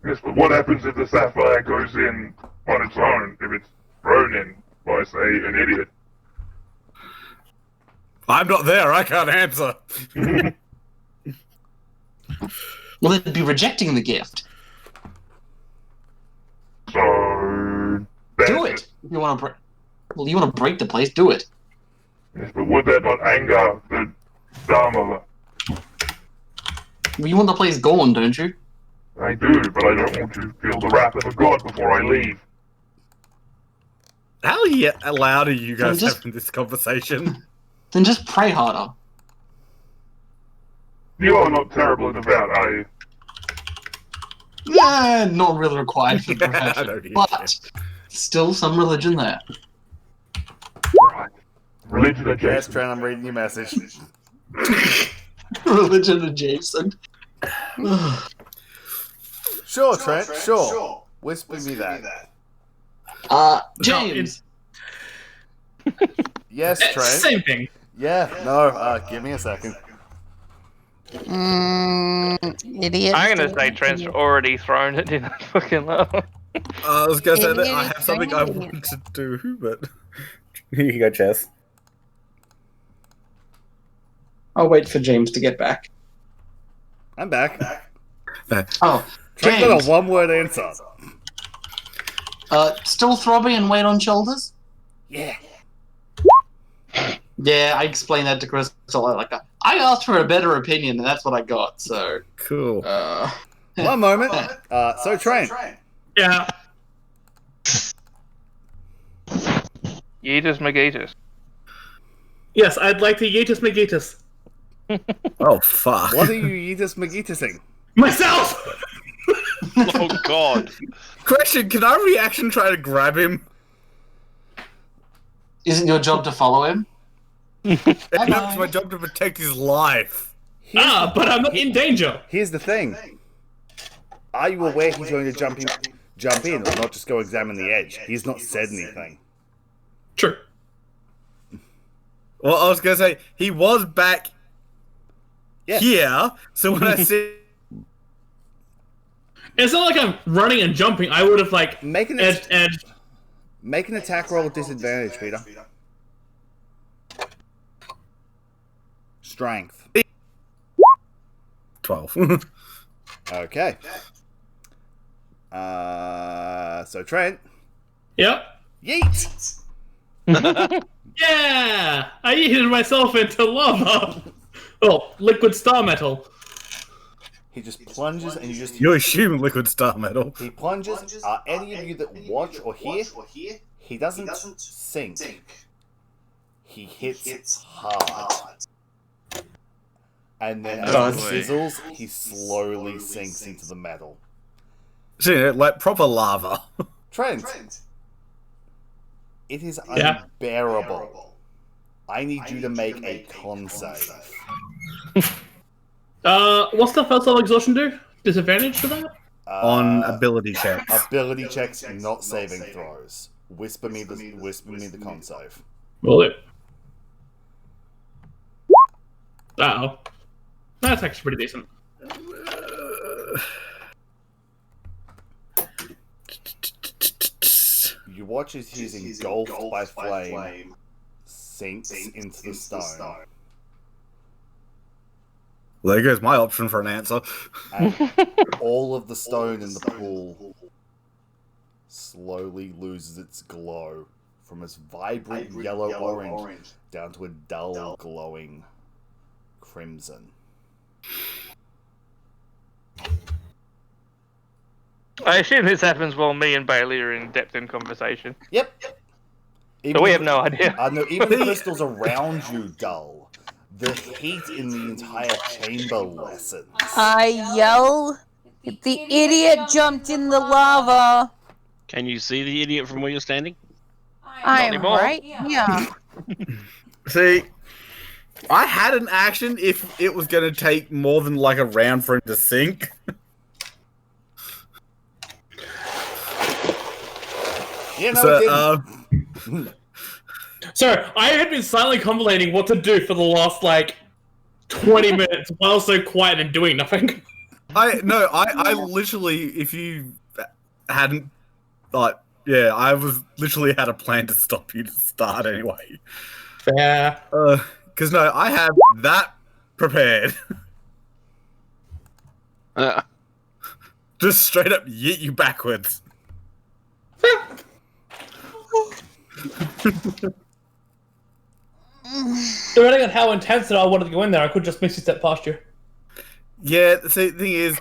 G: Yes, but what happens if the sapphire goes in on its own, if it's thrown in by, say, an idiot?
E: I'm not there, I can't answer.
H: Well, it'd be rejecting the gift.
G: So...
H: Do it! If you want to you want to break the place, do it.
G: Yes, but would that not anger the Dharma?
H: Well, you want the place gone, don't you?
G: I do, but I don't want to feel the wrath of a god before I leave.
E: How loud are you guys having this conversation?
H: Then just pray harder.
G: You are not terribly devout, are you?
H: Yeah, not really required for the profession, but still some religion there.
G: Right. Religion adjacent.
A: Yes, Trent, I'm reading your message.
H: Religion adjacent.
A: Sure, Trent, sure. Whisper me that.
H: James.
A: Yes, Trent.
B: Same thing.
A: Yeah, no, give me a second.
I: Idiot.
C: I'm gonna say Trent's already thrown it in the fucking level.
E: I was gonna say that I
I: Idiot.
E: have something I want to do, but here you go, Chess.
H: I'll wait for James to get back.
A: I'm back.
H: Oh,
A: Trent got a one-word answer.
H: Still throbby and weight on shoulders?
A: Yeah.
H: Yeah, I explained that to Crystal. I asked for a better opinion, and that's what I got. So
E: cool.
A: One moment. So Trent.
B: Yeah.
C: Yeetus McGeetus.
B: Yes, I'd like to Yeetus McGeetus.
E: Oh, fuck.
A: What are you Yeetus McGeetusing?
B: Myself!
F: Oh, God.
E: Question, can I reaction try to grab him?
H: Isn't your job to follow him?
E: It's my job to protect his life.
B: But I'm not in danger.
A: Here's the thing. Are you aware he's going to jump in, or not just go examine the edge? He's not said anything.
B: True.
E: Well, I was going to say, he was back here, so when I see...
B: It's not like I'm running and jumping. I would have, like, edged.
A: Make an attack roll with disadvantage, Peter. strength?
E: 12.
A: Okay. So Trent.
B: Yep.
A: Yeet!
B: Yeah! I yeeted myself into lava. Oh, liquid star metal.
A: He just plunges and you just...
E: You assume liquid star metal.
A: He plunges. Any of you that watch or hear, he doesn't sink. He hits hard. And then as
F: Oh,
A: it
F: boy.
A: sizzles, he slowly sinks into the metal.
E: See, like proper lava.
A: Trent. It is
B: Yeah.
A: unbearable. I need you to make a con save.
B: What's the first level exhaustion do? Disadvantage for that?
E: On ability checks.
A: Ability checks, not saving throws. Whisper me the con save.
B: Will it? Uh-oh. That's actually pretty decent.
A: You watch as he's engulfed by flame, sinks into the stone.
E: Well, there goes my option for an answer.
A: And all of the stone in the pool slowly loses its glow from its vibrant yellow-orange down to a dull glowing crimson.
C: I assume this happens while me and Bailey are in depth in conversation.
A: Yep.
C: So we have no idea.
A: No, even the crystals around you dull. The heat in the entire chamber lessens.
I: I yell. The idiot jumped in the lava.
F: Can you see the idiot from where you're standing?
I: I'm
C: anymore.
I: right here.
E: See, I had an action if it was going to take more than like a round for him to sink.
A: Yeah, no, it didn't.
B: So, I had been silently contemplating what to do for the last, 20 minutes while so quiet and doing nothing.
E: I literally, if you hadn't, I was literally had a plan to stop you to start anyway.
B: Fair.
E: Because no, I have that prepared. Just straight up yeet you backwards.
B: Depending on how intense that I wanted to go in there, I could just misty step past you.
E: Yeah, see, the thing is,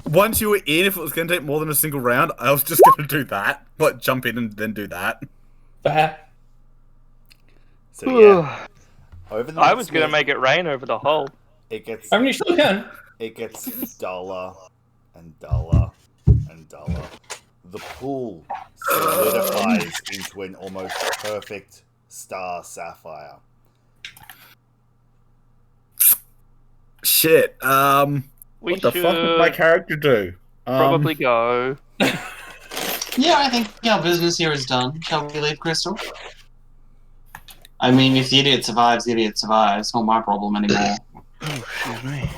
E: once you were in, if it was going to take more than a single round, I was just going to do that. Jump in and then do that.
B: Fair.
A: So yeah,
C: I was going to make it rain over the hole.
A: It gets.
B: I mean, you still can.
A: It gets duller and duller and duller. The pool solidifies into an almost perfect star sapphire.
E: Shit. What the fuck did my character do?
C: Probably go.
H: Yeah, I think our business here is done. Shall we leave, Crystal? I mean, if the idiot survives, the idiot survives. It's not my problem anymore.
F: Oh, excuse me.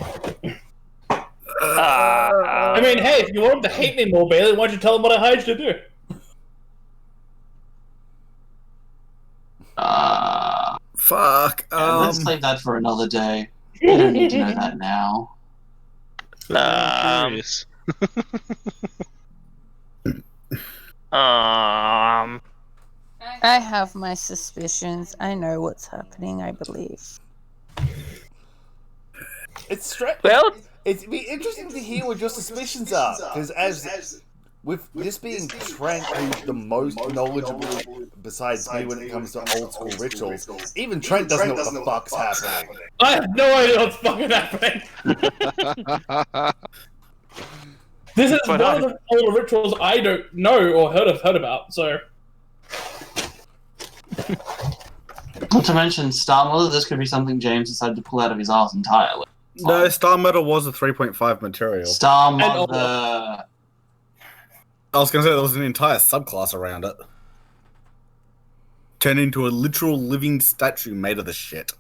B: I mean, hey, if you want him to hate me more, Bailey, why don't you tell him what I hired you to do?
E: Fuck.
H: Let's leave that for another day. We don't need to know that now.
F: Curious.
I: I have my suspicions. I know what's happening, I believe.
A: It's straight.
C: Well,
A: It'd be interesting to hear what your suspicions are, because as with this being Trent, who's the most knowledgeable besides me when it comes to old school rituals, even Trent doesn't know what the fuck's happening.
B: I have no idea what's fucking happening. This is one of the older rituals I don't know or heard about, so...
H: Not to mention Star Mother, this could be something James decided to pull out of his ass entirely.
E: No, Star Metal was a 3.5 material.
H: Star Mother...
E: I was going to say there was an entire subclass around it. Turned into a literal living statue made of the shit.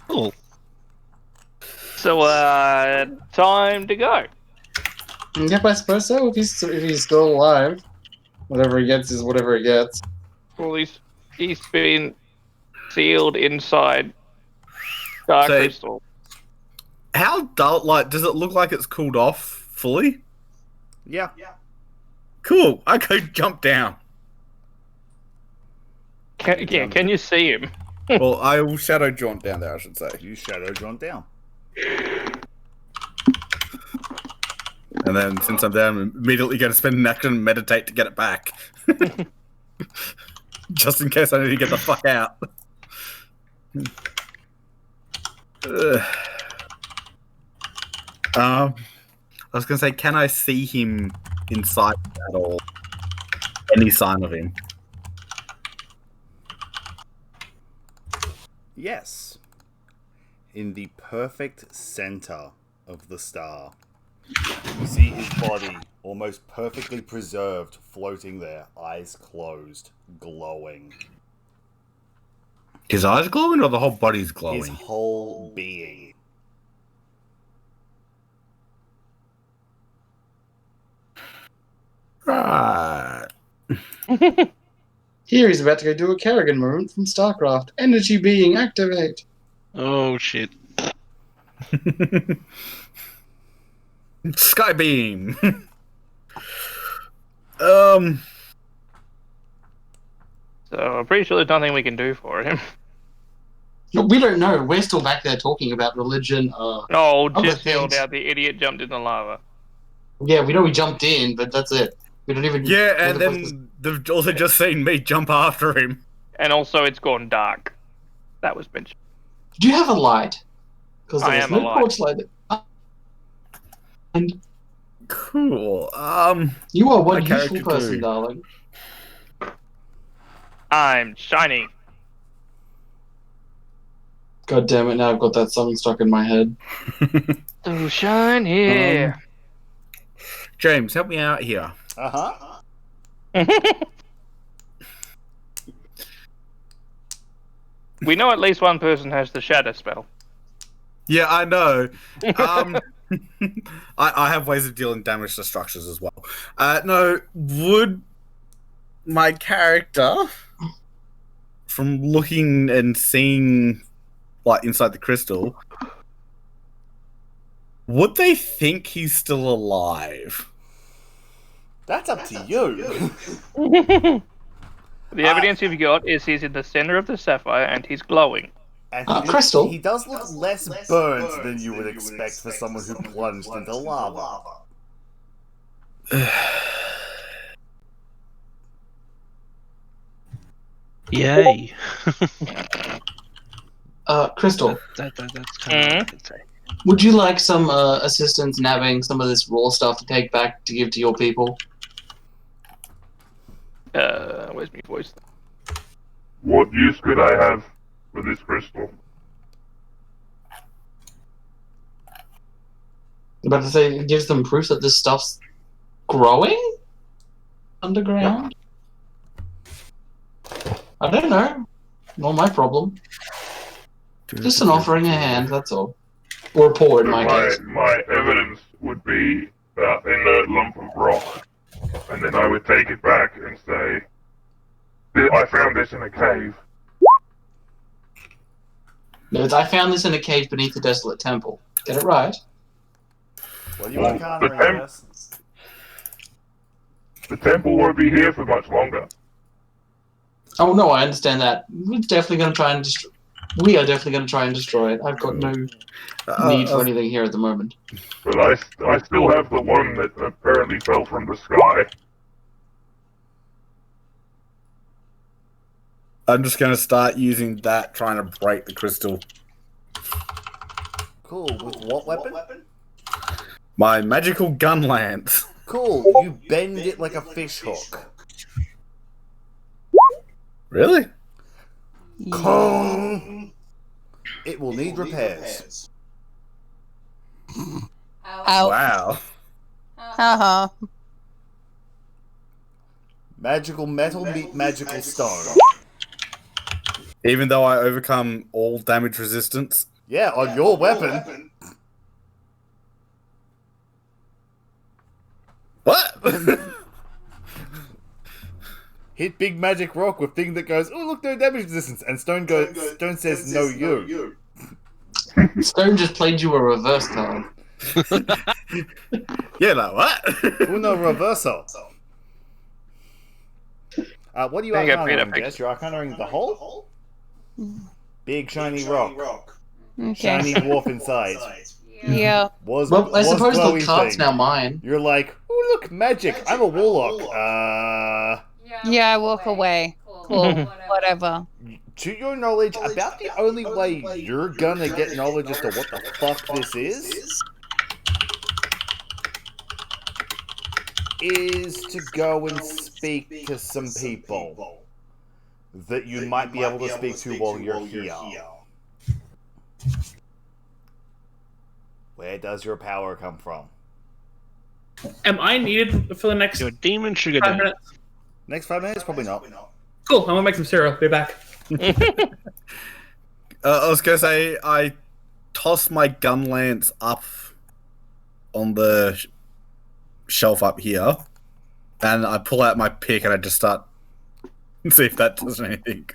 F: Cool.
C: So, time to go.
L: Yep, I suppose so. If he's still alive, whatever he gets is whatever he gets.
C: Well, he's been sealed inside Dark
E: So-
C: crystal.
E: How dull? Like, does it look like it's cooled off fully?
A: Yeah.
E: Cool. I go jump down.
C: Can you see him?
E: Well, I will shadow jaunt down there, I should say.
A: You shadow jaunt down.
E: And then, since I'm there, I'm immediately going to spend an action and meditate to get it back. Just in case I need to get the fuck out. I was going to say, can I see him inside at all? Any sign of him?
A: Yes. In the perfect center of the star, you see his body almost perfectly preserved, floating there, eyes closed, glowing.
E: His eyes glowing or the whole body's glowing?
A: His whole being.
E: Right.
L: Here he's about to go do a Kerrigan moment from StarCraft. Energy being activate.
F: Oh shit.
E: Skybeam.
C: So I'm pretty sure there's nothing we can do for him.
L: We don't know. We're still back there talking about religion.
C: No,
L: other
C: just yelled
L: things.
C: out the idiot jumped in the lava.
L: Yeah, we know we jumped in, but that's it. We don't even.
E: Yeah,
L: know
E: and
L: the place
E: then they've also just seen me jump after him.
C: And also it's gone dark. That was mentioned.
L: Do you have a light? Because
C: I
L: there was
C: am
L: no
C: a light.
L: torchlight. And
E: Cool.
L: you are
E: my
L: one useful
E: character
L: person,
E: too.
L: darling.
C: I'm shiny.
L: God damn it! Now I've got that song stuck in my head.
C: So shine here.
E: James, help me out here.
C: We know at least one person has the shadow spell.
E: Yeah, I know. I have ways of dealing damage to structures as well. No, would my character, from looking and seeing, like, inside the crystal, would they think he's still alive?
A: That's up to you.
C: The evidence you've got is he's in the center of the sapphire and he's glowing.
A: And
L: Crystal.
A: He does look less burnt than you would expect for someone who plunged into lava.
F: Yay.
L: Crystal,
F: That's kind of what I can say.
L: would you like some assistance nabbing some of this raw stuff to take back to give to your people?
C: Where's my voice?
G: What use could I have for this crystal?
L: I'm about to say it gives them proof that this stuff's growing underground. I don't know. Not my problem. Just an offering a hand, that's all. Or a paw in my case.
G: My evidence would be an inert lump of rock, and then I would take it back and say, I found this in a cave.
L: No, I found this in a cave beneath the desolate temple. Get it right?
A: What do you want, Connor? Yes.
G: The temple won't be here for much longer.
L: Oh no, I understand that. We're definitely going to try and destroy. We are definitely going to try and destroy it. I've got no need for anything here at the moment.
G: But I still have the one that apparently fell from the sky.
E: I'm just going to start using that, trying to break the crystal.
A: Cool. With what weapon?
E: My magical gun lance.
A: Cool. You bend it like a fish hook.
E: Really?
A: Kong. It will need repairs.
I: Ow.
E: Wow.
I: Uh-huh.
A: Magical metal meet magical stone.
E: Even though I overcome all damage resistance.
A: Yeah, on your weapon.
E: What?
A: Hit big magic rock with thing that goes, oh look, no damage resistance, and stone says no you.
L: Stone just played you a reverse card.
E: Yeah, like what?
A: Uno reverso. What are you
C: There you go,
A: arcanaing,
C: Peter.
A: Jess? You're arcanaing the hole? Big shiny rock.
I: Okay.
A: Shiny dwarf inside.
I: Yeah.
L: Well, I suppose the
A: glowing
L: card's
A: thing.
L: now mine.
A: You're like, oh look, magic. I'm a warlock.
I: Yeah, I walk away. Cool. Whatever.
A: To your knowledge, about the only way you're gonna get knowledge as to what the fuck this is to go and speak to some people that you might be able to speak to while you're here. Where does your power come from?
B: Am I needed for the next
F: Your demon sugar
B: 5
F: daddy.
B: minutes?
A: Next 5 minutes? Probably not.
B: Cool, I'm gonna make some cereal. Be back.
E: I was gonna say I toss my gun lance up on the shelf up here, and I pull out my pick and I just start see if that does anything.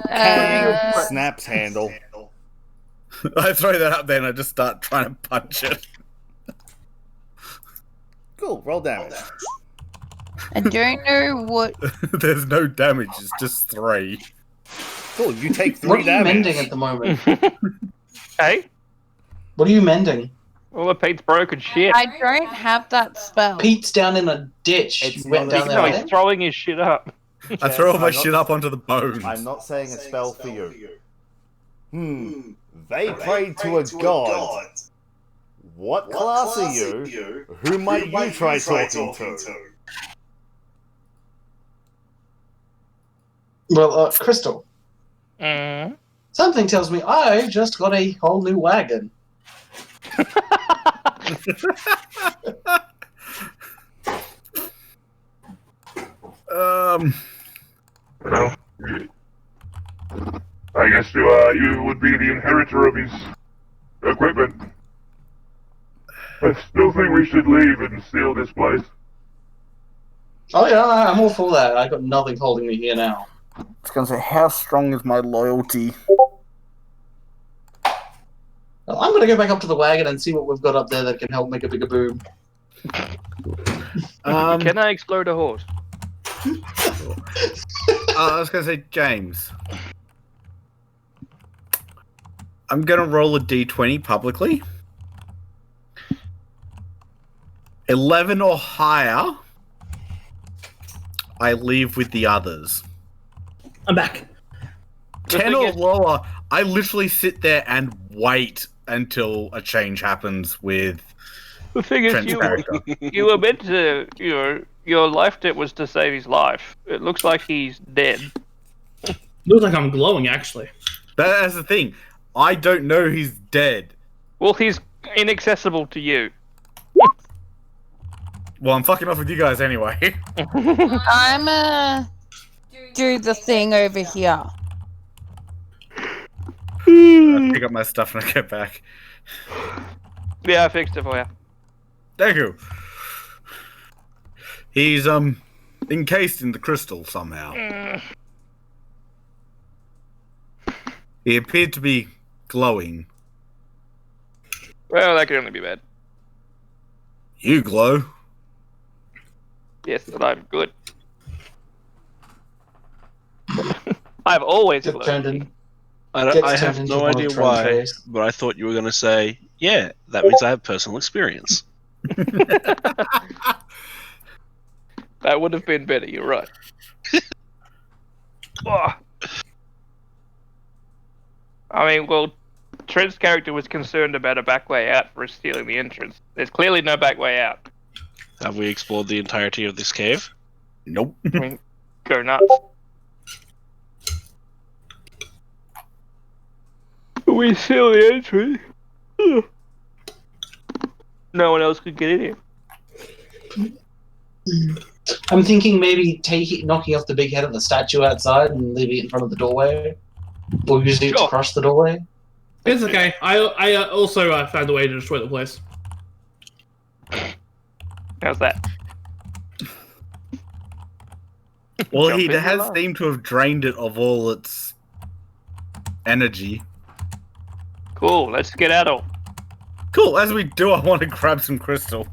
A: Snaps handle.
E: I throw that up there and I just start trying to punch it.
A: Cool, roll damage.
I: I don't know what.
E: There's no damage, it's just 3.
A: Cool, you take 3
L: What are you
A: damage.
L: mending at the moment?
C: Hey?
L: What are you mending?
C: All of Pete's broken shit.
I: I don't have that spell.
L: Pete's down in a ditch.
A: It's
L: You went
A: not a
L: down
C: No,
L: there.
C: he's
L: with him?
C: throwing his shit up.
E: I throw all my
A: I'm not-
E: shit up onto the bones.
A: I'm not saying a spell for you. They prayed to a god. What class are you? Who might you try talking to?
L: Well, Crystal,
C: Mm.
L: something tells me I just got a whole new wagon.
G: Well, I guess you would be the inheritor of his equipment. I still think we should leave and steal this place.
L: Oh yeah, I'm all for that. I got nothing holding me here now.
E: I was gonna say, how strong is my loyalty?
L: Well, I'm gonna go back up to the wagon and see what we've got up there that can help make a bigger boom.
C: Can I explode a horse?
E: I was gonna say, James. I'm gonna roll a d20 publicly. 11 or higher, I leave with the others.
B: I'm back.
E: 10 or lower, I literally sit there and wait until a change happens with
C: The thing is,
E: Trent's character.
C: you were meant to, your life debt was to save his life. It looks like he's dead.
B: Looks like I'm glowing, actually.
E: That's the thing. I don't know he's dead.
C: Well, he's inaccessible to you.
E: Well, I'm fucking off with you guys anyway.
I: I'm do the thing over here.
E: I pick up my stuff and I get back.
C: Yeah, I fixed it for you.
E: Thank you. He's encased in the crystal somehow. He appeared to be glowing.
C: Well, that could only be bad.
E: You glow.
C: Yes, but I'm good. I've always
L: Get
C: glowed.
L: turned in.
F: I
L: Gets
F: have
L: turned
F: no
L: into one of
F: idea
L: Trent's
F: why,
L: rays.
F: but I thought you were going to say, yeah, that means I have personal experience.
C: That would have been better, you're right. Oh. I mean, well, Trent's character was concerned about a back way out for stealing the entrance. There's clearly no back way out.
F: Have we explored the entirety of this cave?
E: Nope.
C: I mean, go nuts. We seal the entry. No one else could get in here.
L: I'm thinking maybe knocking off the big head of the statue outside and leaving it in front of the doorway. Or using it to
C: Sure.
L: crush the doorway.
B: It's okay. I also found a way to destroy the place.
C: How's that?
E: Well,
C: Jump
E: he
C: in the
E: has
C: line.
E: seemed to have drained it of all its energy.
C: Cool, let's skedaddle.
E: Cool, as we do, I want to grab some crystal.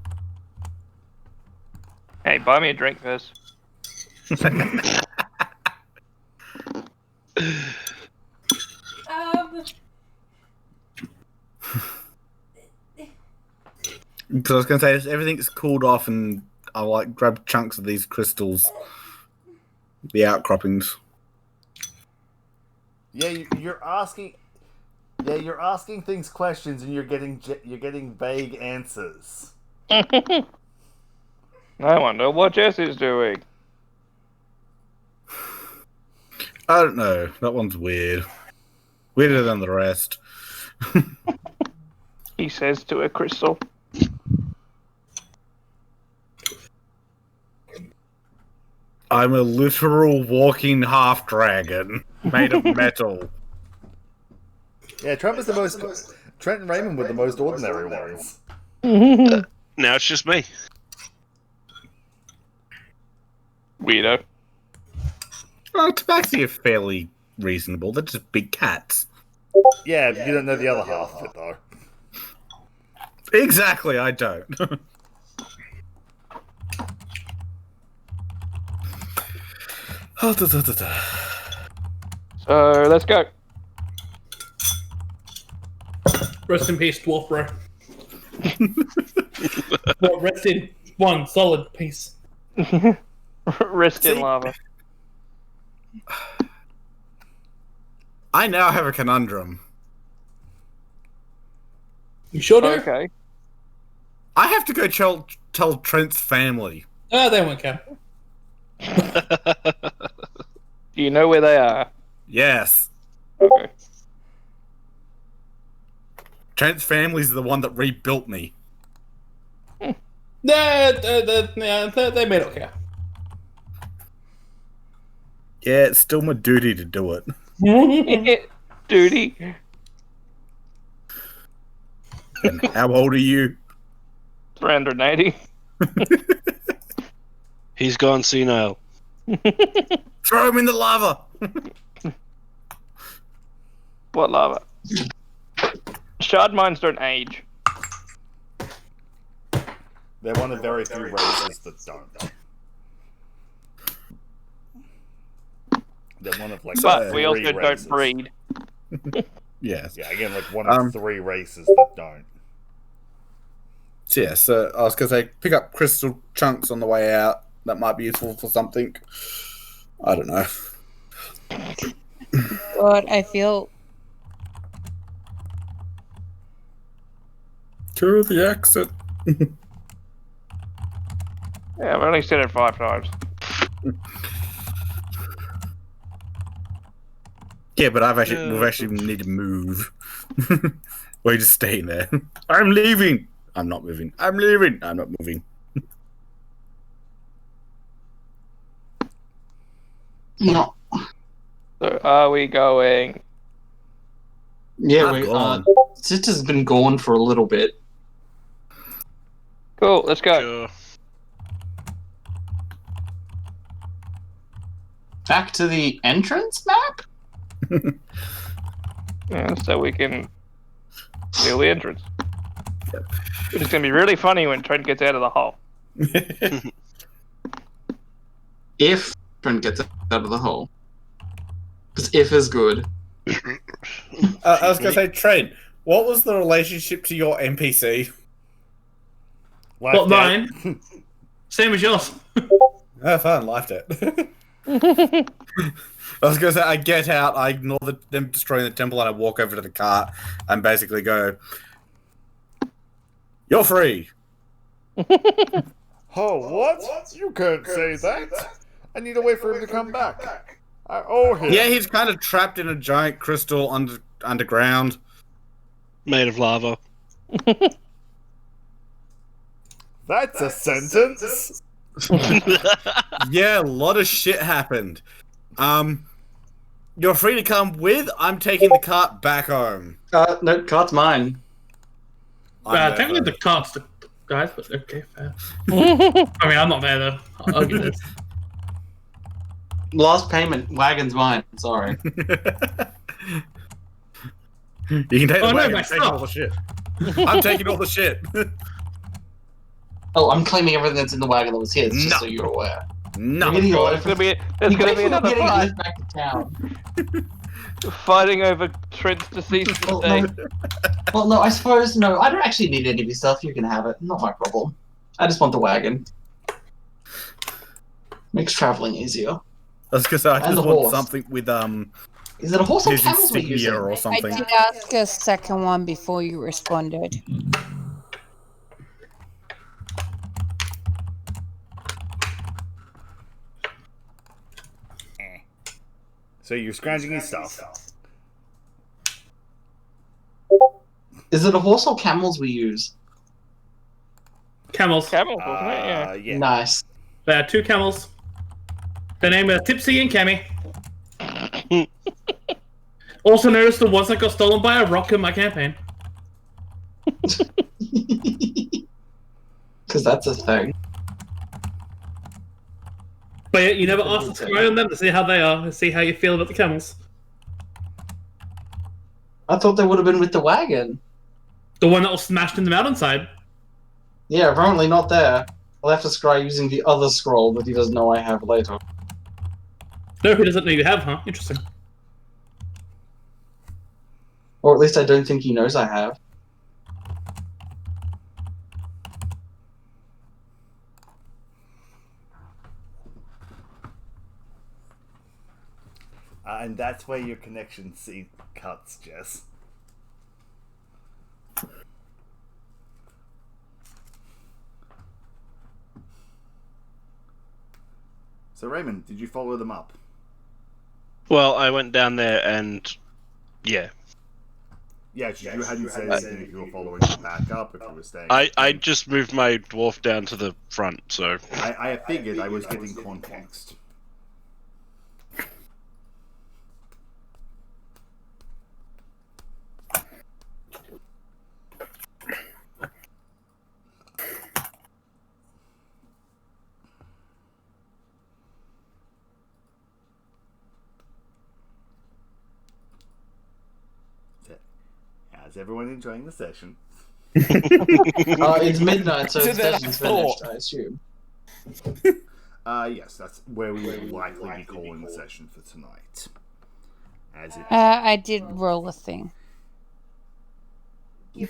C: Hey, buy me a drink first.
E: So I was going to say, everything's cooled off, and I'll like grab chunks of these crystals, the outcroppings.
A: Yeah, you're asking. Yeah, you're asking things questions, and you're getting vague answers.
C: I wonder what Jess is doing.
E: I don't know. That one's weird. Weirder than the rest.
C: He says to a crystal.
E: I'm a literal walking half dragon made of metal.
A: Yeah, Trent and Raymond were the most ordinary ones.
F: Now it's just me.
C: Weirdo.
E: Well, Tabaxi are fairly reasonable. They're just big cats.
A: Yeah, but you don't know the other half of it, though.
E: Exactly, I don't.
C: So, let's go.
B: Rest in peace, dwarf bro. Well, rest in one solid piece.
C: Rest in lava.
E: I now have a conundrum.
B: You sure do?
C: Okay.
E: I have to go tell Trent's family.
B: Oh, they won't care.
C: Do you know where they are?
E: Yes.
C: Okay.
E: Trent's family's the one that rebuilt me.
B: They may not care.
E: Yeah, it's still my duty to do it.
C: Duty.
E: And how old are you?
C: 380.
F: He's gone senile.
E: Throw him in the lava!
C: What lava? Shard mines don't age.
A: They're one of very few races that don't. They're one of like
C: But we also
A: three races.
C: don't breed.
E: Yes.
A: Yeah, again, like one of 3 races that don't.
E: So yeah, so I was going to say, pick up crystal chunks on the way out. That might be useful for something. I don't know.
I: God, I feel
E: To the exit.
C: Yeah, I've only said it 5 times.
E: Yeah, but we've actually need to move. We're just staying there. I'm leaving. I'm not moving. I'm leaving. I'm not moving.
H: No.
C: So, are we going?
H: Yeah,
E: I'm
H: we
E: gone.
H: Sister's been gone for a little bit.
C: Cool, let's go.
F: Sure.
H: Back to the entrance map?
C: Yeah, so we can steal the entrance. It's gonna be really funny when Trent gets out of the hole.
H: If Trent gets out of the hole. Because if is good.
E: I was going to say, Trent, what was the relationship to your NPC?
B: What, mine? Same as yours.
E: Oh, fine, liked it. I was going to say, I get out, I ignore them destroying the temple, and I walk over to the cart and basically go, "You're free."
A: Oh, what? You can't say that. I need to wait for him to come back. I owe him.
E: Yeah, he's kind of trapped in a giant crystal underground.
F: Made of lava.
A: That's a sentence.
E: Yeah, a lot of shit happened. You're free to come with. I'm taking the cart back home.
H: No, cart's mine.
B: Technically the cart's the guys, but okay, fair. I mean, I'm not there though. I'll give this.
H: Last payment, wagon's mine. Sorry.
E: You can take the
B: Oh, no,
E: wagon.
B: my
E: I'm taking all the shit. I'm taking all the shit.
L: Oh, I'm claiming everything that's in the wagon that was his, just
E: No.
L: so you're aware.
E: No.
L: You're getting a lot
C: There's
L: of-
C: gonna be
L: You're
C: another
L: getting
C: fight.
L: lift back to town.
C: Fighting over Trent's deceased estate.
L: Well, no, I suppose, no, I don't actually need any of your stuff. You can have it. Not my problem. I just want the wagon. Makes traveling easier.
E: I was gonna say, I
L: And
E: just
L: the
E: want
L: horse.
E: something with
L: Is it a horse or
E: his
L: camels we're
E: insignia
L: using?
E: or something.
I: I did ask a second one before you responded.
A: So you're scrounging his stuff.
L: Is it a horse or camels we use?
B: Camels.
C: Camels, wasn't it? Yeah.
A: Yeah.
L: Nice.
B: There are 2 camels. Their name are Tipsy and Cammy. Also known as the ones that got stolen by a rock in my campaign.
L: Because that's a thing.
B: But yeah, you never asked to try on them to see how they are, to see how you feel about the camels.
L: I thought they would have been with the wagon.
B: The one that was smashed in the mountainside.
L: Yeah, apparently not there. I'll have to scry using the other scroll that he doesn't know I have later.
B: No, he doesn't know you have, huh? Interesting.
L: Or at least I don't think he knows I have.
A: And that's where your connection cuts, Jess. So Raymond, did you follow them up?
F: Well, I went down there and yeah.
A: Yeah, you hadn't said anything if you were following them back up, if you were staying.
F: I just moved my dwarf down to the front, so
A: I figured I was getting context. Is everyone enjoying the session?
L: It's midnight, so the
E: that
L: session's
E: I thought.
L: finished, I assume.
A: Yes, that's where we will likely be calling the session for tonight. As it
I: I did roll a thing.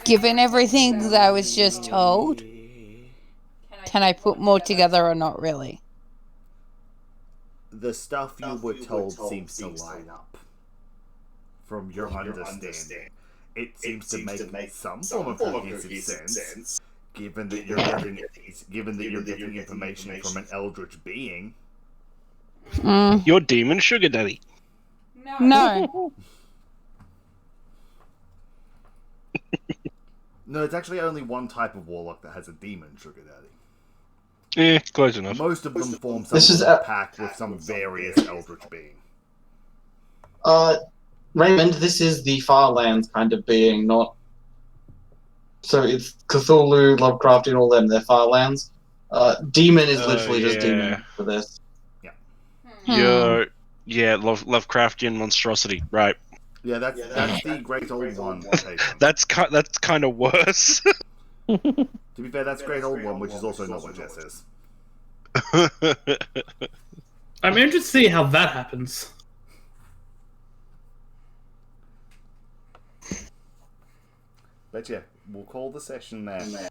I: Given everything that I was just told, can I put more together or not really?
A: the stuff you were told seems to line up. From your understanding, it seems to make some form of cohesive sense, given that you're getting information from an eldritch being.
F: Your demon sugar daddy.
I: No.
A: No, it's actually only one type of warlock that has a demon sugar daddy.
F: Close enough.
A: Most of them form some sort of pact with some various eldritch being.
L: Raymond, this is the Farlands kind of being, not... So it's Cthulhu, Lovecraftian, all them, they're Farlands. Demon is literally just demon for this.
F: Yeah, Lovecraftian monstrosity, right?
A: Yeah, that's the Great Old One.
F: That's kind of worse.
A: To be fair, that's Great Old One, which is also not what Jess is.
B: I'm interested to see how that happens.
A: But yeah, we'll call the session there.